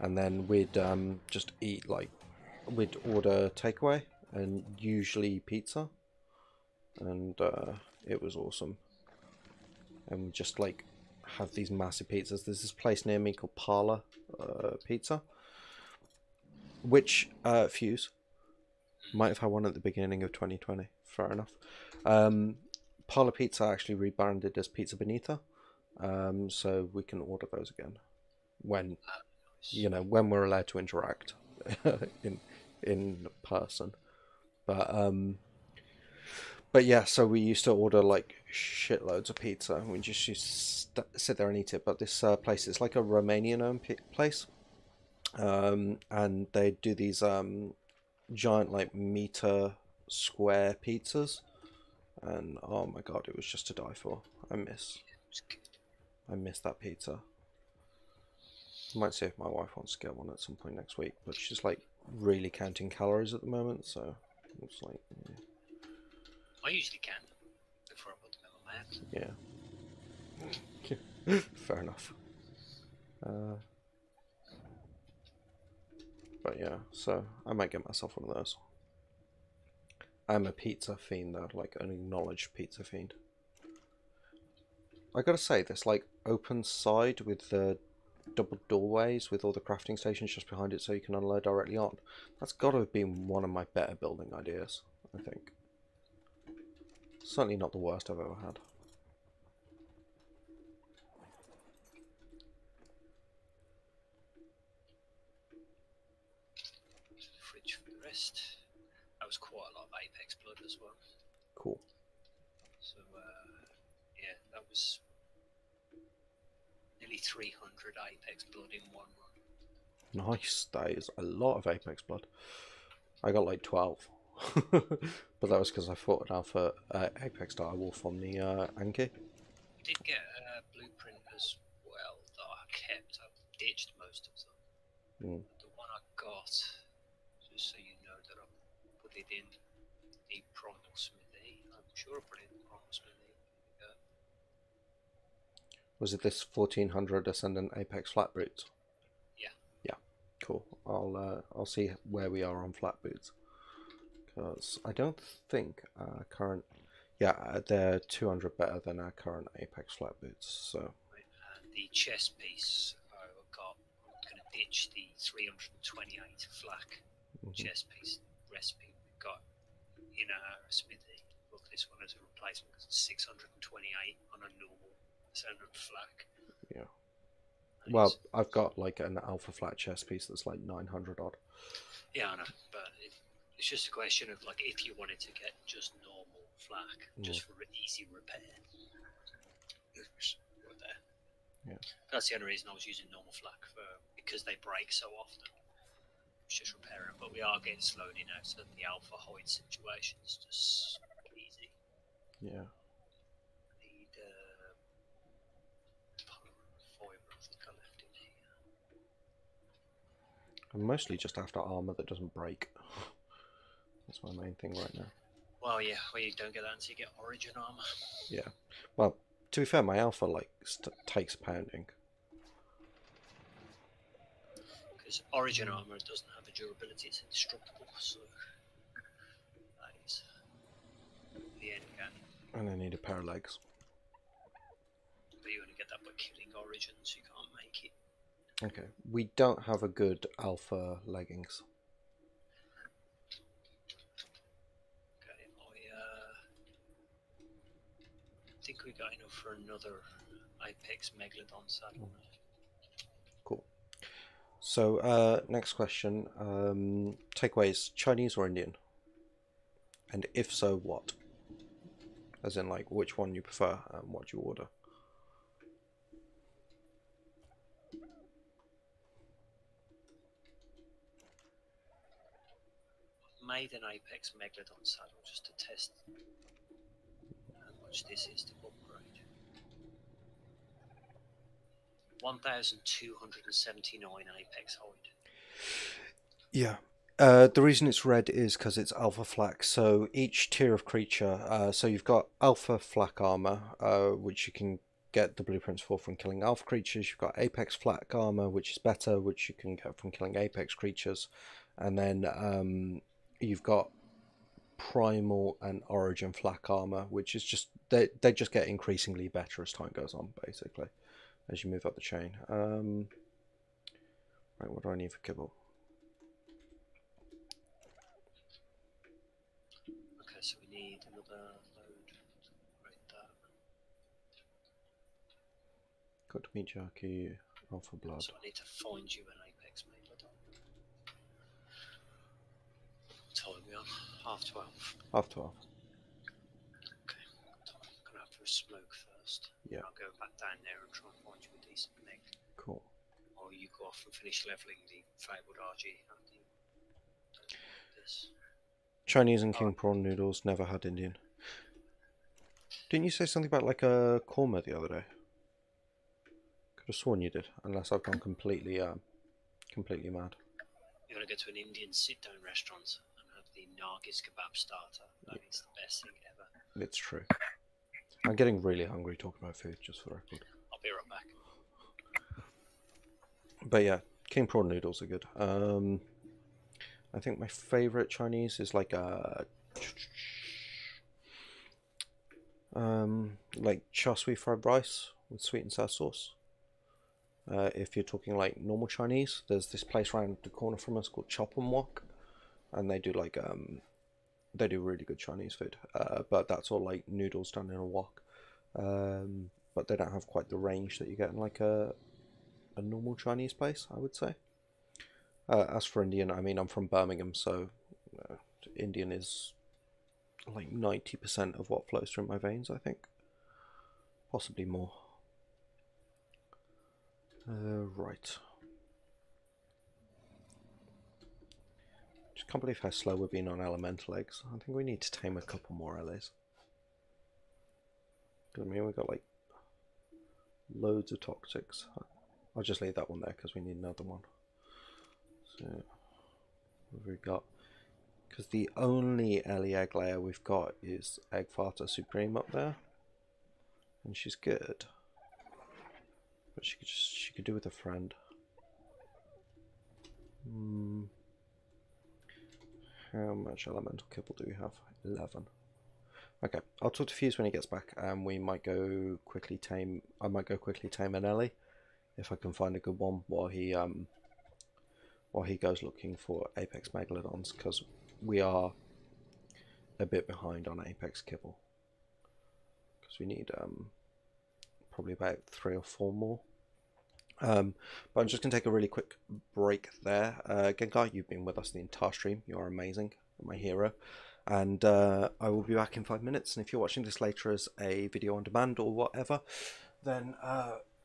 [SPEAKER 1] and then we'd just eat, like we'd order takeaway and usually pizza, and it was awesome. And we just like have these massive pizzas. There's this place near me called Parlor Pizza, which Fuse might have had one at the beginning of 2020. Fair enough. Parlor Pizza actually rebranded as Pizza Bonita, so we can order those again when when we're allowed to interact in person. But yeah, so we used to order like shitloads of pizza, and we just used to sit there and eat it. But this place, it's like a Romanian-owned place, and they do these giant like meter square pizzas, and oh my god, it was just to die for. I miss that pizza. I might see if my wife wants to get one at some point next week, but she's like really counting calories at the moment, so it's like, yeah.
[SPEAKER 2] I usually can before I put them in my mouth.
[SPEAKER 1] Yeah. Fair enough. But yeah, so I might get myself one of those. I'm a pizza fiend though, like an acknowledged pizza fiend. I gotta say, this like open side with the double doorways with all the crafting stations just behind it so you can unload directly on, that's gotta have been one of my better building ideas, I think. Certainly not the worst I've ever had.
[SPEAKER 2] Fridge for the rest. That was quite a lot of Apex blood as well.
[SPEAKER 1] Cool.
[SPEAKER 2] So yeah, that was nearly 300 Apex blood in one run.
[SPEAKER 1] Nice. That is a lot of Apex blood. I got like 12. But that was because I fought an alpha Apex Dire Wolf on the Anki.
[SPEAKER 2] I did get a blueprint as well that I kept. I ditched most of them. The one I got, just so you know that I put it in the Primal Smithy. I'm sure I put it in the Primal Smithy.
[SPEAKER 1] Was it this 1400 Ascendant Apex flat boots?
[SPEAKER 2] Yeah.
[SPEAKER 1] Yeah. Cool. I'll see where we are on flat boots, because I don't think our current, yeah, they're 200 better than our current Apex flat boots. So
[SPEAKER 2] the chest piece I got, I'm going to ditch the 328 flak chest piece recipe we got in our smithy. Look, this one as a replacement because it's 628 on a normal standard flak.
[SPEAKER 1] Yeah. Well, I've got like an alpha flat chest piece that's like 900 odd.
[SPEAKER 2] Yeah, I know, but it's just a question of like if you wanted to get just normal flak, just for easy repair.
[SPEAKER 1] Yeah.
[SPEAKER 2] That's the only reason I was using normal flak because they break so often. It's just repairing, but we are getting slowed in out, so the alpha Hoyd situation is just easy.
[SPEAKER 1] Yeah.
[SPEAKER 2] Need fibre, I think I left in here.
[SPEAKER 1] I'm mostly just after armor that doesn't break. That's my main thing right now.
[SPEAKER 2] Well, yeah, well, you don't get that until you get Origin armor.
[SPEAKER 1] Yeah. Well, to be fair, my alpha like takes pounding.
[SPEAKER 2] Because Origin armor doesn't have a durability; it's indestructible. So that is the the end game.
[SPEAKER 1] And I need a pair of legs.
[SPEAKER 2] But you only get that by killing Origins, you can't make it.
[SPEAKER 1] Okay, we don't have a good alpha leggings.
[SPEAKER 2] Okay, I think we got enough for another Apex Megalodon saddle.
[SPEAKER 1] Cool. So, next question. Takeaways, Chinese or Indian? And if so, what? As in, like, which one you prefer and what you order?
[SPEAKER 2] Made an Apex Megalodon saddle just to test how much this is to upgrade. 1,279 Apex hide.
[SPEAKER 1] Yeah. The reason it's red is because it's alpha flak. So each tier of creature, so you've got alpha flak armor, which you can get the blueprints for from killing alpha creatures. You've got apex flak armor, which is better, which you can get from killing apex creatures. And then you've got primal and origin flak armor, which is just, they just get increasingly better as time goes on, basically, as you move up the chain. Right, what do I need for kibble?
[SPEAKER 2] Okay, so we need another load. Right there.
[SPEAKER 1] Got meat jerky, alpha blood.
[SPEAKER 2] So I need to find you an Apex Megalodon. What time are we on? 12:30.
[SPEAKER 1] 12:30.
[SPEAKER 2] Okay, I'm gonna have to smoke first.
[SPEAKER 1] Yeah.
[SPEAKER 2] I'll go back down there and try and find you a decent meg.
[SPEAKER 1] Cool.
[SPEAKER 2] Or you go off and finish leveling the fabled RG. This.
[SPEAKER 1] Chinese and king prawn noodles, never had Indian. Didn't you say something about like a korma the other day? Could have sworn you did, unless I've gone completely completely mad.
[SPEAKER 2] You're gonna go to an Indian sit-down restaurant and have the Nargis kebab starter. That is the best thing ever.
[SPEAKER 1] It's true. I'm getting really hungry talking about food, just for the record.
[SPEAKER 2] I'll be right back.
[SPEAKER 1] But yeah, king prawn noodles are good. I think my favorite Chinese is like char siu fried rice with sweet and sour sauce. If you're talking like normal Chinese, there's this place around the corner from us called Chop and Wok, and they do like they do really good Chinese food. But that's all like noodles done in a wok. But they don't have quite the range that you get in like a normal Chinese place, I would say. As for Indian, I mean, I'm from Birmingham, so Indian is like 90% of what flows through my veins, I think. Possibly more. Right. Just can't believe how slow we're being on elemental eggs. I think we need to tame a couple more LAs. I mean, we've got like loads of toxics. I'll just leave that one there because we need another one. So, what have we got? Because the only Ellie egg layer we've got is Egg Farter Supreme up there. And she's good. But she could do with a friend. How much elemental kibble do we have? 11. Okay, I'll talk to Fuse when he gets back, and we might go quickly tame. I might go quickly tame an Ellie if I can find a good one while he goes looking for Apex Megalodons, because we are a bit behind on Apex kibble. Because we need probably about 3 or 4 more. But I'm just going to take a really quick break there. Gengar, you've been with us the entire stream. You are amazing. You're my hero. And I will be back in 5 minutes. And if you're watching this later as a video on demand or whatever, then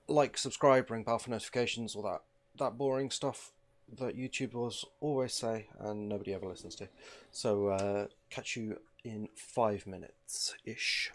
[SPEAKER 1] like, subscribe, ring bell for notifications, all that boring stuff that YouTubers always say and nobody ever listens to. So catch you in 5 minutes-ish.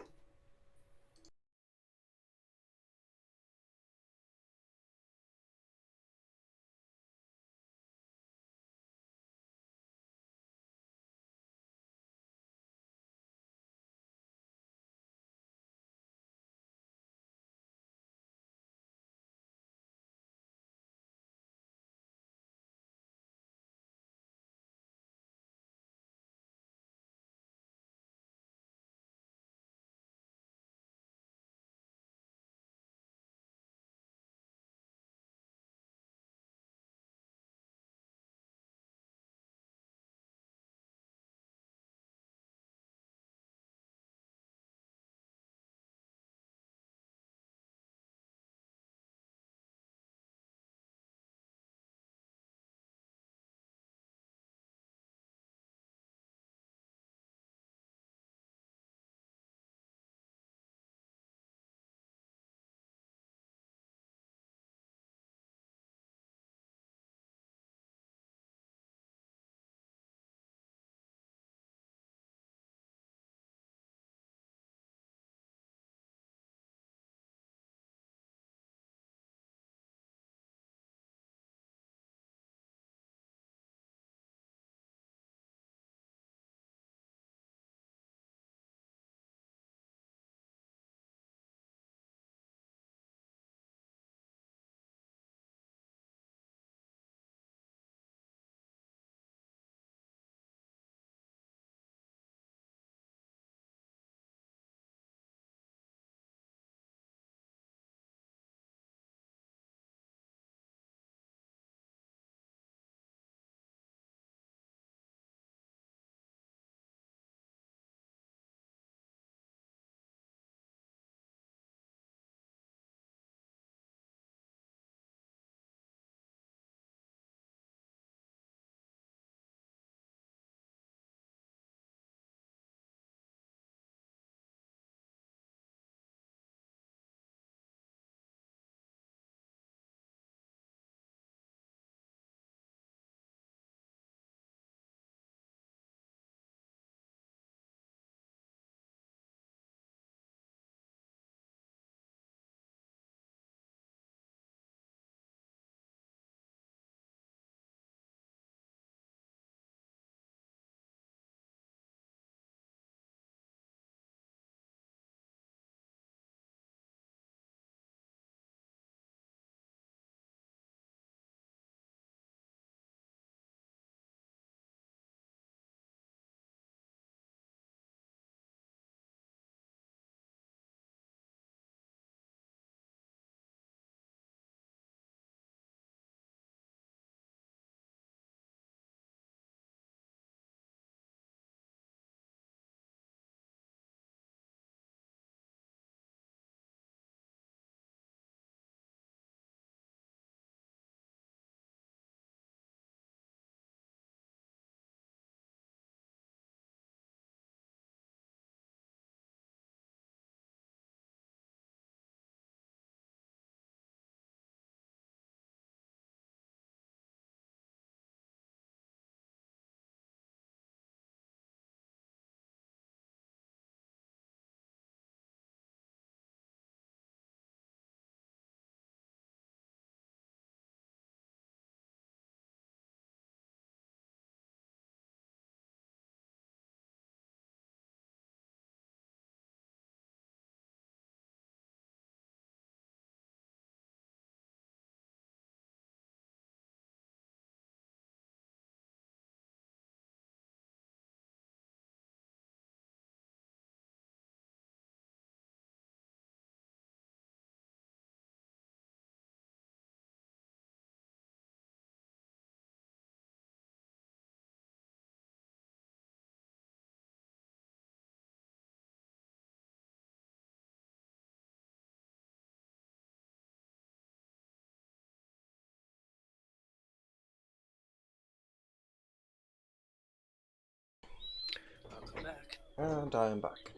[SPEAKER 1] And I am back.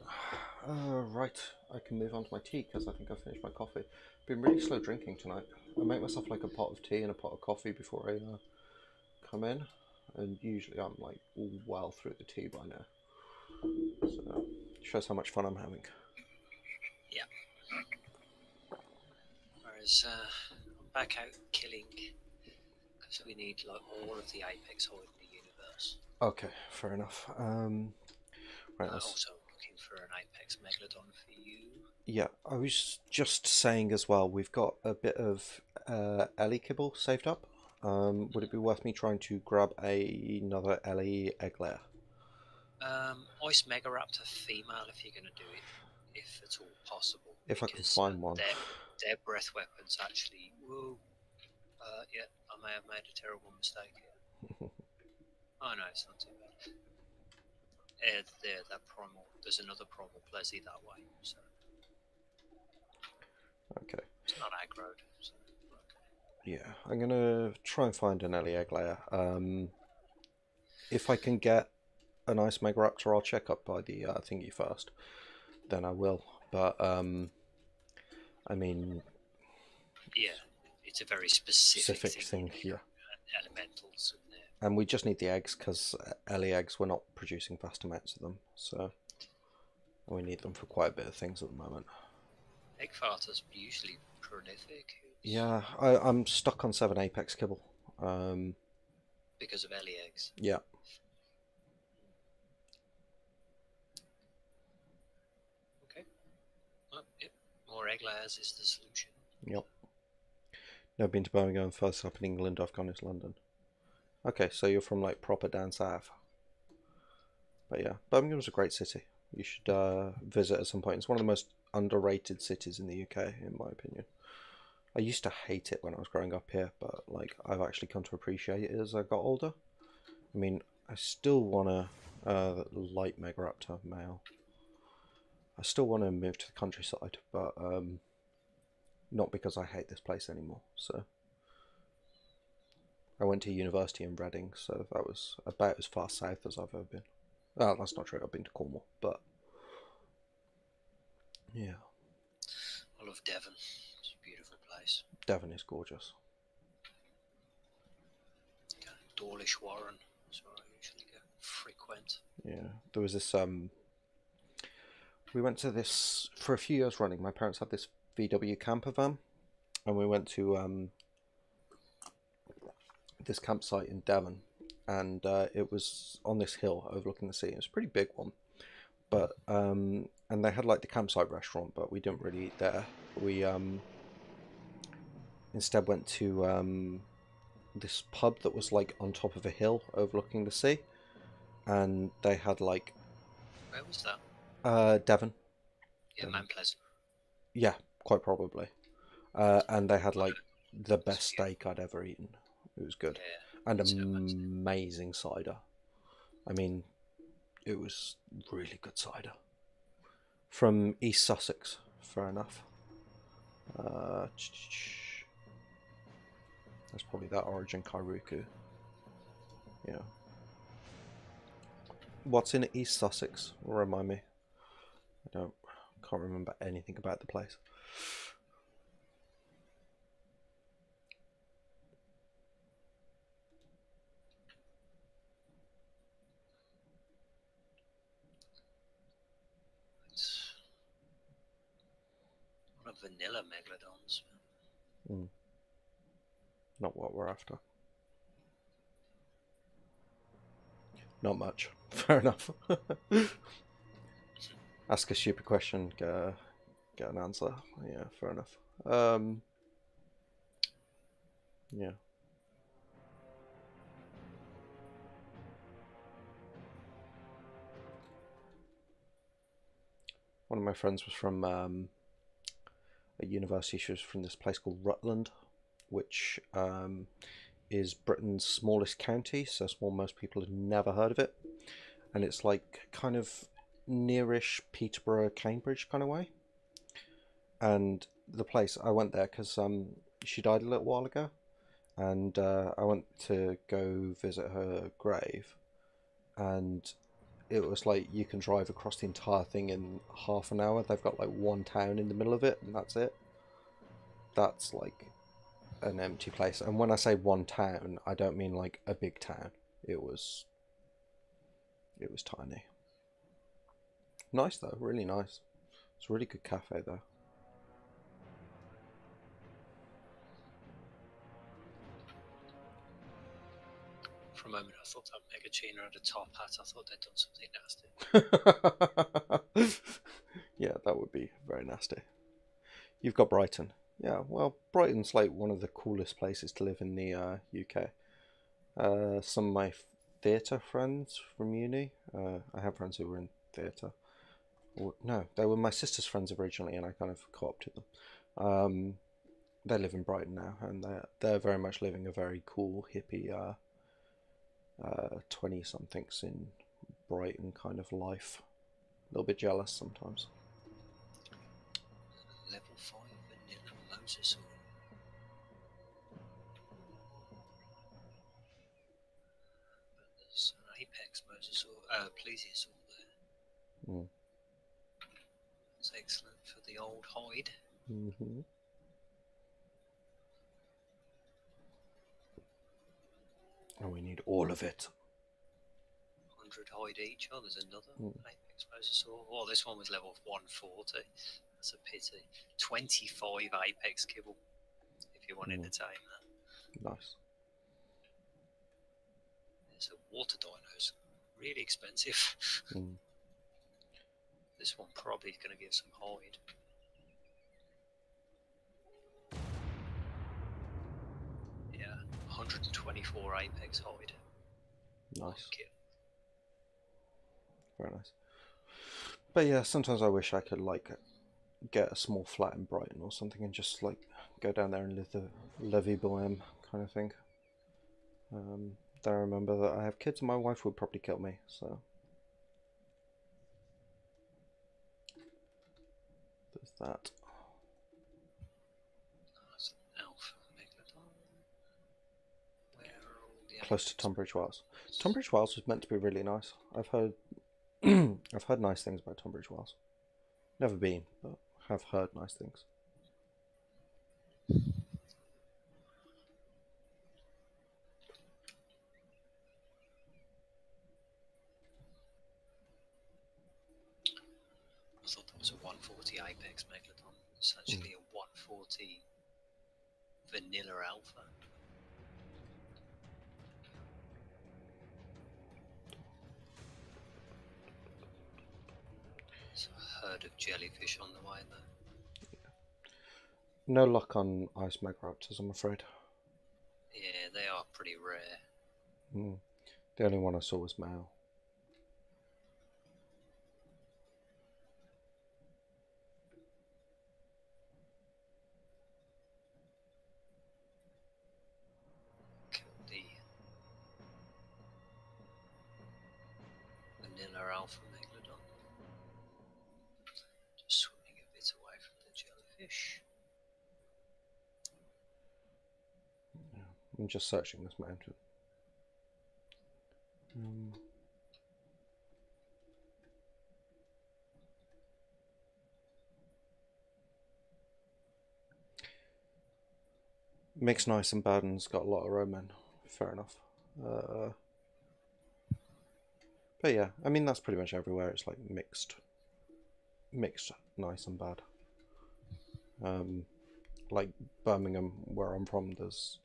[SPEAKER 1] Right, I can move on to my tea because I think I finished my coffee. Been really slow drinking tonight. I make myself like a pot of tea and a pot of coffee before I come in, and usually I'm like well through the tea by now. So shows how much fun I'm having.
[SPEAKER 2] Yeah. Whereas I'm back out killing because we need like all of the apex hide in the universe.
[SPEAKER 1] Okay, fair enough. Right,
[SPEAKER 2] Also looking for an apex megalodon for you.
[SPEAKER 1] Yeah, I was just saying as well, we've got a bit of Ellie kibble saved up. Would it be worth me trying to grab another Ellie egg layer?
[SPEAKER 2] Ice Megaraptor female if you're going to do it, if at all possible.
[SPEAKER 1] If I can find one.
[SPEAKER 2] Their breath weapons actually. Whoa. Yeah, I may have made a terrible mistake here. Oh no, it's not too bad. There, that Primal. There's another Primal Plessy that way, so.
[SPEAKER 1] Okay.
[SPEAKER 2] It's not aggroed, so. Okay.
[SPEAKER 1] Yeah, I'm gonna try and find an Ellie egg layer. If I can get a nice Megaraptor, I'll check up by the thingy first. Then I will. But I mean.
[SPEAKER 2] Yeah, it's a very specific thing.
[SPEAKER 1] Yeah.
[SPEAKER 2] Elementals in there.
[SPEAKER 1] And we just need the eggs because Ellie eggs, we're not producing vast amounts of them, so we need them for quite a bit of things at the moment.
[SPEAKER 2] Egg farters usually prolific.
[SPEAKER 1] Yeah, I'm stuck on 7 apex kibble.
[SPEAKER 2] Because of Ellie eggs.
[SPEAKER 1] Yeah.
[SPEAKER 2] Okay. Well, yep. More egg layers is the solution.
[SPEAKER 1] Yep. Never been to Birmingham. First up in England I've gone is London. Okay, so you're from like proper down south. But yeah, Birmingham's a great city. You should visit at some point. It's one of the most underrated cities in the UK, in my opinion. I used to hate it when I was growing up here, but like I've actually come to appreciate it as I got older. I mean, I still want a light Megaraptor male. I still want to move to the countryside, but not because I hate this place anymore. So I went to university in Reading, so that was about as far south as I've ever been. Well, that's not true. I've been to Cornwall, but yeah.
[SPEAKER 2] I love Devon. It's a beautiful place.
[SPEAKER 1] Devon is gorgeous.
[SPEAKER 2] Dawlish Warren, that's where I usually go frequent.
[SPEAKER 1] Yeah, there was this. We went to this for a few years running. My parents had this VW camper van, and we went to this campsite in Devon, and it was on this hill overlooking the sea. It was a pretty big one, but and they had like the campsite restaurant, but we didn't really eat there. We instead went to this pub that was like on top of a hill overlooking the sea, and they had like.
[SPEAKER 2] Where was that?
[SPEAKER 1] Devon.
[SPEAKER 2] Yeah, Mount Pleasant.
[SPEAKER 1] Yeah, quite probably. And they had like the best steak I'd ever eaten. It was good.
[SPEAKER 2] Yeah,
[SPEAKER 1] and amazing cider. I mean, it was really good cider. From East Sussex, fair enough. That's probably that Origin Kairuku. Yeah. What's in East Sussex? Remind me. Can't remember anything about the place.
[SPEAKER 2] It's one of vanilla megalodons.
[SPEAKER 1] Not what we're after. Not much. Fair enough. Ask a stupid question, get an answer. Yeah, fair enough. Yeah. One of my friends was from a university. She was from this place called Rutland, which is Britain's smallest county, so small most people have never heard of it. And it's like kind of nearish Peterborough, Cambridge kind of way. And the place, I went there because she died a little while ago, and I went to go visit her grave, and it was like you can drive across the entire thing in half an hour. They've got like one town in the middle of it, and that's it. That's like an empty place. And when I say one town, I don't mean like a big town. It was tiny. Nice though, really nice. It's a really good cafe though.
[SPEAKER 2] For a moment, I thought that Megachina had a top hat. I thought they'd done something
[SPEAKER 1] nasty. Yeah, that would be very nasty. You've got Brighton. Yeah, well, Brighton's like one of the coolest places to live in the UK. Some of my theatre friends from uni. I have friends who were in theatre. No, they were my sister's friends originally, and I kind of co-opted them. They live in Brighton now, and they're very much living a very cool hippie 20-somethings in Brighton kind of life. A little bit jealous sometimes.
[SPEAKER 2] Level 5 vanilla Mosasaur. There's an Apex Mosasaur, Plesiosaur there.
[SPEAKER 1] Mm.
[SPEAKER 2] That's excellent for the old hide.
[SPEAKER 1] Mm-hmm. And we need all of it.
[SPEAKER 2] 100 hide each. Oh, there's another Apex Mosasaur. Oh, this one was level 140. That's a pity. 25 Apex Kibble, if you wanted to tame that.
[SPEAKER 1] Nice.
[SPEAKER 2] There's a water dinos. Really expensive. This one probably is going to give some hide. Yeah, 124 Apex hide.
[SPEAKER 1] Nice. Very nice. But yeah, sometimes I wish I could like get a small flat in Brighton or something and just like go down there and live the La Vie Boheme kind of thing. Then I remember that I have kids and my wife would probably kill me, so there's that. Close to Tunbridge Wells. Tunbridge Wells was meant to be really nice. I've heard I've heard nice things about Tunbridge Wells. Never been, but have heard nice things.
[SPEAKER 2] I thought that was a 140 Apex Megalodon. It's actually a 140 Vanilla Alpha. There's a herd of jellyfish on the way though.
[SPEAKER 1] No luck on ice Megaraptors, I'm afraid.
[SPEAKER 2] Yeah, they are pretty rare.
[SPEAKER 1] The only one I saw was male.
[SPEAKER 2] Vanilla Alpha Megalodon. Just swimming a bit away from the jellyfish.
[SPEAKER 1] Yeah, I'm just searching this mountain. Mixed nice and bad and's got a lot of Roman. Fair enough. But yeah, I mean that's pretty much everywhere. It's like mixed nice and bad. Like Birmingham, where I'm from, there's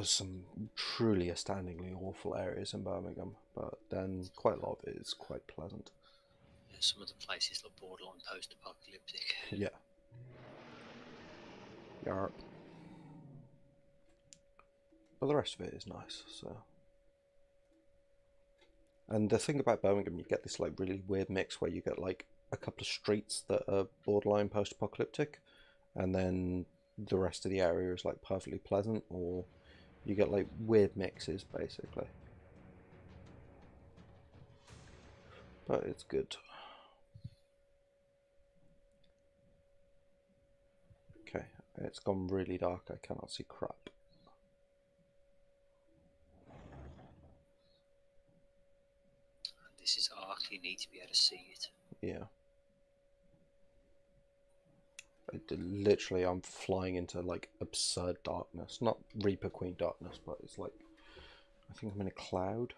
[SPEAKER 1] some truly astoundingly awful areas in Birmingham, but then quite a lot of it is quite pleasant.
[SPEAKER 2] Yeah, some of the places look borderline post-apocalyptic.
[SPEAKER 1] Yeah. Yarp. But the rest of it is nice, so. And the thing about Birmingham, you get this like really weird mix where you get like a couple of streets that are borderline post-apocalyptic, and then the rest of the area is like perfectly pleasant, or you get like weird mixes basically. But it's good. Okay, it's gone really dark. I cannot see crap.
[SPEAKER 2] you need to be able to see it.
[SPEAKER 1] Yeah. Literally, I'm flying into like absurd darkness. Not Reaper Queen darkness, but it's like, I think I'm in a cloud.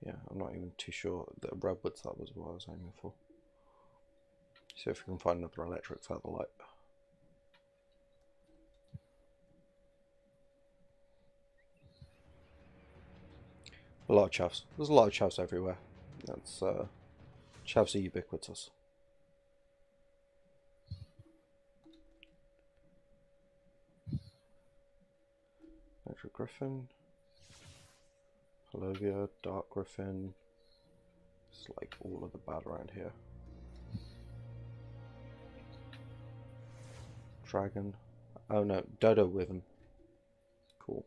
[SPEAKER 1] Yeah, I'm not even too sure. The redwoods, that was what I was aiming for. See if we can find another electric feather light. A lot of chavs. There's a lot of chavs everywhere. That's chavs are ubiquitous. Electric Griffin. Palovia, Dark Griffin. It's like all of the bad around here. Dragon. Oh no, Dodo Wyvern. Cool.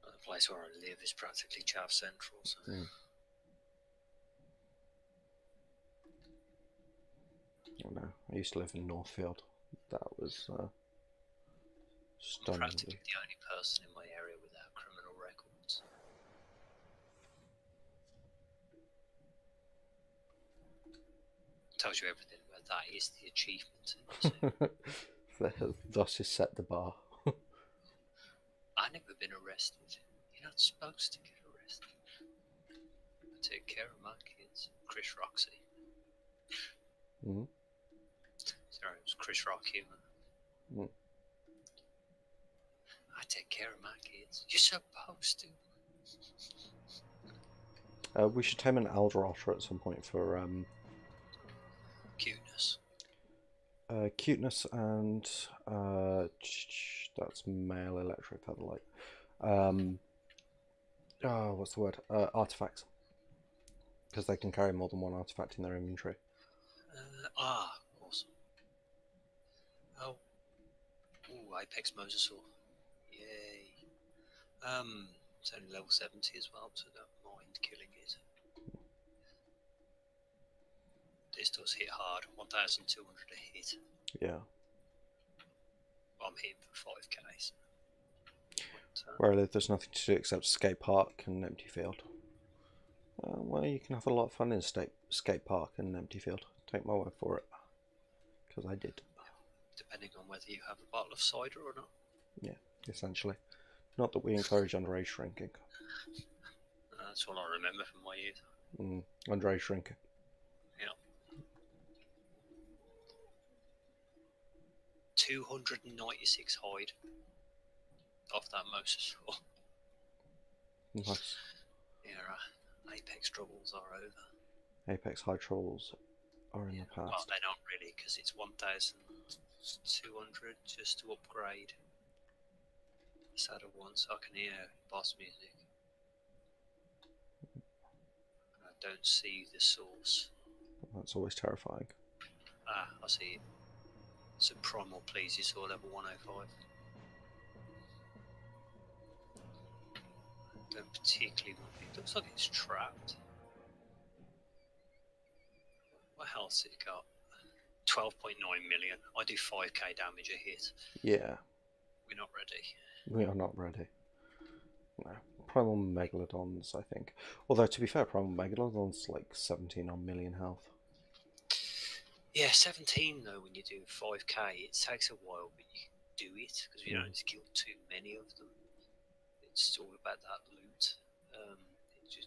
[SPEAKER 2] The place where I live is practically chav central. So.
[SPEAKER 1] Oh no, I used to live in Northfield. That was
[SPEAKER 2] I'm practically the only person in my area without criminal records. Tells you everything about that is the achievement.
[SPEAKER 1] Thus is set the bar.
[SPEAKER 2] I've never been arrested. You're not supposed to get arrested. I take care of my kids. Chris Roxy. Sorry, it was Chris Rock humour. I take care of my kids. You're supposed
[SPEAKER 1] to. We should tame an elder otter at some point for
[SPEAKER 2] cuteness.
[SPEAKER 1] Cuteness and that's male electric feather light. What's the word? Artifacts, because they can carry more than one artifact in their inventory.
[SPEAKER 2] Awesome. Oh, Apex Mosasaur. Yay. It's only level 70 as well, so don't mind killing it. This does hit hard. 1,200 a hit.
[SPEAKER 1] Yeah.
[SPEAKER 2] I'm hitting for 5k. So.
[SPEAKER 1] Where I live, there's nothing to do except skate park and empty field. Well, you can have a lot of fun in skate park and empty field. Take my word for it, because I did.
[SPEAKER 2] Depending on whether you have a bottle of cider or not.
[SPEAKER 1] Yeah, essentially. Not that we encourage underage drinking.
[SPEAKER 2] That's all I remember from my youth.
[SPEAKER 1] Underage drinking.
[SPEAKER 2] Yeah. 296 hide off that Mosasaur.
[SPEAKER 1] Nice.
[SPEAKER 2] Yeah, Apex troubles are over.
[SPEAKER 1] Apex high troubles are in the past.
[SPEAKER 2] Well, they're not really, because it's 1,200 just to upgrade the saddle one, so I can hear boss music. And I don't see the source.
[SPEAKER 1] That's always terrifying.
[SPEAKER 2] I see it. So Primal Plesiosaur level 105. Don't particularly want it. Looks like it's trapped. What health's it got? 12.9 million. I do 5k damage a hit.
[SPEAKER 1] Yeah.
[SPEAKER 2] We're not ready.
[SPEAKER 1] We are not ready. No. Primal Megalodons, I think. Although, to be fair, Primal Megalodon's like 17 on million health.
[SPEAKER 2] Yeah, 17 though, when you do 5k, it takes a while, but you can do it, because you don't need to kill too many of them. It's all about that loot.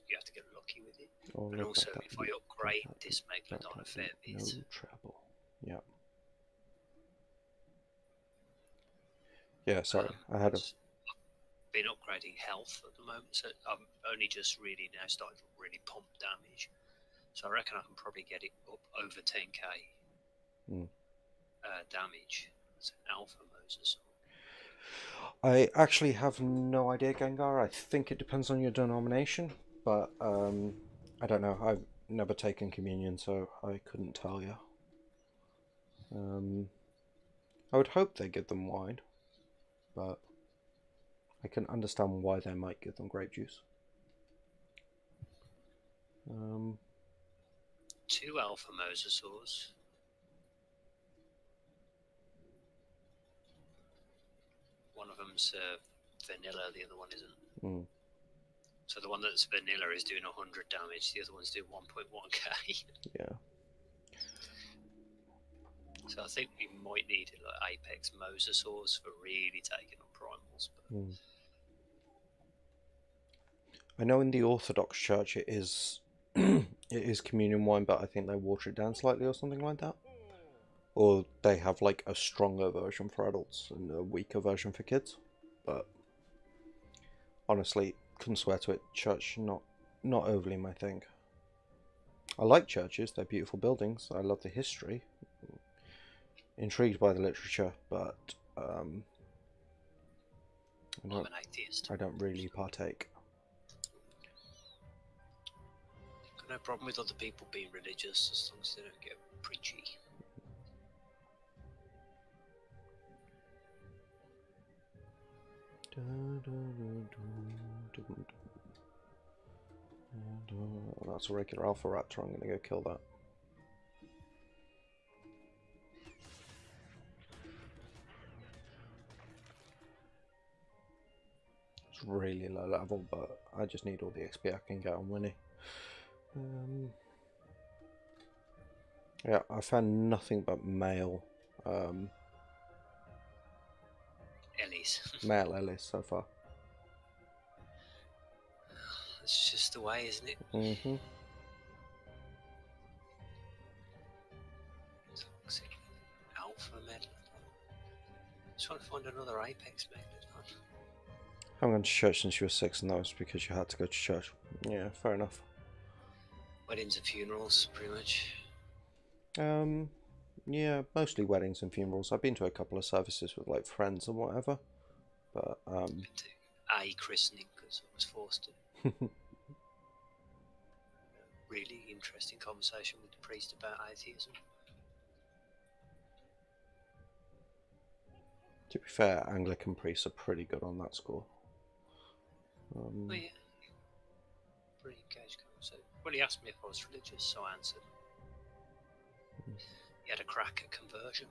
[SPEAKER 2] You have to get lucky with it. And also, if I upgrade this Megalodon a fair bit...
[SPEAKER 1] No trouble. Yeah. Yeah, sorry. I had
[SPEAKER 2] been upgrading health at the moment, so I'm only just really now starting to really pump damage. So I reckon I can probably get it up over 10k damage. It's an alpha Mosasaur.
[SPEAKER 1] I actually have no idea, Gengar. I think it depends on your denomination, but I don't know. I've never taken communion, so I couldn't tell you. I would hope they give them wine, but I can understand why they might give them grape juice.
[SPEAKER 2] 2 alpha Mosasaurs. One of them's vanilla, the other one isn't.
[SPEAKER 1] Mm.
[SPEAKER 2] So the one that's vanilla is doing 100 damage, the other one's doing 1.1k.
[SPEAKER 1] Yeah.
[SPEAKER 2] So I think we might need like Apex Mosasaurs for really taking on primals. But...
[SPEAKER 1] I know in the Orthodox Church it is it is communion wine, but I think they water it down slightly or something like that. Or they have like a stronger version for adults and a weaker version for kids. But honestly, couldn't swear to it. Church, not overly my thing. I like churches; they're beautiful buildings. I love the history. Intrigued by the literature, but
[SPEAKER 2] I'm an atheist.
[SPEAKER 1] I don't really partake.
[SPEAKER 2] Got no problem with other people being religious as long as they don't get preachy.
[SPEAKER 1] That's a regular Alpha Raptor. I'm gonna go kill that. It's really low level, but I just need all the XP I can get on Winnie. Yeah, I found nothing but male
[SPEAKER 2] Ellies.
[SPEAKER 1] male Ellis so far.
[SPEAKER 2] It's just the way, isn't it?
[SPEAKER 1] Mm-hmm.
[SPEAKER 2] Toxic. Alpha medal. Just trying to find another Apex medal.
[SPEAKER 1] I haven't gone to church since you were 6, and that was because you had to go to church. Yeah, fair enough.
[SPEAKER 2] Weddings and funerals, pretty much.
[SPEAKER 1] Yeah, mostly weddings and funerals. I've been to a couple of services with like friends and whatever, but
[SPEAKER 2] Been to a christening because I was forced to. Really interesting conversation with the priest about atheism.
[SPEAKER 1] To be fair, Anglican priests are pretty good on that score.
[SPEAKER 2] Oh yeah, pretty engaged conversation. Well, he asked me if I was religious, so I answered. He had a crack at conversion.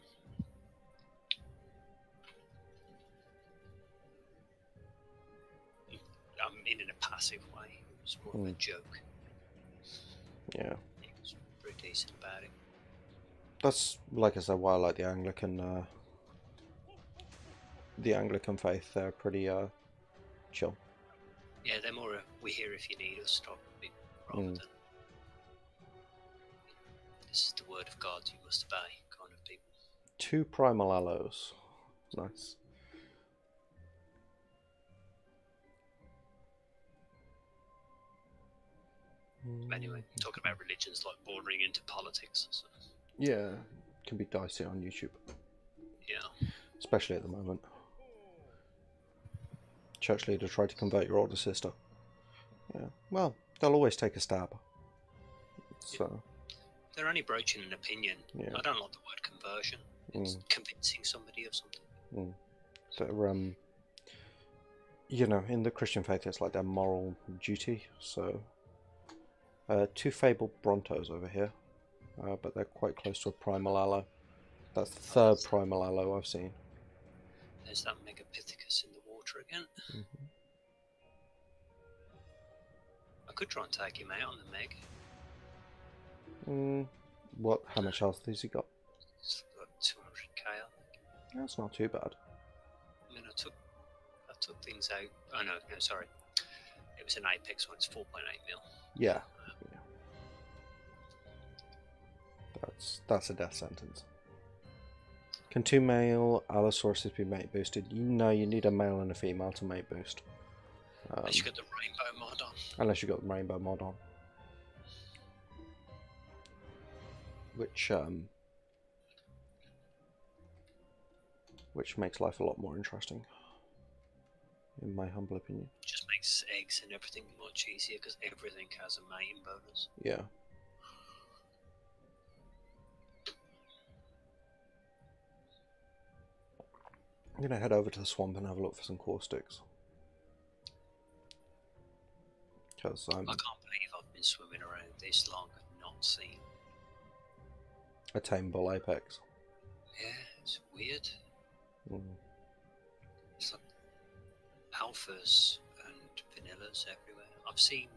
[SPEAKER 2] I mean, in a passive way. It was more of a joke.
[SPEAKER 1] Yeah.
[SPEAKER 2] He was pretty decent about it.
[SPEAKER 1] That's, like I said, why I like the Anglican faith. They're pretty chill.
[SPEAKER 2] Yeah, they're more we're here if you need us, rather than this is the word of God, you must obey kind of people.
[SPEAKER 1] 2 Primal Aloes. Nice.
[SPEAKER 2] Anyway, talking about religions like bordering into politics. So.
[SPEAKER 1] Yeah, can be dicey on YouTube.
[SPEAKER 2] Yeah.
[SPEAKER 1] Especially at the moment. Church leader tried to convert your older sister. Yeah, well, they'll always take a stab. So.
[SPEAKER 2] They're only broaching an opinion.
[SPEAKER 1] Yeah.
[SPEAKER 2] I don't like the word conversion. It's convincing somebody of something.
[SPEAKER 1] They're, you know, in the Christian faith, it's like their moral duty. So, 2 fabled Brontos over here, but they're quite close to a Primal Aloe. That's the 3rd Primal Aloe I've seen.
[SPEAKER 2] There's that Megapithecus in the water again. I could try and take him out on the Meg.
[SPEAKER 1] What? How much health has he got?
[SPEAKER 2] It's got 200k, I think.
[SPEAKER 1] That's not too bad.
[SPEAKER 2] I mean, I took things out. Oh no, sorry. It was an Apex one. It's 4.8 mil.
[SPEAKER 1] Yeah. That's a death sentence. Can 2 male Allosaurus be mate boosted? No, you need a male and a female to mate boost.
[SPEAKER 2] Unless you got the rainbow mod on.
[SPEAKER 1] Unless you got the rainbow mod on. Which makes life a lot more interesting, in my humble opinion.
[SPEAKER 2] Just makes eggs and everything much easier because everything has a mating bonus.
[SPEAKER 1] Yeah. I'm gonna head over to the swamp and have a look for some caustics. Because I can't
[SPEAKER 2] believe I've been swimming around this long and not seen
[SPEAKER 1] a tameable Apex.
[SPEAKER 2] Yeah, it's weird. It's like alphas and vanillas everywhere. I've seen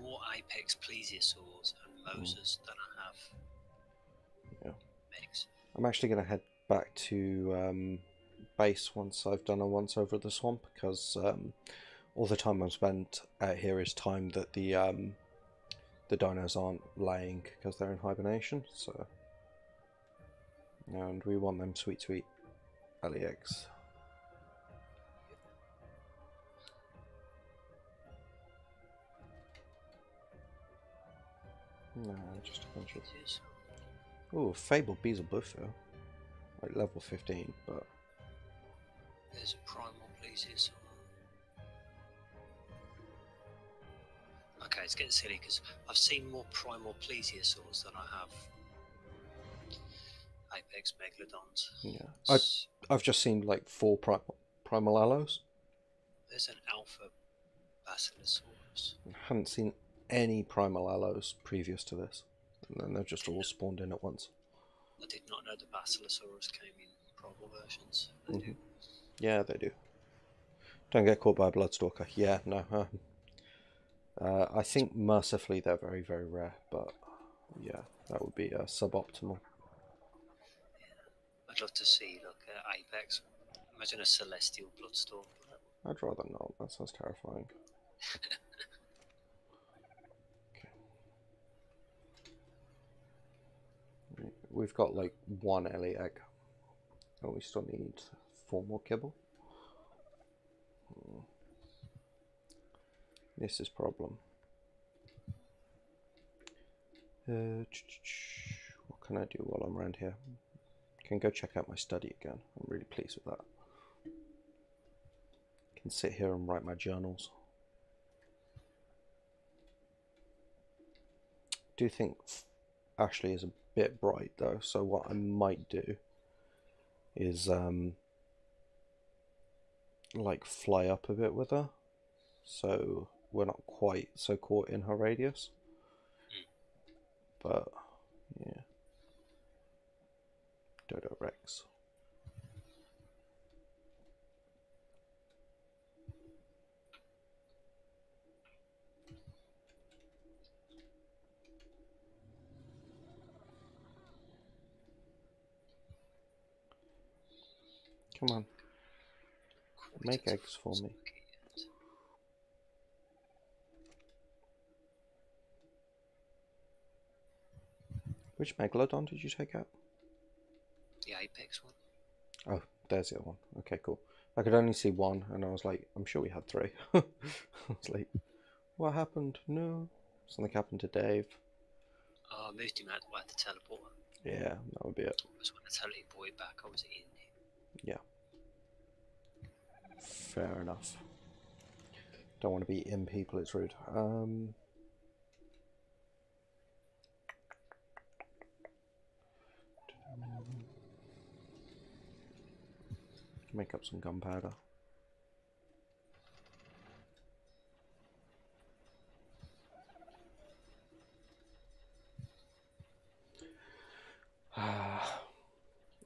[SPEAKER 2] more Apex plesiosaurs and Moses than I have megs.
[SPEAKER 1] I'm actually going to head back to base once I've done a once over at the swamp, because all the time I've spent out here is time that the dinos aren't laying because they're in hibernation. So, and we want them sweet early eggs. No, just a bunch of. Oh, fabled bees buffer, like level 15, but.
[SPEAKER 2] There's a primal plesiosaur. Okay, it's getting silly because I've seen more primal plesiosaurs than I have Apex megalodons.
[SPEAKER 1] Yeah, I've just seen like 4 primal allos.
[SPEAKER 2] There's an alpha basilosaurus.
[SPEAKER 1] I hadn't seen any primal allos previous to this, and then they've just all spawned in at once.
[SPEAKER 2] I did not know the basilosaurus came in primal versions. They do.
[SPEAKER 1] Yeah, they do. Don't get caught by a bloodstalker. Yeah, no. I think mercifully they're very, very rare, but yeah, that would be suboptimal.
[SPEAKER 2] Yeah. I'd love to see Apex. Imagine a celestial bloodstalker.
[SPEAKER 1] I'd rather not. That sounds terrifying. Okay. We've got like 1 Ellie egg. Oh, we still need 4 more kibble. This is problem. What can I do while I'm around here? Can go check out my study again. I'm really pleased with that. Can sit here and write my journals. Do think Ashley is a bit bright though, so what I might do is like fly up a bit with her, so we're not quite so caught in her radius. But yeah, Dodo Rex. Come on, make eggs for me. Which Megalodon did you take out?
[SPEAKER 2] The Apex one.
[SPEAKER 1] Oh, there's the other one. Okay, cool. I could only see 1, and I was like, I'm sure we had 3. I was like, what happened? No. Something happened to Dave.
[SPEAKER 2] Oh, I moved him out by the teleporter.
[SPEAKER 1] Yeah, that would be it.
[SPEAKER 2] I was when I teleported back, I was in him.
[SPEAKER 1] Yeah. Fair enough. Don't want to be in people, it's rude. Make up some gunpowder.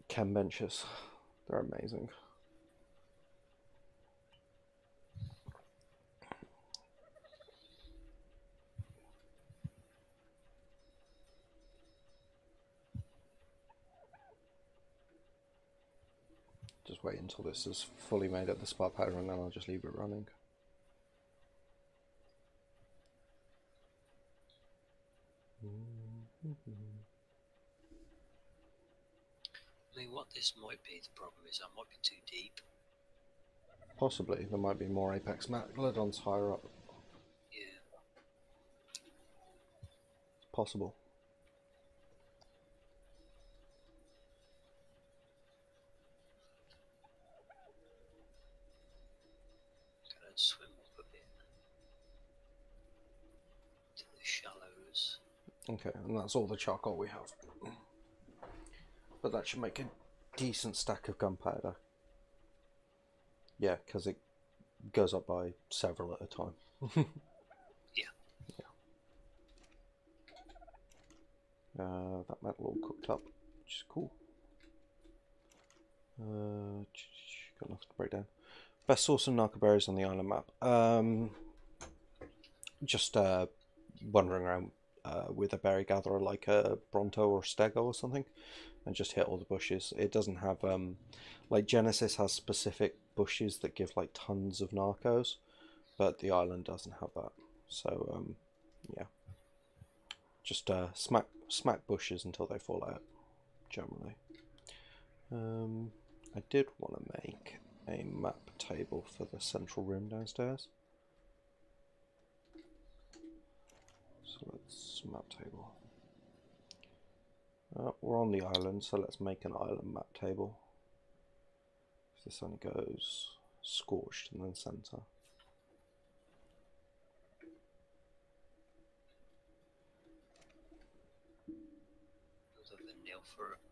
[SPEAKER 1] Chem benches. They're amazing. Just wait until this is fully made at the spark powder and then I'll just leave it running.
[SPEAKER 2] I mean, what this might be, the problem is I might be too deep.
[SPEAKER 1] Possibly. There might be more Apex Megalodons higher up.
[SPEAKER 2] Yeah.
[SPEAKER 1] It's possible.
[SPEAKER 2] Gonna swim up a bit to the shallows.
[SPEAKER 1] Okay, and that's all the charcoal we have. But that should make a decent stack of gunpowder. Yeah, because it goes up by several at a time.
[SPEAKER 2] Yeah.
[SPEAKER 1] That metal all cooked up, which is cool. Got enough to break down. Best source of narcoberries on the island map. just wandering around with a berry gatherer like a Bronto or Stego or something, and just hit all the bushes. It doesn't have like Genesis has specific bushes that give like tons of narcos, but the island doesn't have that. So yeah, just smack bushes until they fall out. Generally, I did want to make a map table for the central room downstairs. So let's map table. We're on the island, so let's make an island map table. This only goes scorched and then center.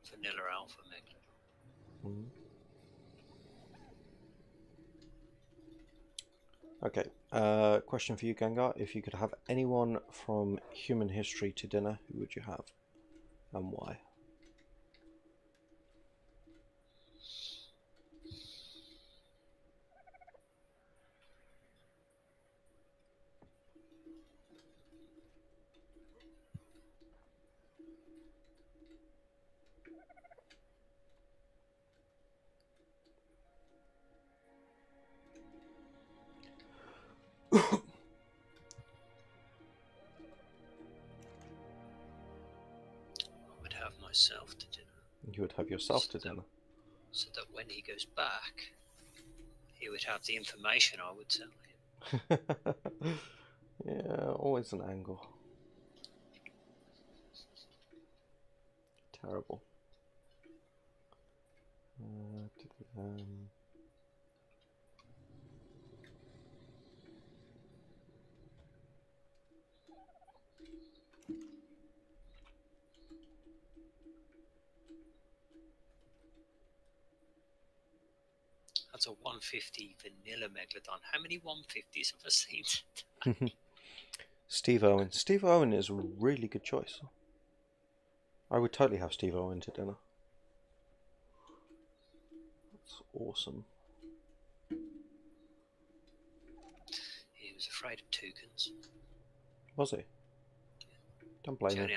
[SPEAKER 2] Vanilla alpha Megalodon.
[SPEAKER 1] Okay, question for you, Gengar. If you could have anyone from human history to dinner, who would you have and why?
[SPEAKER 2] Myself to dinner.
[SPEAKER 1] You would have yourself to dinner.
[SPEAKER 2] So that when he goes back, he would have the information I would tell
[SPEAKER 1] him. Yeah, always an angle. Terrible.
[SPEAKER 2] That's a 150 vanilla Megalodon. How many 150s have I seen?
[SPEAKER 1] Steve Owen. Steve Owen is a really good choice. I would totally have Steve Owen to dinner. That's awesome.
[SPEAKER 2] He was afraid of toucans.
[SPEAKER 1] Was he? Don't blame him.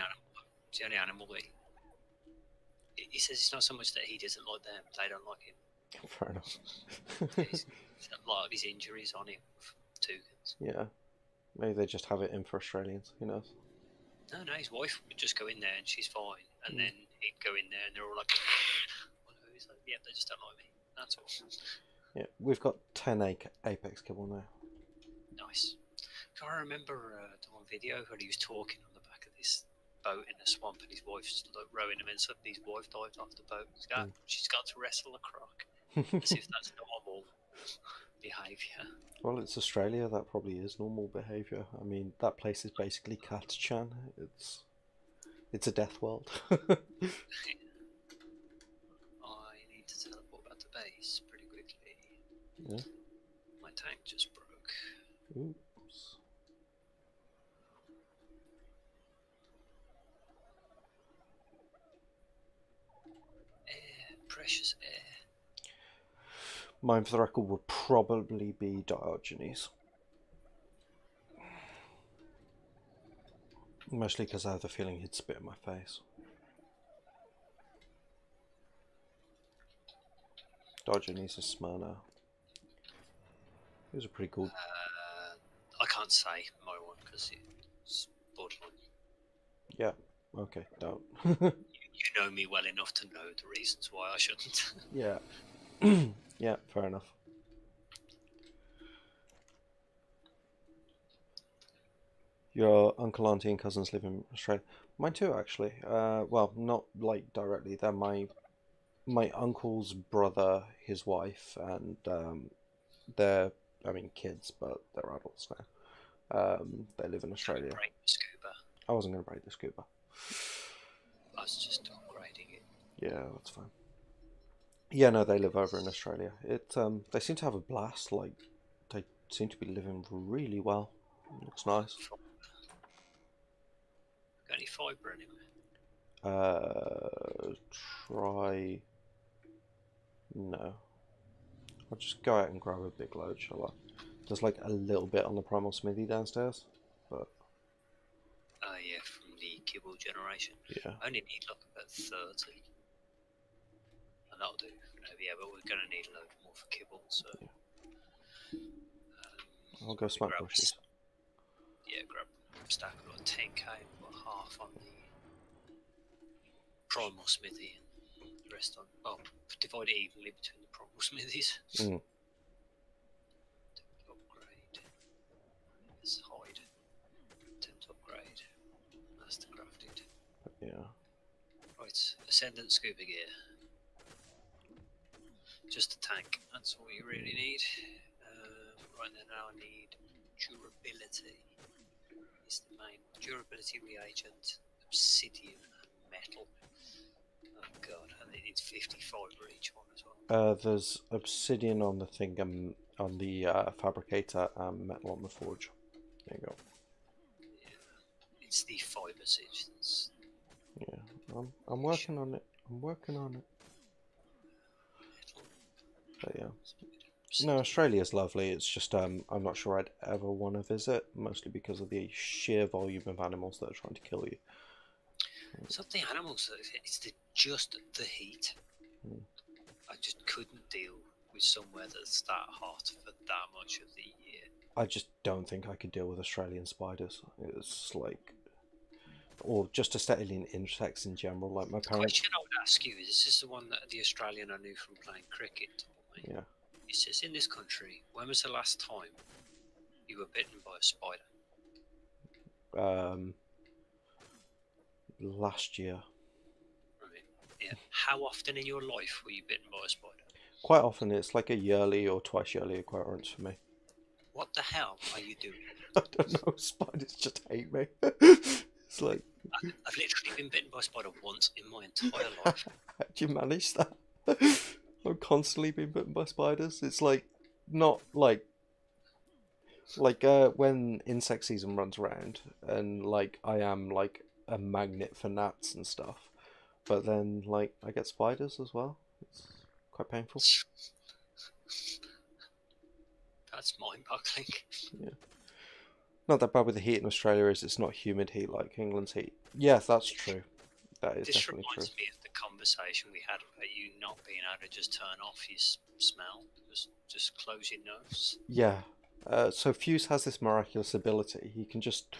[SPEAKER 2] It's the only animal that he says it's not so much that he doesn't like them, they don't like him.
[SPEAKER 1] Fair enough.
[SPEAKER 2] It's a lot of his injuries on him, toucans.
[SPEAKER 1] Yeah. Maybe they just have it in for Australians, who knows?
[SPEAKER 2] No, his wife would just go in there and she's fine. And then he'd go in there and they're all like, he's like, yeah, they just don't like me. That's all.
[SPEAKER 1] Yeah, we've got 10 apex kibble now.
[SPEAKER 2] Nice. I remember the one video where he was talking on the back of this boat in a swamp and his wife's like, rowing him and suddenly his wife dived off the boat. She's got to wrestle a croc. As if that's normal behaviour.
[SPEAKER 1] Well, it's Australia, that probably is normal behaviour. I mean, that place is basically Cat-chan. It's a death world.
[SPEAKER 2] I need to teleport back to base pretty quickly.
[SPEAKER 1] Yeah.
[SPEAKER 2] My tank just broke.
[SPEAKER 1] Oops.
[SPEAKER 2] Air, precious air.
[SPEAKER 1] Mine, for the record, would probably be Diogenes. Mostly because I have the feeling he'd spit in my face. Diogenes is Smyrna. He was a pretty cool.
[SPEAKER 2] I can't say my one because it's borderline.
[SPEAKER 1] Yeah, okay, don't.
[SPEAKER 2] You know me well enough to know the reasons why I shouldn't.
[SPEAKER 1] Yeah. Yeah, fair enough. Your uncle, auntie, and cousins live in Australia. Mine too, actually. Well, not like directly. They're my uncle's brother, his wife, and they're, I mean, kids, but they're adults now. They live in Australia.
[SPEAKER 2] Break the scuba.
[SPEAKER 1] I wasn't going to break the scuba.
[SPEAKER 2] I was just upgrading it.
[SPEAKER 1] Yeah, that's fine. Yeah, no, they live over in Australia. They seem to have a blast. Like, they seem to be living really well. It looks nice.
[SPEAKER 2] Got any fibre anywhere?
[SPEAKER 1] Try. No. I'll just go out and grab a big load, shall I? There's like a little bit on the Primal smithy downstairs,
[SPEAKER 2] Yeah, from the kibble generation.
[SPEAKER 1] Yeah.
[SPEAKER 2] I only need like about 30. And that'll do. Yeah, but we're going to need a load more for kibble, so...
[SPEAKER 1] Yeah. I'll go smack bushes.
[SPEAKER 2] Grab a stack of like 10k, about half on the Primal smithy, and the rest on... Oh, divide it evenly between the Primal smithies. Upgrade. Let's hide. Attempt upgrade. Master crafted.
[SPEAKER 1] Yeah.
[SPEAKER 2] Right, Ascendant scuba gear. Just a tank, that's all you really need. Right now I need durability. Is the main durability reagent, obsidian, and metal. Oh god, and it needs 50 fibre each one as well.
[SPEAKER 1] There's obsidian on the thing, on the fabricator, and metal on the forge. There you go.
[SPEAKER 2] Yeah, it's the fibre substance.
[SPEAKER 1] Yeah, I'm working on it. I'm working on it. But yeah. No, Australia's lovely. It's just I'm not sure I'd ever want to visit, mostly because of the sheer volume of animals that are trying to kill you.
[SPEAKER 2] It's not the animals, it's just the heat. I just couldn't deal with somewhere that's that hot for that much of the year.
[SPEAKER 1] I just don't think I could deal with Australian spiders. It's like, or just Australian insects in general. Like my parents.
[SPEAKER 2] The question I would ask you is: this is the one that the Australian I knew from playing cricket told me.
[SPEAKER 1] Yeah.
[SPEAKER 2] He says, in this country, when was the last time you were bitten by a spider?
[SPEAKER 1] Last year.
[SPEAKER 2] Right. Yeah. How often in your life were you bitten by a spider?
[SPEAKER 1] Quite often. It's like a yearly or twice yearly occurrence for me.
[SPEAKER 2] What the hell are you doing?
[SPEAKER 1] I don't know. Spiders just hate me. It's like
[SPEAKER 2] I've literally been bitten by a spider once in my entire life.
[SPEAKER 1] How do you manage that? I'm constantly being bitten by spiders. It's like not like when insect season runs around, and like I am like a magnet for gnats and stuff, but then like I get spiders as well. It's quite painful.
[SPEAKER 2] That's mind-boggling.
[SPEAKER 1] Yeah. Not that bad with the heat in Australia, is it's not humid heat like England's heat. Yes, that's true. That is definitely true.
[SPEAKER 2] This reminds me of the conversation we had about you not being able to just turn off your smell. Just close your nose.
[SPEAKER 1] Yeah. So Fuse has this miraculous ability. He can just,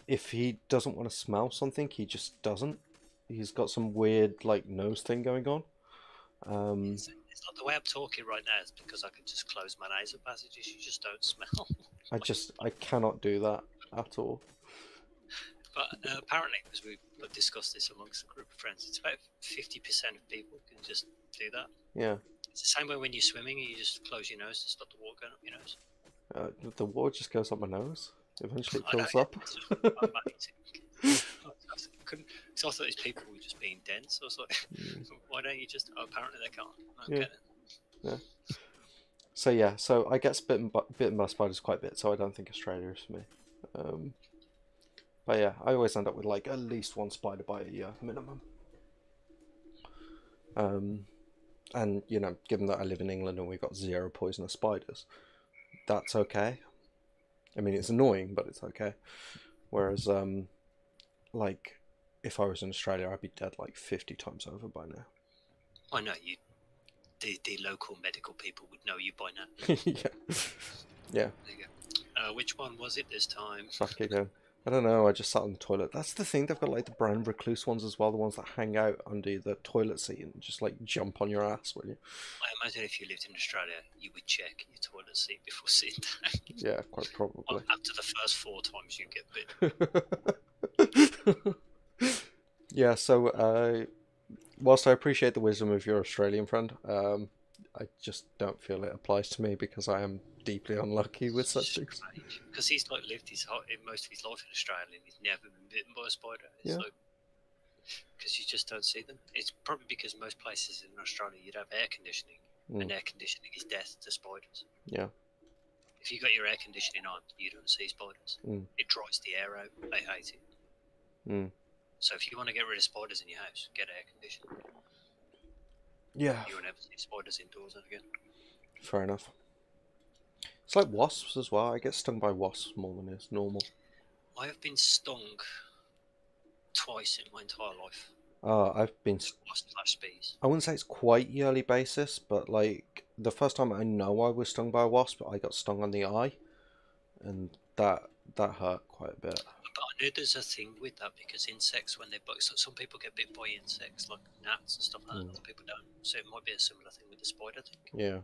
[SPEAKER 1] if he doesn't want to smell something, he just doesn't. He's got some weird like nose thing going on.
[SPEAKER 2] It's not the way I'm talking right now. It's because I can just close my nasal passages. You just don't smell.
[SPEAKER 1] I cannot do that at all.
[SPEAKER 2] But apparently, because we've discussed this amongst a group of friends, it's about 50% of people can just do that.
[SPEAKER 1] Yeah.
[SPEAKER 2] It's the same way when you're swimming and you just close your nose to stop the water going up your nose.
[SPEAKER 1] The water just goes up my nose. Eventually it fills up.
[SPEAKER 2] Amazing. So I thought these people were just being dense. I was like, why don't you just... Oh, apparently they can't. Okay.
[SPEAKER 1] Yeah. So yeah, so I get bitten by spiders quite a bit, so I don't think Australia is for me. But yeah, I always end up with like at least one spider bite a year minimum. And you know, given that I live in England and we've got 0 poisonous spiders, that's okay. I mean, it's annoying, but it's okay. Whereas, like, if I was in Australia, I'd be dead like 50 times over by now.
[SPEAKER 2] I know you. The local medical people would know you by now.
[SPEAKER 1] Yeah.
[SPEAKER 2] There you go. Which one was it this time?
[SPEAKER 1] Back again. I don't know, I just sat on the toilet. That's the thing, they've got like the brown recluse ones as well, the ones that hang out under the toilet seat and just like jump on your ass, will you?
[SPEAKER 2] I imagine if you lived in Australia, you would check your toilet seat before sitting down.
[SPEAKER 1] Yeah, quite probably.
[SPEAKER 2] Well, after the first 4 times you get bitten.
[SPEAKER 1] Yeah, so whilst I appreciate the wisdom of your Australian friend, I just don't feel it applies to me because I am deeply unlucky with such things.
[SPEAKER 2] Because he's like lived most of his life in Australia and he's never been bitten by a spider. It's
[SPEAKER 1] Yeah.
[SPEAKER 2] like, because you just don't see them. It's probably because most places in Australia you'd have air conditioning, and air conditioning is death to spiders.
[SPEAKER 1] Yeah.
[SPEAKER 2] If you got your air conditioning on, you don't see spiders. It dries the air out. They hate it. So if you want to get rid of spiders in your house, get air conditioning.
[SPEAKER 1] Yeah.
[SPEAKER 2] You won't ever see spiders indoors again.
[SPEAKER 1] Fair enough. It's like wasps as well. I get stung by wasps more than is normal.
[SPEAKER 2] I have been stung twice in my entire life.
[SPEAKER 1] I've been.
[SPEAKER 2] Wasp/bees.
[SPEAKER 1] I wouldn't say it's quite yearly basis, but like the first time I know I was stung by a wasp, I got stung on the eye, and that hurt quite a bit.
[SPEAKER 2] But I know there's a thing with that because insects, when they bite, so some people get bit by insects like gnats and stuff like that. Other people don't. So it might be a similar thing with the spider thing.
[SPEAKER 1] Yeah.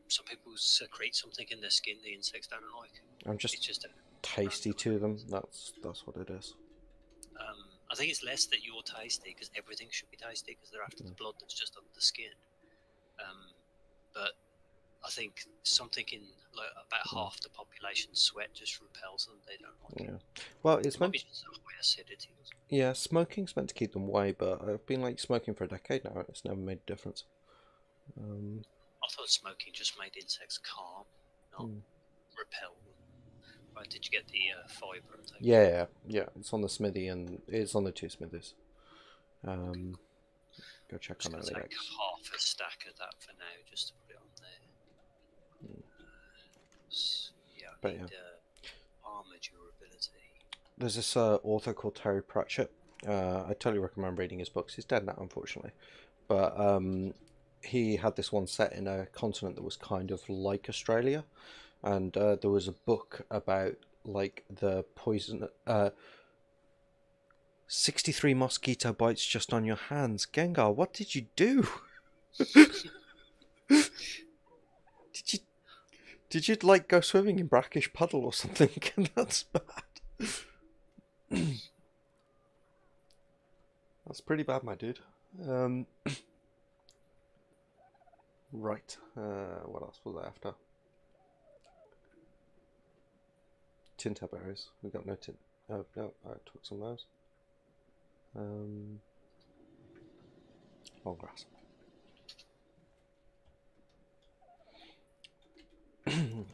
[SPEAKER 2] Some people secrete something in their skin the insects don't like.
[SPEAKER 1] I'm just,
[SPEAKER 2] it's just
[SPEAKER 1] tasty to them. That's what it is.
[SPEAKER 2] I think it's less that you're tasty because everything should be tasty because they're after the blood that's just under the skin. But I think something in like about half the population's sweat just repels them. They don't like it.
[SPEAKER 1] Well, it's meant.
[SPEAKER 2] Just acidity.
[SPEAKER 1] Yeah, smoking's meant to keep them away, but I've been like smoking for a decade now, and it's never made a difference.
[SPEAKER 2] I thought smoking just made insects calm, not repel them. Right, did you get the fibre?
[SPEAKER 1] Yeah. It's on the smithy, and it's on the 2 smithies. Go check on it.
[SPEAKER 2] Take half a stack of that for now, just to put it on there. Armor durability.
[SPEAKER 1] There's this author called Terry Pratchett. I totally recommend reading his books. He's dead now, unfortunately, but he had this one set in a continent that was kind of like Australia, and there was a book about like the poison. 63 mosquito bites just on your hands. Gengar, what did you do? Did you like go swimming in brackish puddle or something? That's bad. That's pretty bad, my dude. Right. What else was I after? Tinta berries. We got no tint. Oh no, I took some of those. Long grass.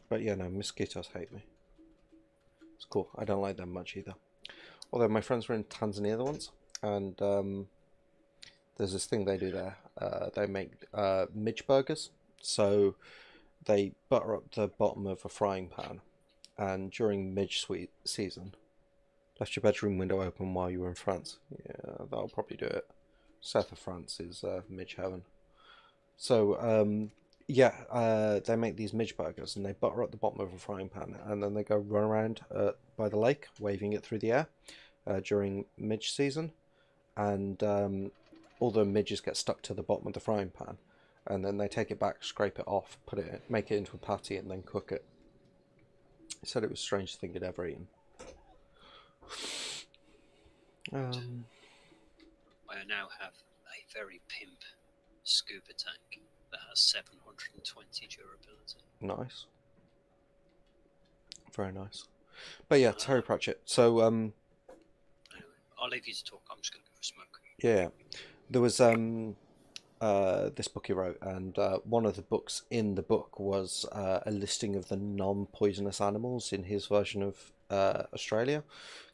[SPEAKER 1] But yeah, no, mosquitoes hate me. It's cool. I don't like them much either. Although my friends were in Tanzania the once, and there's this thing they do there. They make midge burgers. So they butter up the bottom of a frying pan, and during midge season, left your bedroom window open while you were in France. Yeah, that'll probably do it. South of France is midge heaven. So they make these midge burgers, and they butter up the bottom of a frying pan, and then they go run around by the lake, waving it through the air during midge season, and all the midges get stuck to the bottom of the frying pan, and then they take it back, scrape it off, make it into a patty, and then cook it. He said it was the strangest thing he'd ever eaten.
[SPEAKER 2] I now have a very pimp scuba tank that has 720 durability.
[SPEAKER 1] Nice. Very nice. But yeah, Terry Pratchett. So
[SPEAKER 2] anyway, I'll leave you to talk. I'm just going to go smoke.
[SPEAKER 1] Yeah, there was this book he wrote, and one of the books in the book was a listing of the non-poisonous animals in his version of Australia,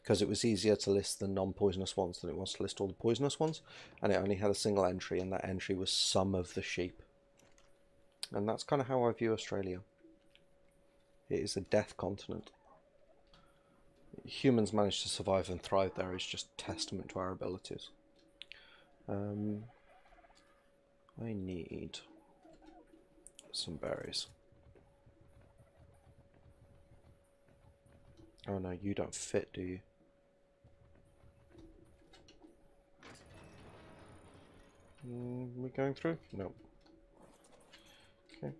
[SPEAKER 1] because it was easier to list the non-poisonous ones than it was to list all the poisonous ones, and it only had a single entry, and that entry was some of the sheep. And that's kind of how I view Australia. It is a death continent. Humans managed to survive and thrive there is just testament to our abilities. I need some berries. Oh no, you don't fit, do you? We going through? No. Okay.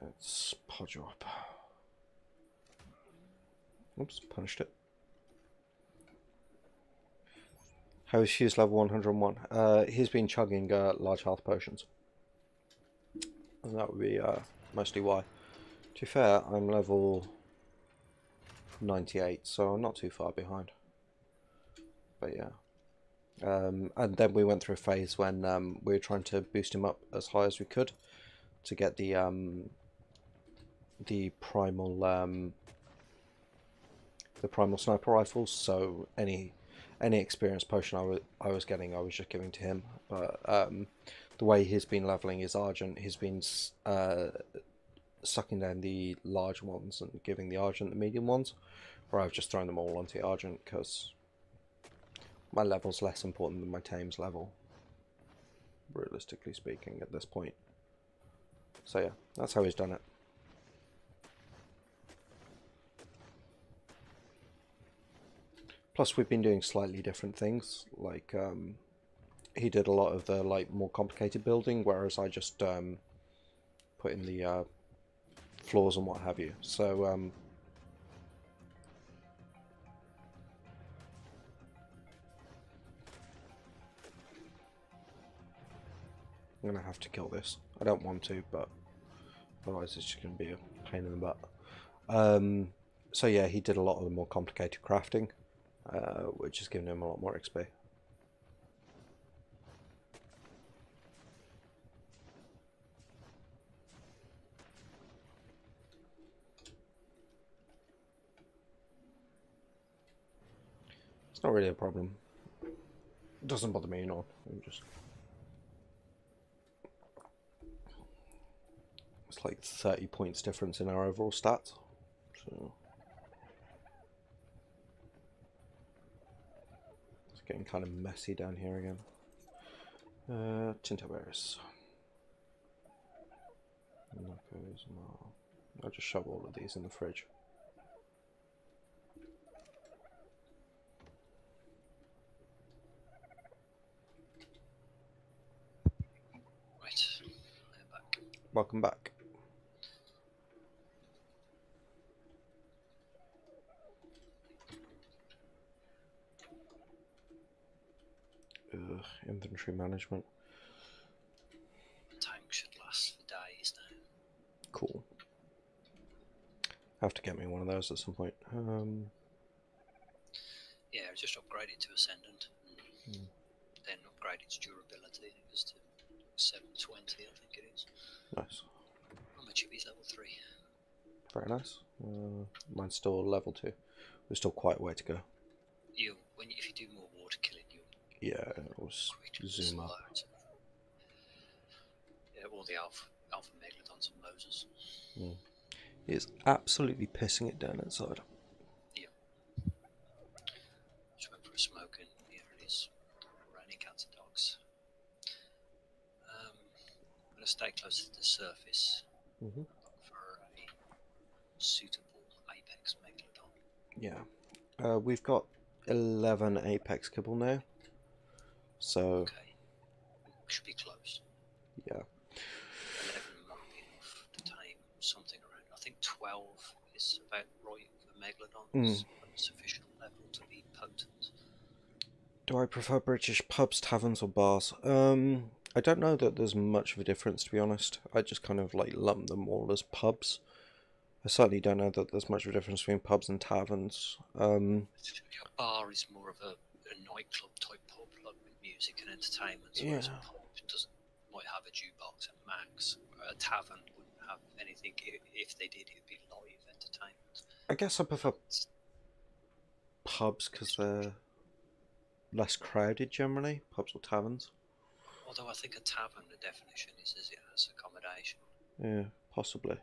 [SPEAKER 1] Let's pod you up. Oops, punished it. How is Hughes level 101? He's been chugging large health potions. And that would be mostly why. To be fair, I'm level 98, so I'm not too far behind. But yeah. And then we went through a phase when we were trying to boost him up as high as we could to get the primal sniper rifles. So any experience potion I was getting, I was just giving to him. But the way he's been leveling his Argent, he's been sucking down the large ones and giving the Argent the medium ones, or I've just thrown them all onto the Argent because my level's less important than my tame's level, realistically speaking, at this point. So yeah, that's how he's done it. Plus, we've been doing slightly different things. Like, he did a lot of the more complicated building, whereas I just put in the floors and what have you. So I'm gonna have to kill this. I don't want to, but otherwise it's just gonna be a pain in the butt. So yeah, he did a lot of the more complicated crafting, which has given him a lot more XP. It's not really a problem. It doesn't bother me, it's like 30 points difference in our overall stats. So it's getting kind of messy down here again. Tintaberries. I'll just shove all of these in the fridge.
[SPEAKER 2] Right, I'm back.
[SPEAKER 1] Welcome back. Inventory management.
[SPEAKER 2] The tank should last for days now.
[SPEAKER 1] Cool. Have to get me one of those at some point.
[SPEAKER 2] Yeah, just upgraded to Ascendant. Then upgraded its durability. It was to 720, I think it is.
[SPEAKER 1] Nice.
[SPEAKER 2] I'm a Chibi's level 3.
[SPEAKER 1] Very nice. Mine's still level 2. We're still quite a way to go.
[SPEAKER 2] If you do more water killing,
[SPEAKER 1] yeah, it was zoom up.
[SPEAKER 2] Yeah, all the alpha megalodons and Moses.
[SPEAKER 1] It's absolutely pissing it down outside.
[SPEAKER 2] Yeah. Just went for a smoke and here it is. Raining cats and dogs. I'm going to stay close to the surface for a suitable apex megalodon.
[SPEAKER 1] Yeah. We've got 11 apex kibble now. So.
[SPEAKER 2] Okay. Should be close.
[SPEAKER 1] Yeah.
[SPEAKER 2] 11 might be enough to tame something around. I think 12 is about right for megalodons. Sufficient level to be potent.
[SPEAKER 1] Do I prefer British pubs, taverns, or bars? I don't know that there's much of a difference, to be honest. I just kind of lump them all as pubs. I certainly don't know that there's much of a difference between pubs and taverns.
[SPEAKER 2] A bar is more of a nightclub type pub, like with music and entertainment. Whereas a pub might have a jukebox at max. A tavern wouldn't have anything. If they did, it'd be live entertainment.
[SPEAKER 1] I guess I prefer pubs because they're less crowded generally. Pubs or taverns.
[SPEAKER 2] Although I think a tavern, the definition is as it has accommodation.
[SPEAKER 1] Yeah, possibly.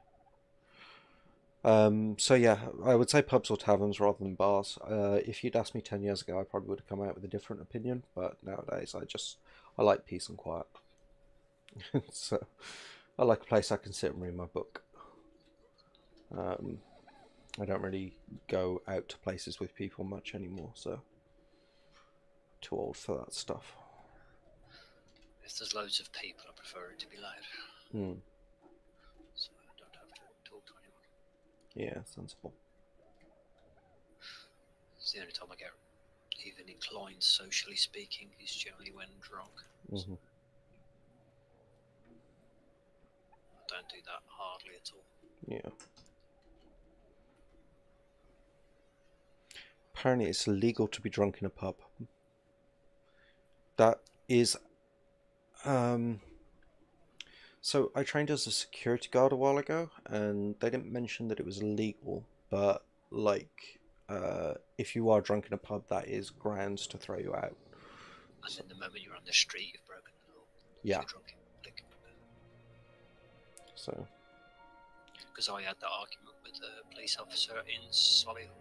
[SPEAKER 1] So yeah, I would say pubs or taverns rather than bars. If you'd asked me 10 years ago, I probably would have come out with a different opinion, but nowadays I like peace and quiet. So I like a place I can sit and read my book. I don't really go out to places with people much anymore, so too old for that stuff.
[SPEAKER 2] If there's loads of people, I prefer it to be loud. So I don't have to talk to anyone.
[SPEAKER 1] Yeah, sensible.
[SPEAKER 2] It's the only time I get even inclined, socially speaking, is generally when drunk. So I don't do that hardly at all.
[SPEAKER 1] Yeah. Apparently it's illegal to be drunk in a pub. That is... So I trained as a security guard a while ago, and they didn't mention that it was illegal, but if you are drunk in a pub, that is grounds to throw you out.
[SPEAKER 2] And then the moment you're on the street, you've broken the law.
[SPEAKER 1] Yeah.
[SPEAKER 2] If you're drunk in public.
[SPEAKER 1] So
[SPEAKER 2] because I had that argument with a police officer in Solihull.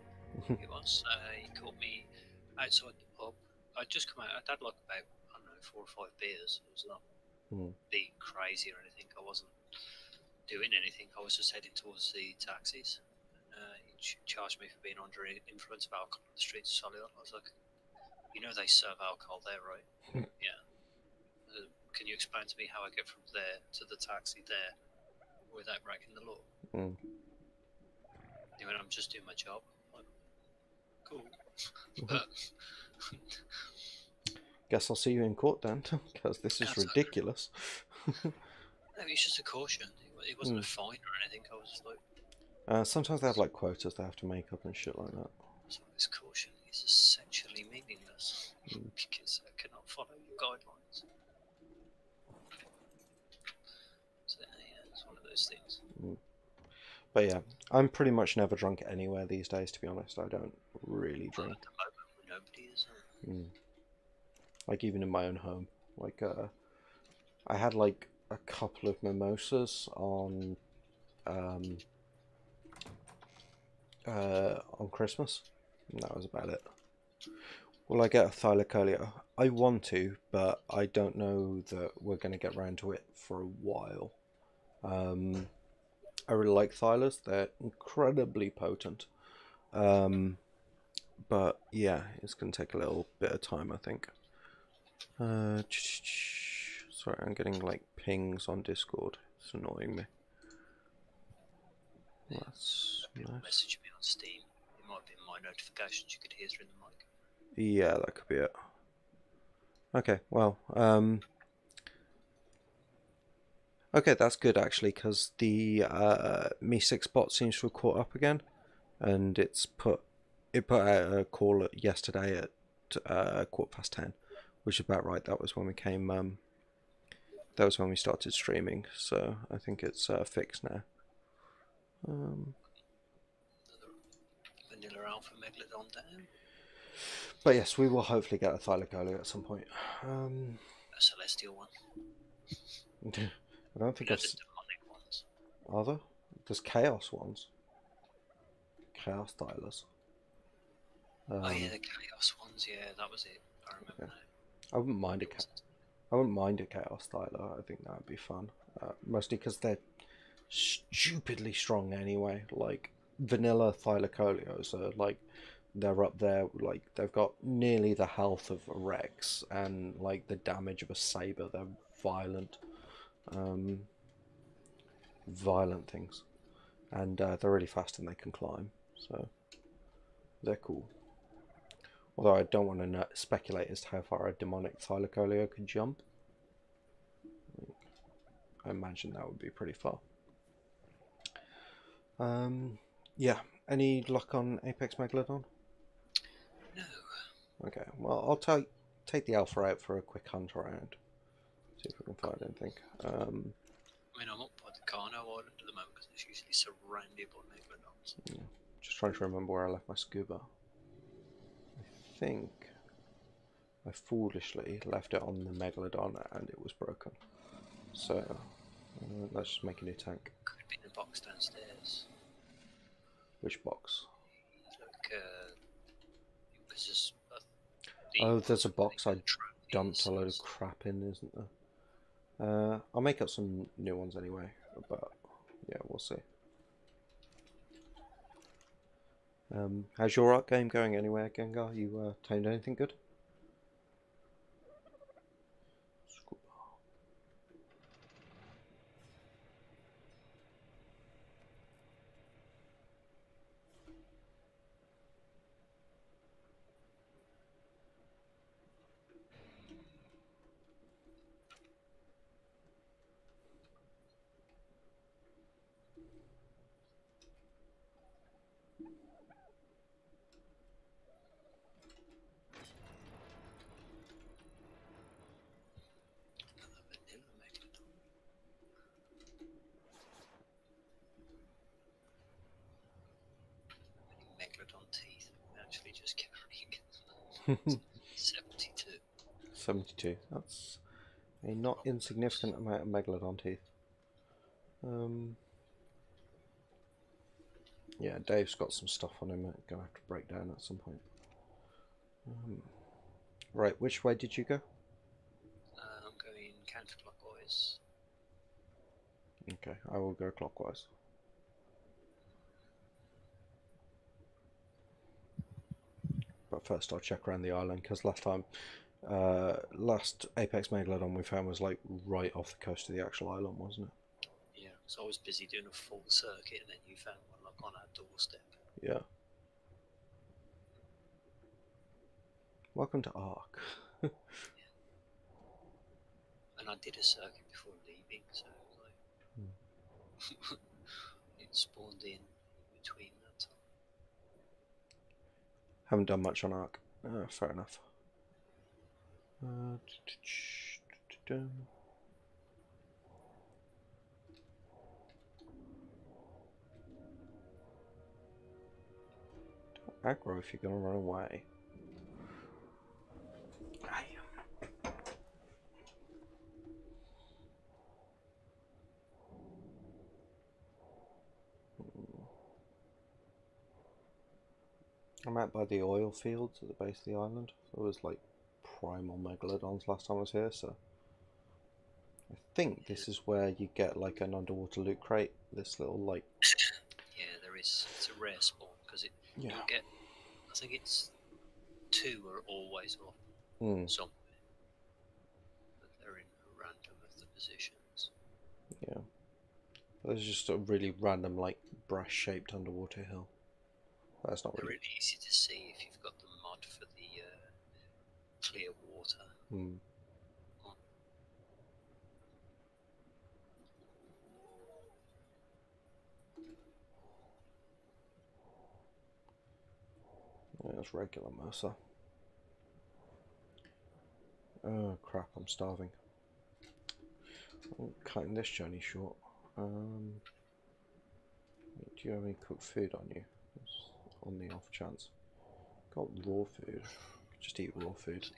[SPEAKER 2] It was. He caught me outside the pub. I'd just come out. I'd had like about, I don't know, 4 or 5 beers. It was not being crazy or anything. I wasn't doing anything. I was just heading towards the taxis. He charged me for being under influence of alcohol on the streets of Solihull. I was like, you know they serve alcohol there, right? Yeah. Can you explain to me how I get from there to the taxi there without breaking the law? He went, I'm just doing my job. I'm like, cool. But
[SPEAKER 1] guess I'll see you in court then, because this is ridiculous.
[SPEAKER 2] No, it's just a caution. It wasn't a fine or anything. I was just like.
[SPEAKER 1] Sometimes they have like quotas they have to make up and shit like that.
[SPEAKER 2] So this caution is essentially meaningless because I cannot follow your guidelines. So yeah, it's one of those things.
[SPEAKER 1] But yeah, I'm pretty much never drunk anywhere these days, to be honest. I don't really drink.
[SPEAKER 2] At the moment, nobody is.
[SPEAKER 1] Like even in my own home. Like I had like a couple of mimosas on Christmas, and that was about it. Will I get a thylacoleo? I want to, but I don't know that we're going to get round to it for a while. I really like thylas. They're incredibly potent. But yeah, it's going to take a little bit of time, I think. Sorry, I'm getting like pings on Discord. It's annoying me. That's nice.
[SPEAKER 2] Message me on Steam. It might be my notifications. You could hear through the mic.
[SPEAKER 1] Yeah, that could be it. Okay, well, okay, that's good actually, because the Me6 bot seems to have caught up again, and it put out a call yesterday at 10:15, which is about right. That was when we came. That was when we started streaming, so I think it's fixed now.
[SPEAKER 2] Vanilla Alpha Megalodon down.
[SPEAKER 1] But yes, we will hopefully get a thylacoleo at some point.
[SPEAKER 2] A celestial one.
[SPEAKER 1] I don't think
[SPEAKER 2] I've. Demonic ones.
[SPEAKER 1] Are there? There's chaos ones. Chaos thylas.
[SPEAKER 2] Oh yeah, the chaos ones. Yeah, that was it. I remember now.
[SPEAKER 1] I wouldn't mind a chaos thyla. I think that would be fun. Mostly because they're stupidly strong anyway. Like vanilla thylacoleos are like, they're up there. Like they've got nearly the health of a Rex and like the damage of a saber. They're violent. Violent things, and they're really fast and they can climb, so they're cool. Although I don't want to speculate as to how far a demonic thylacoleo could jump. I imagine that would be pretty far. Yeah, any luck on Apex Megalodon?
[SPEAKER 2] No.
[SPEAKER 1] Okay, well I'll take the alpha out for a quick hunt around, see if we can find anything.
[SPEAKER 2] I mean, I'm up by the Carno Island at the moment because it's usually surrounded by megalodons.
[SPEAKER 1] Yeah. Just trying to remember where I left my scuba. I think I foolishly left it on the megalodon and it was broken. So let's just make a new tank.
[SPEAKER 2] Could be in the box downstairs.
[SPEAKER 1] Which box?
[SPEAKER 2] Like, because
[SPEAKER 1] there's a box I dumped a load of crap in, isn't there? I'll make up some new ones anyway, but yeah, we'll see. How's your art game going anyway, Gengar? You tamed anything good?
[SPEAKER 2] Megalodon teeth. Actually, just carrying 72.
[SPEAKER 1] 72. That's a not insignificant amount of megalodon teeth. Yeah, Dave's got some stuff on him that gonna have to break down at some point. Right, which way did you go?
[SPEAKER 2] I'm going counterclockwise.
[SPEAKER 1] Okay, I will go clockwise. But first I'll check around the island, because last Apex Megalodon we found was like right off the coast of the actual island, wasn't it?
[SPEAKER 2] Yeah, so I was busy doing a full circuit, and then you found one like on our doorstep.
[SPEAKER 1] Yeah. Welcome to Ark.
[SPEAKER 2] Yeah. And I did a circuit before leaving, so like it spawned in between that time.
[SPEAKER 1] Haven't done much on Ark. Fair enough. Don't aggro if you're gonna run away. I'm out by the oil fields at the base of the island. There was like Primal Megalodons last time I was here, so I think this is where you get like an underwater loot crate. This little like.
[SPEAKER 2] Yeah, there is. It's a rare spawn because you'll get. I think it's 2 are always off somewhere, but they're in random of the positions.
[SPEAKER 1] Yeah, there's just a really random like brush-shaped underwater hill. That's not really
[SPEAKER 2] easy to see if you've got the mod for the clear water.
[SPEAKER 1] Yeah, it's regular Mercer. Oh crap, I'm starving. I'm cutting this journey short. Do you have any cooked food on you? Just on the off chance. Got raw food. Just eat raw food.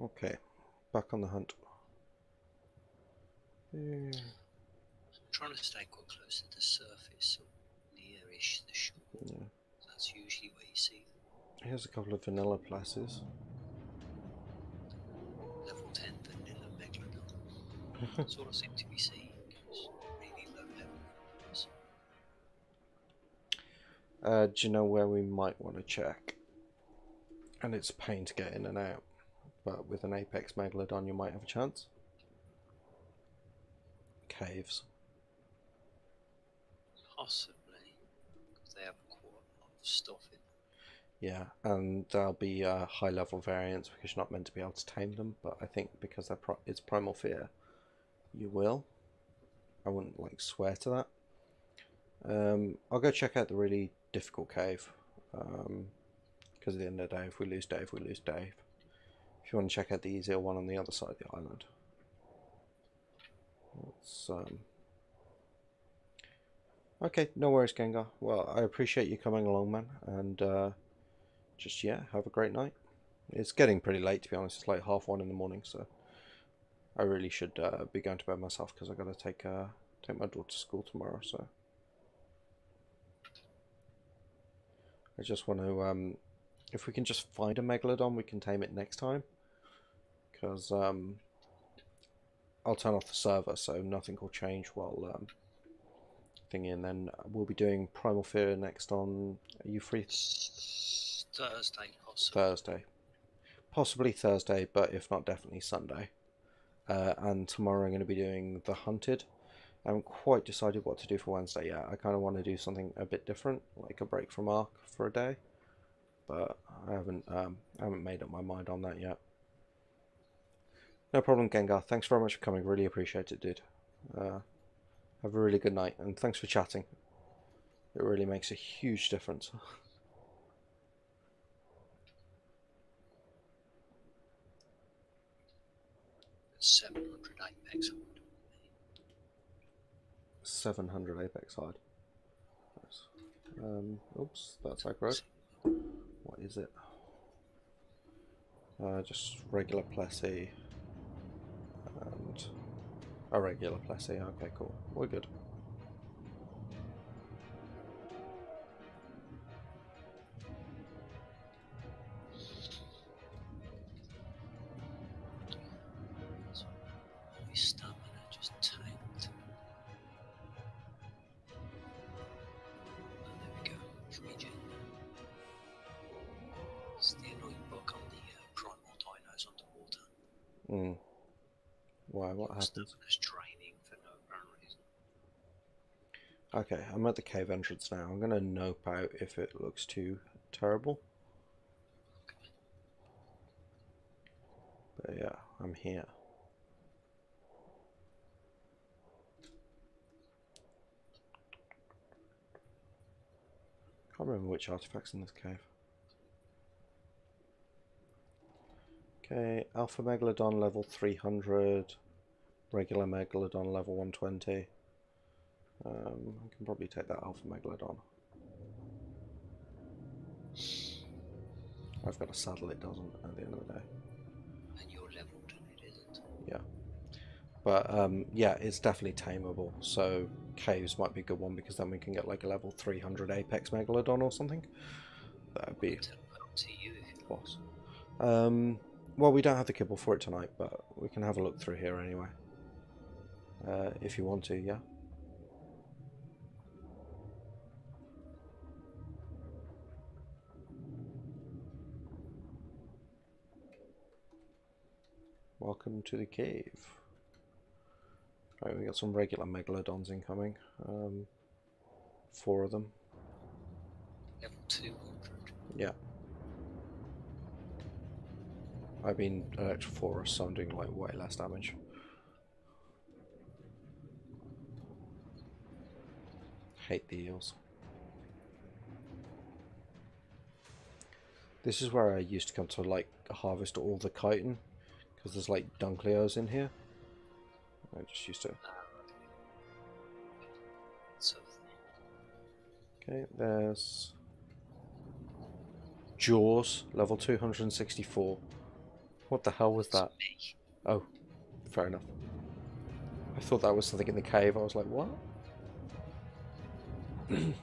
[SPEAKER 1] Okay, back on the hunt.
[SPEAKER 2] I'm trying to stay quite close to the surface, or near-ish the shore.
[SPEAKER 1] Yeah.
[SPEAKER 2] That's usually where you see them.
[SPEAKER 1] Here's a couple of vanilla places.
[SPEAKER 2] Level 10 vanilla megalodon. That's all I seem to be seeing. It's really low level.
[SPEAKER 1] Do you know where we might want to check? And it's a pain to get in and out, but with an Apex Megalodon you might have a chance. Caves.
[SPEAKER 2] Possibly, because they have quite a lot of stuff in them.
[SPEAKER 1] Yeah, and there'll be high level variants because you're not meant to be able to tame them, but I think because it's Primal Fear, you will. I wouldn't like swear to that. I'll go check out the really difficult cave, because at the end of the day, if we lose Dave, we lose Dave. If you want to check out the easier one on the other side of the island. Let's, okay, no worries, Gengar. Well, I appreciate you coming along, man, and just, yeah, have a great night. It's getting pretty late, to be honest. It's like 1:30 in the morning, so I really should be going to bed myself because I've got to take my daughter to school tomorrow, so I just want to, if we can just find a Megalodon, we can tame it next time, because I'll turn off the server, so nothing will change while thingy, and then we'll be doing Primal Fear next on, are you free?
[SPEAKER 2] Thursday, possibly.
[SPEAKER 1] Thursday. Possibly Thursday, but if not, definitely Sunday. And tomorrow I'm going to be doing The Hunted. I haven't quite decided what to do for Wednesday yet. I kind of want to do something a bit different, like a break from Ark for a day. But I haven't made up my mind on that yet. No problem, Gengar. Thanks very much for coming. Really appreciate it, dude. Have a really good night, and thanks for chatting. It really makes a huge difference.
[SPEAKER 2] 700 Apex.
[SPEAKER 1] 700 apex hide. Nice. Oops, that's aggro. What is it? Just regular Plessy and a regular Plessy. Okay, cool. We're good. Why? What happens?
[SPEAKER 2] Training for no apparent reason.
[SPEAKER 1] Okay, I'm at the cave entrance now. I'm gonna nope out if it looks too terrible.
[SPEAKER 2] Okay.
[SPEAKER 1] But yeah, I'm here. Can't remember which artifacts in this cave. Okay, Alpha Megalodon level 300, regular Megalodon level 120. I can probably take that Alpha Megalodon. I've got a saddle, it doesn't at the end of the day.
[SPEAKER 2] And you're leveled and it isn't.
[SPEAKER 1] Yeah. But yeah, it's definitely tameable, so caves might be a good one because then we can get like a level 300 Apex Megalodon or something. That would be
[SPEAKER 2] up to you if you
[SPEAKER 1] boss. Well, we don't have the kibble for it tonight, but we can have a look through here anyway. If you want to, yeah. Welcome to the cave. Right, we got some regular megalodons incoming. 4 of them.
[SPEAKER 2] level 200.
[SPEAKER 1] Yeah. I've been electrophorus, so I'm doing like way less damage. Hate the eels. This is where I used to come to like harvest all the chitin, because there's like dunkleos in here. I just used to.
[SPEAKER 2] So,
[SPEAKER 1] Okay, there's Jaws, level 264. What the hell was that?
[SPEAKER 2] me.
[SPEAKER 1] Oh, fair enough. I thought that was something in the cave. I was like, what?
[SPEAKER 2] We've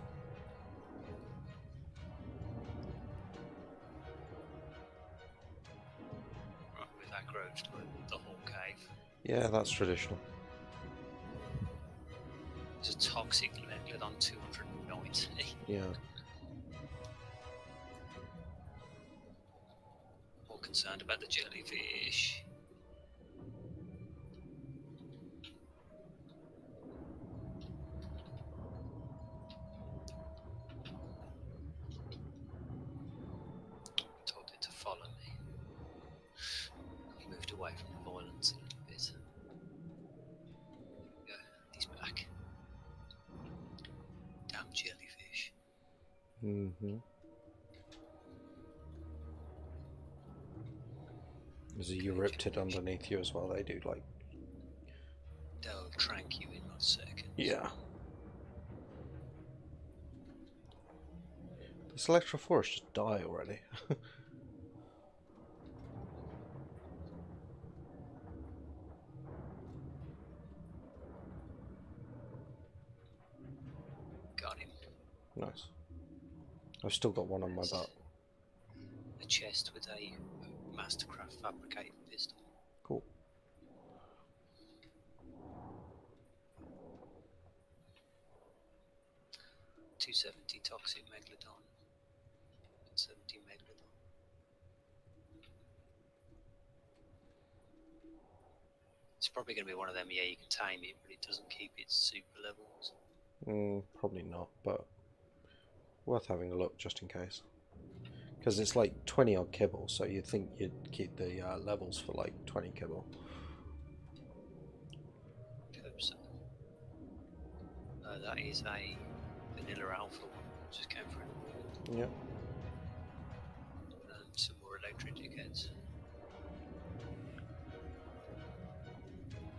[SPEAKER 2] aggroed the whole cave.
[SPEAKER 1] Yeah, that's traditional.
[SPEAKER 2] There's a toxic megalodon 290.
[SPEAKER 1] Yeah.
[SPEAKER 2] More concerned about the jellyfish. Told it to follow me. He moved away from the violence a little bit. Yeah, he's back. Damn jellyfish.
[SPEAKER 1] Mm-hmm. There's a Euryptid underneath you as well. They do like.
[SPEAKER 2] They'll trank you in not seconds.
[SPEAKER 1] Yeah. This electrophorus just die already.
[SPEAKER 2] Got him.
[SPEAKER 1] Nice. I've still got one on my butt.
[SPEAKER 2] A chest with a Mastercraft fabricated pistol.
[SPEAKER 1] Cool.
[SPEAKER 2] .270 toxic megalodon. 70 megalodon. It's probably going to be one of them. Yeah, you can tame it, but it doesn't keep its super levels.
[SPEAKER 1] Probably not, but worth having a look just in case. Because it's like 20 odd kibble, so you'd think you'd keep the levels for like 20 kibble.
[SPEAKER 2] Hope so. That is a vanilla alpha one. Just came through.
[SPEAKER 1] Yep.
[SPEAKER 2] Some more electric dickheads.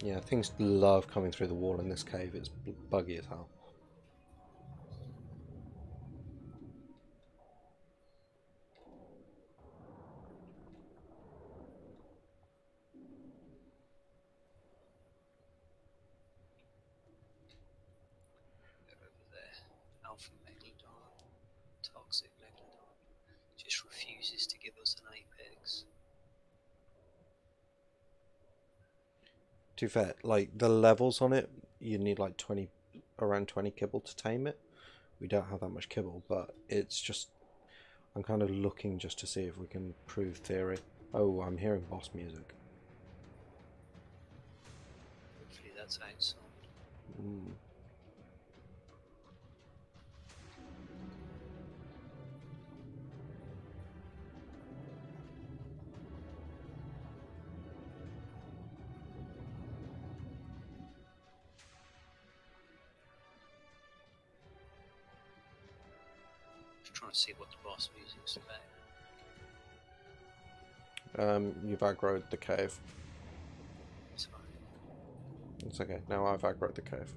[SPEAKER 1] Yeah, things love coming through the wall in this cave. It's buggy as hell.
[SPEAKER 2] Alpha Megalodon, Toxic Megalodon, just refuses to give us an apex.
[SPEAKER 1] To be fair, like the levels on it, you need like around 20 kibble to tame it. We don't have that much kibble, but it's just, I'm kind of looking just to see if we can prove theory. Oh, I'm hearing boss music.
[SPEAKER 2] Hopefully that's outside. Just trying to see what the boss music's
[SPEAKER 1] about. You've aggroed the cave.
[SPEAKER 2] Sorry.
[SPEAKER 1] It's okay. Now I've aggroed the cave.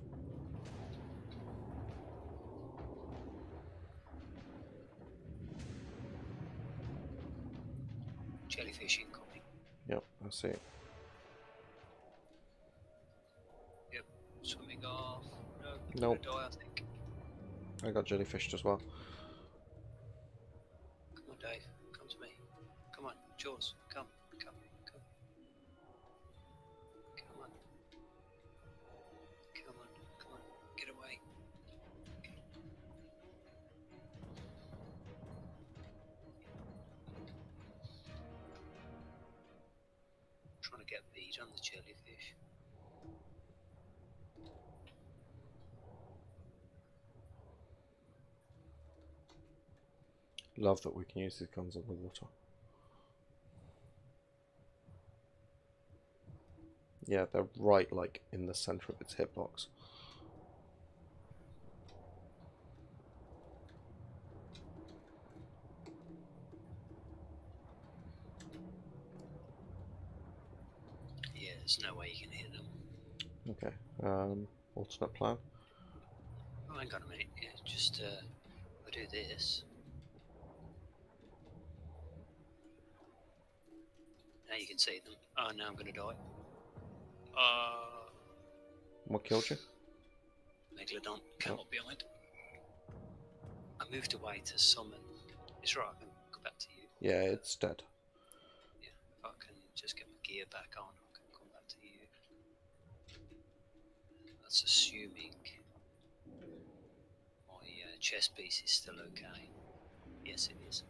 [SPEAKER 2] Jellyfish incoming.
[SPEAKER 1] Yep, I see it.
[SPEAKER 2] Yep, swimming off.
[SPEAKER 1] No, nope.
[SPEAKER 2] Die, I think.
[SPEAKER 1] I got jellyfished as well.
[SPEAKER 2] Come on, Dave. Come to me. Come on, Jaws. Come. Come on. Come on. Get away. Trying to get beat on the jellyfish.
[SPEAKER 1] Love that we can use these guns on the water. Yeah, they're right like in the center of its hitbox.
[SPEAKER 2] Yeah, there's no way you can hit them.
[SPEAKER 1] Okay, alternate plan.
[SPEAKER 2] Oh, hang on a minute. Yeah, just I'll do this. Now you can see them. Oh, now I'm gonna die.
[SPEAKER 1] What killed you?
[SPEAKER 2] Megalodon came up behind. I moved away to summon. It's right, I can go back to you.
[SPEAKER 1] Yeah, it's dead.
[SPEAKER 2] Yeah, if I can just get my gear back on, I can come back to you. That's assuming my chest piece is still okay. Yes, it is.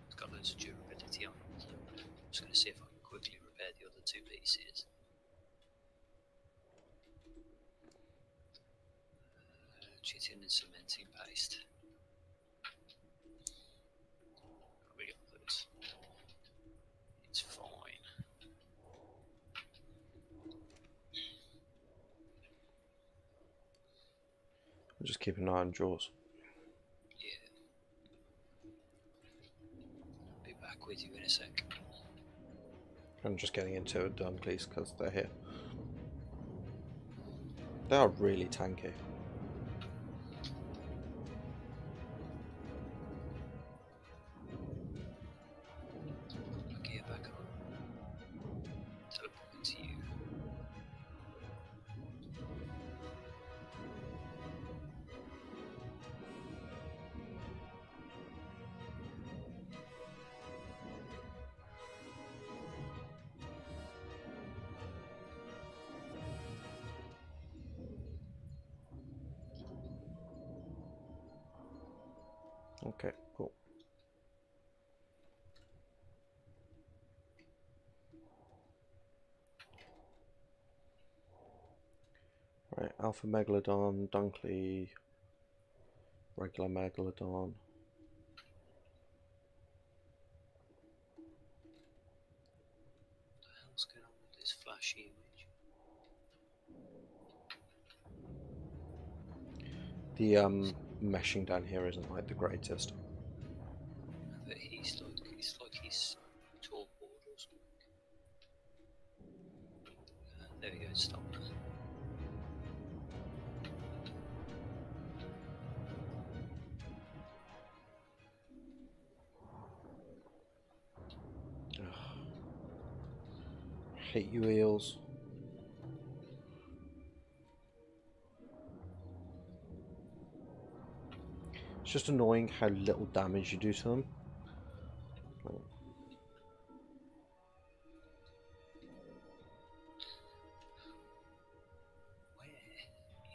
[SPEAKER 2] It's got loads of durability on it. So I'm just going to see if I can quickly repair the other two pieces. Chitin and cementing paste. We got those. It's fine.
[SPEAKER 1] I'll just keep an eye on Jaws.
[SPEAKER 2] Yeah. I'll be back with you in a sec.
[SPEAKER 1] I'm just getting into Dunkley's because they're here. They are really tanky.
[SPEAKER 2] Gear back on. Teleporting to you.
[SPEAKER 1] Okay, cool. Right, Alpha Megalodon, Dunkley, regular Megalodon.
[SPEAKER 2] What the hell's going on with this flashy image?
[SPEAKER 1] The meshing down here isn't like the greatest.
[SPEAKER 2] But he's like he's tall board or something. There we go, it stopped.
[SPEAKER 1] Hate you, eels. It's just annoying how little damage you do to them.
[SPEAKER 2] Where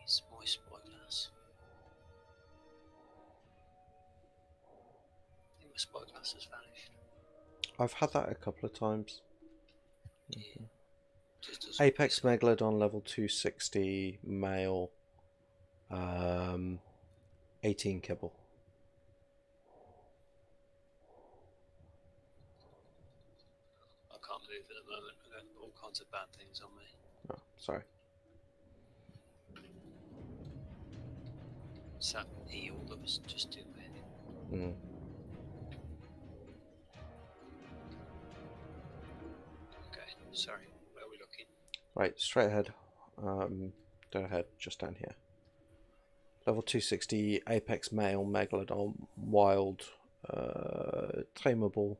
[SPEAKER 2] is my spyglass? I think my spyglass has vanished.
[SPEAKER 1] I've had that a couple of times.
[SPEAKER 2] Yeah.
[SPEAKER 1] Apex Megalodon level 260 male, 18 kibble.
[SPEAKER 2] I can't move at the moment. I've got all kinds of bad things on me.
[SPEAKER 1] Oh, sorry.
[SPEAKER 2] It's that eel that was just too bad.
[SPEAKER 1] Mm.
[SPEAKER 2] Okay, sorry. Where are we looking?
[SPEAKER 1] Right, straight ahead. Don't ahead, just down here. Level 260 Apex Male Megalodon Wild, tameable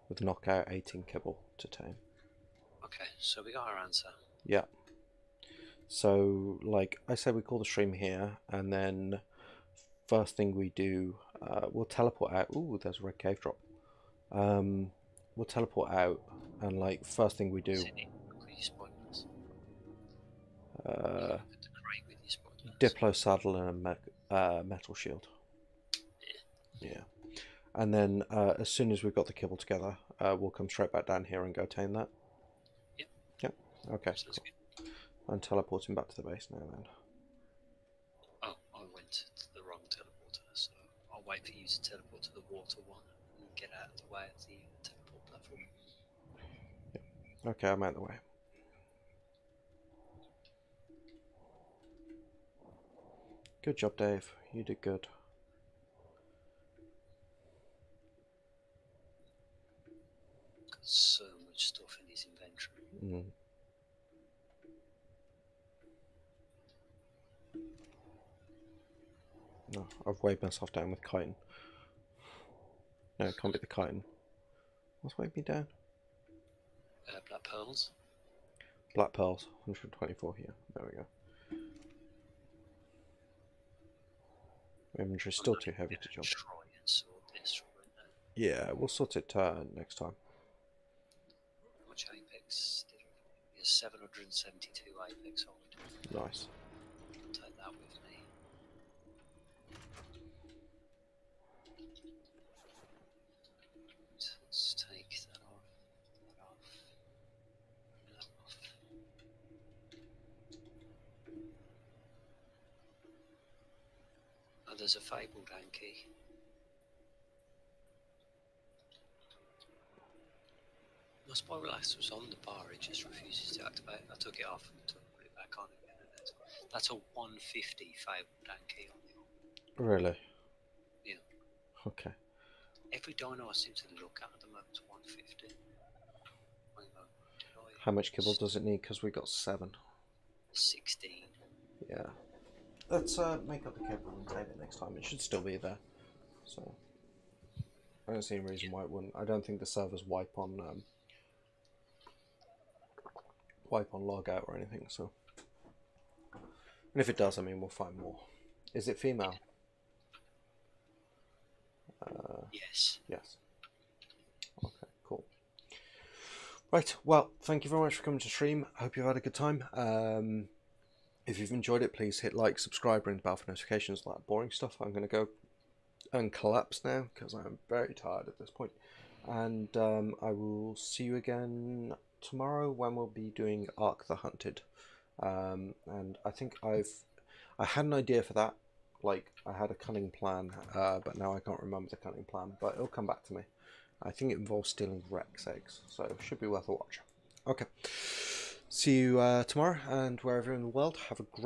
[SPEAKER 1] with knockout 18 kibble to tame.
[SPEAKER 2] Okay, so we got our answer.
[SPEAKER 1] Yeah. So, like I said, we call the stream here, and then first thing we do, we'll teleport out. Ooh, there's a red cave drop. We'll teleport out, and like first thing we do, Diplo saddle and a metal shield. Yeah. And then as soon as we've got the kibble together, we'll come straight back down here and go tame that.
[SPEAKER 2] Yep.
[SPEAKER 1] Yep. Okay. Cool. I'm teleporting back to the base now then.
[SPEAKER 2] Oh, I went to the wrong teleporter, so I'll wait for you to teleport to the water one and get out of the way of the teleport platform.
[SPEAKER 1] Yep. Okay, I'm out of the way. Good job, Dave. You did good.
[SPEAKER 2] Got so much stuff in his inventory.
[SPEAKER 1] Mm. No, I've weighed myself down with chitin. No, it can't be the chitin. What's weighing me down?
[SPEAKER 2] Black pearls.
[SPEAKER 1] Black pearls, 124 here. There we go. My inventory's still too heavy to jump.
[SPEAKER 2] Try and sort this right now.
[SPEAKER 1] Yeah, we'll sort it next time.
[SPEAKER 2] How much Apex did I get? 772 Apex hold.
[SPEAKER 1] Nice.
[SPEAKER 2] I'll take that with me. Let's take that off. That off. That off. Oh, there's a fabled Anki. My spyglass was on the bar, it just refuses to activate. I took it off and put it back on again. And that's a 150 fabled Anki on the
[SPEAKER 1] Really?
[SPEAKER 2] Yeah.
[SPEAKER 1] Okay.
[SPEAKER 2] Every dino I seem to look at the moment is 150.
[SPEAKER 1] How much kibble does it need? Because we got 7.
[SPEAKER 2] 16.
[SPEAKER 1] Yeah. Let's make up the kibble and tame it next time. It should still be there. So I don't see any reason why it wouldn't. I don't think the servers wipe on log out or anything. So, and if it does, I mean, we'll find more. Is it female?
[SPEAKER 2] Yes.
[SPEAKER 1] Yes. Okay, cool. Right, well, thank you very much for coming to stream. I hope you've had a good time. If you've enjoyed it, please hit like, subscribe, ring the bell for notifications, like boring stuff. I'm going to go and collapse now because I'm very tired at this point. And I will see you again tomorrow when we'll be doing Ark the Hunted. And I think I had an idea for that. Like, I had a cunning plan, but now I can't remember the cunning plan, but it'll come back to me. I think it involves stealing Rex eggs, so it should be worth a watch. Okay. See you tomorrow, and wherever in the world, have a great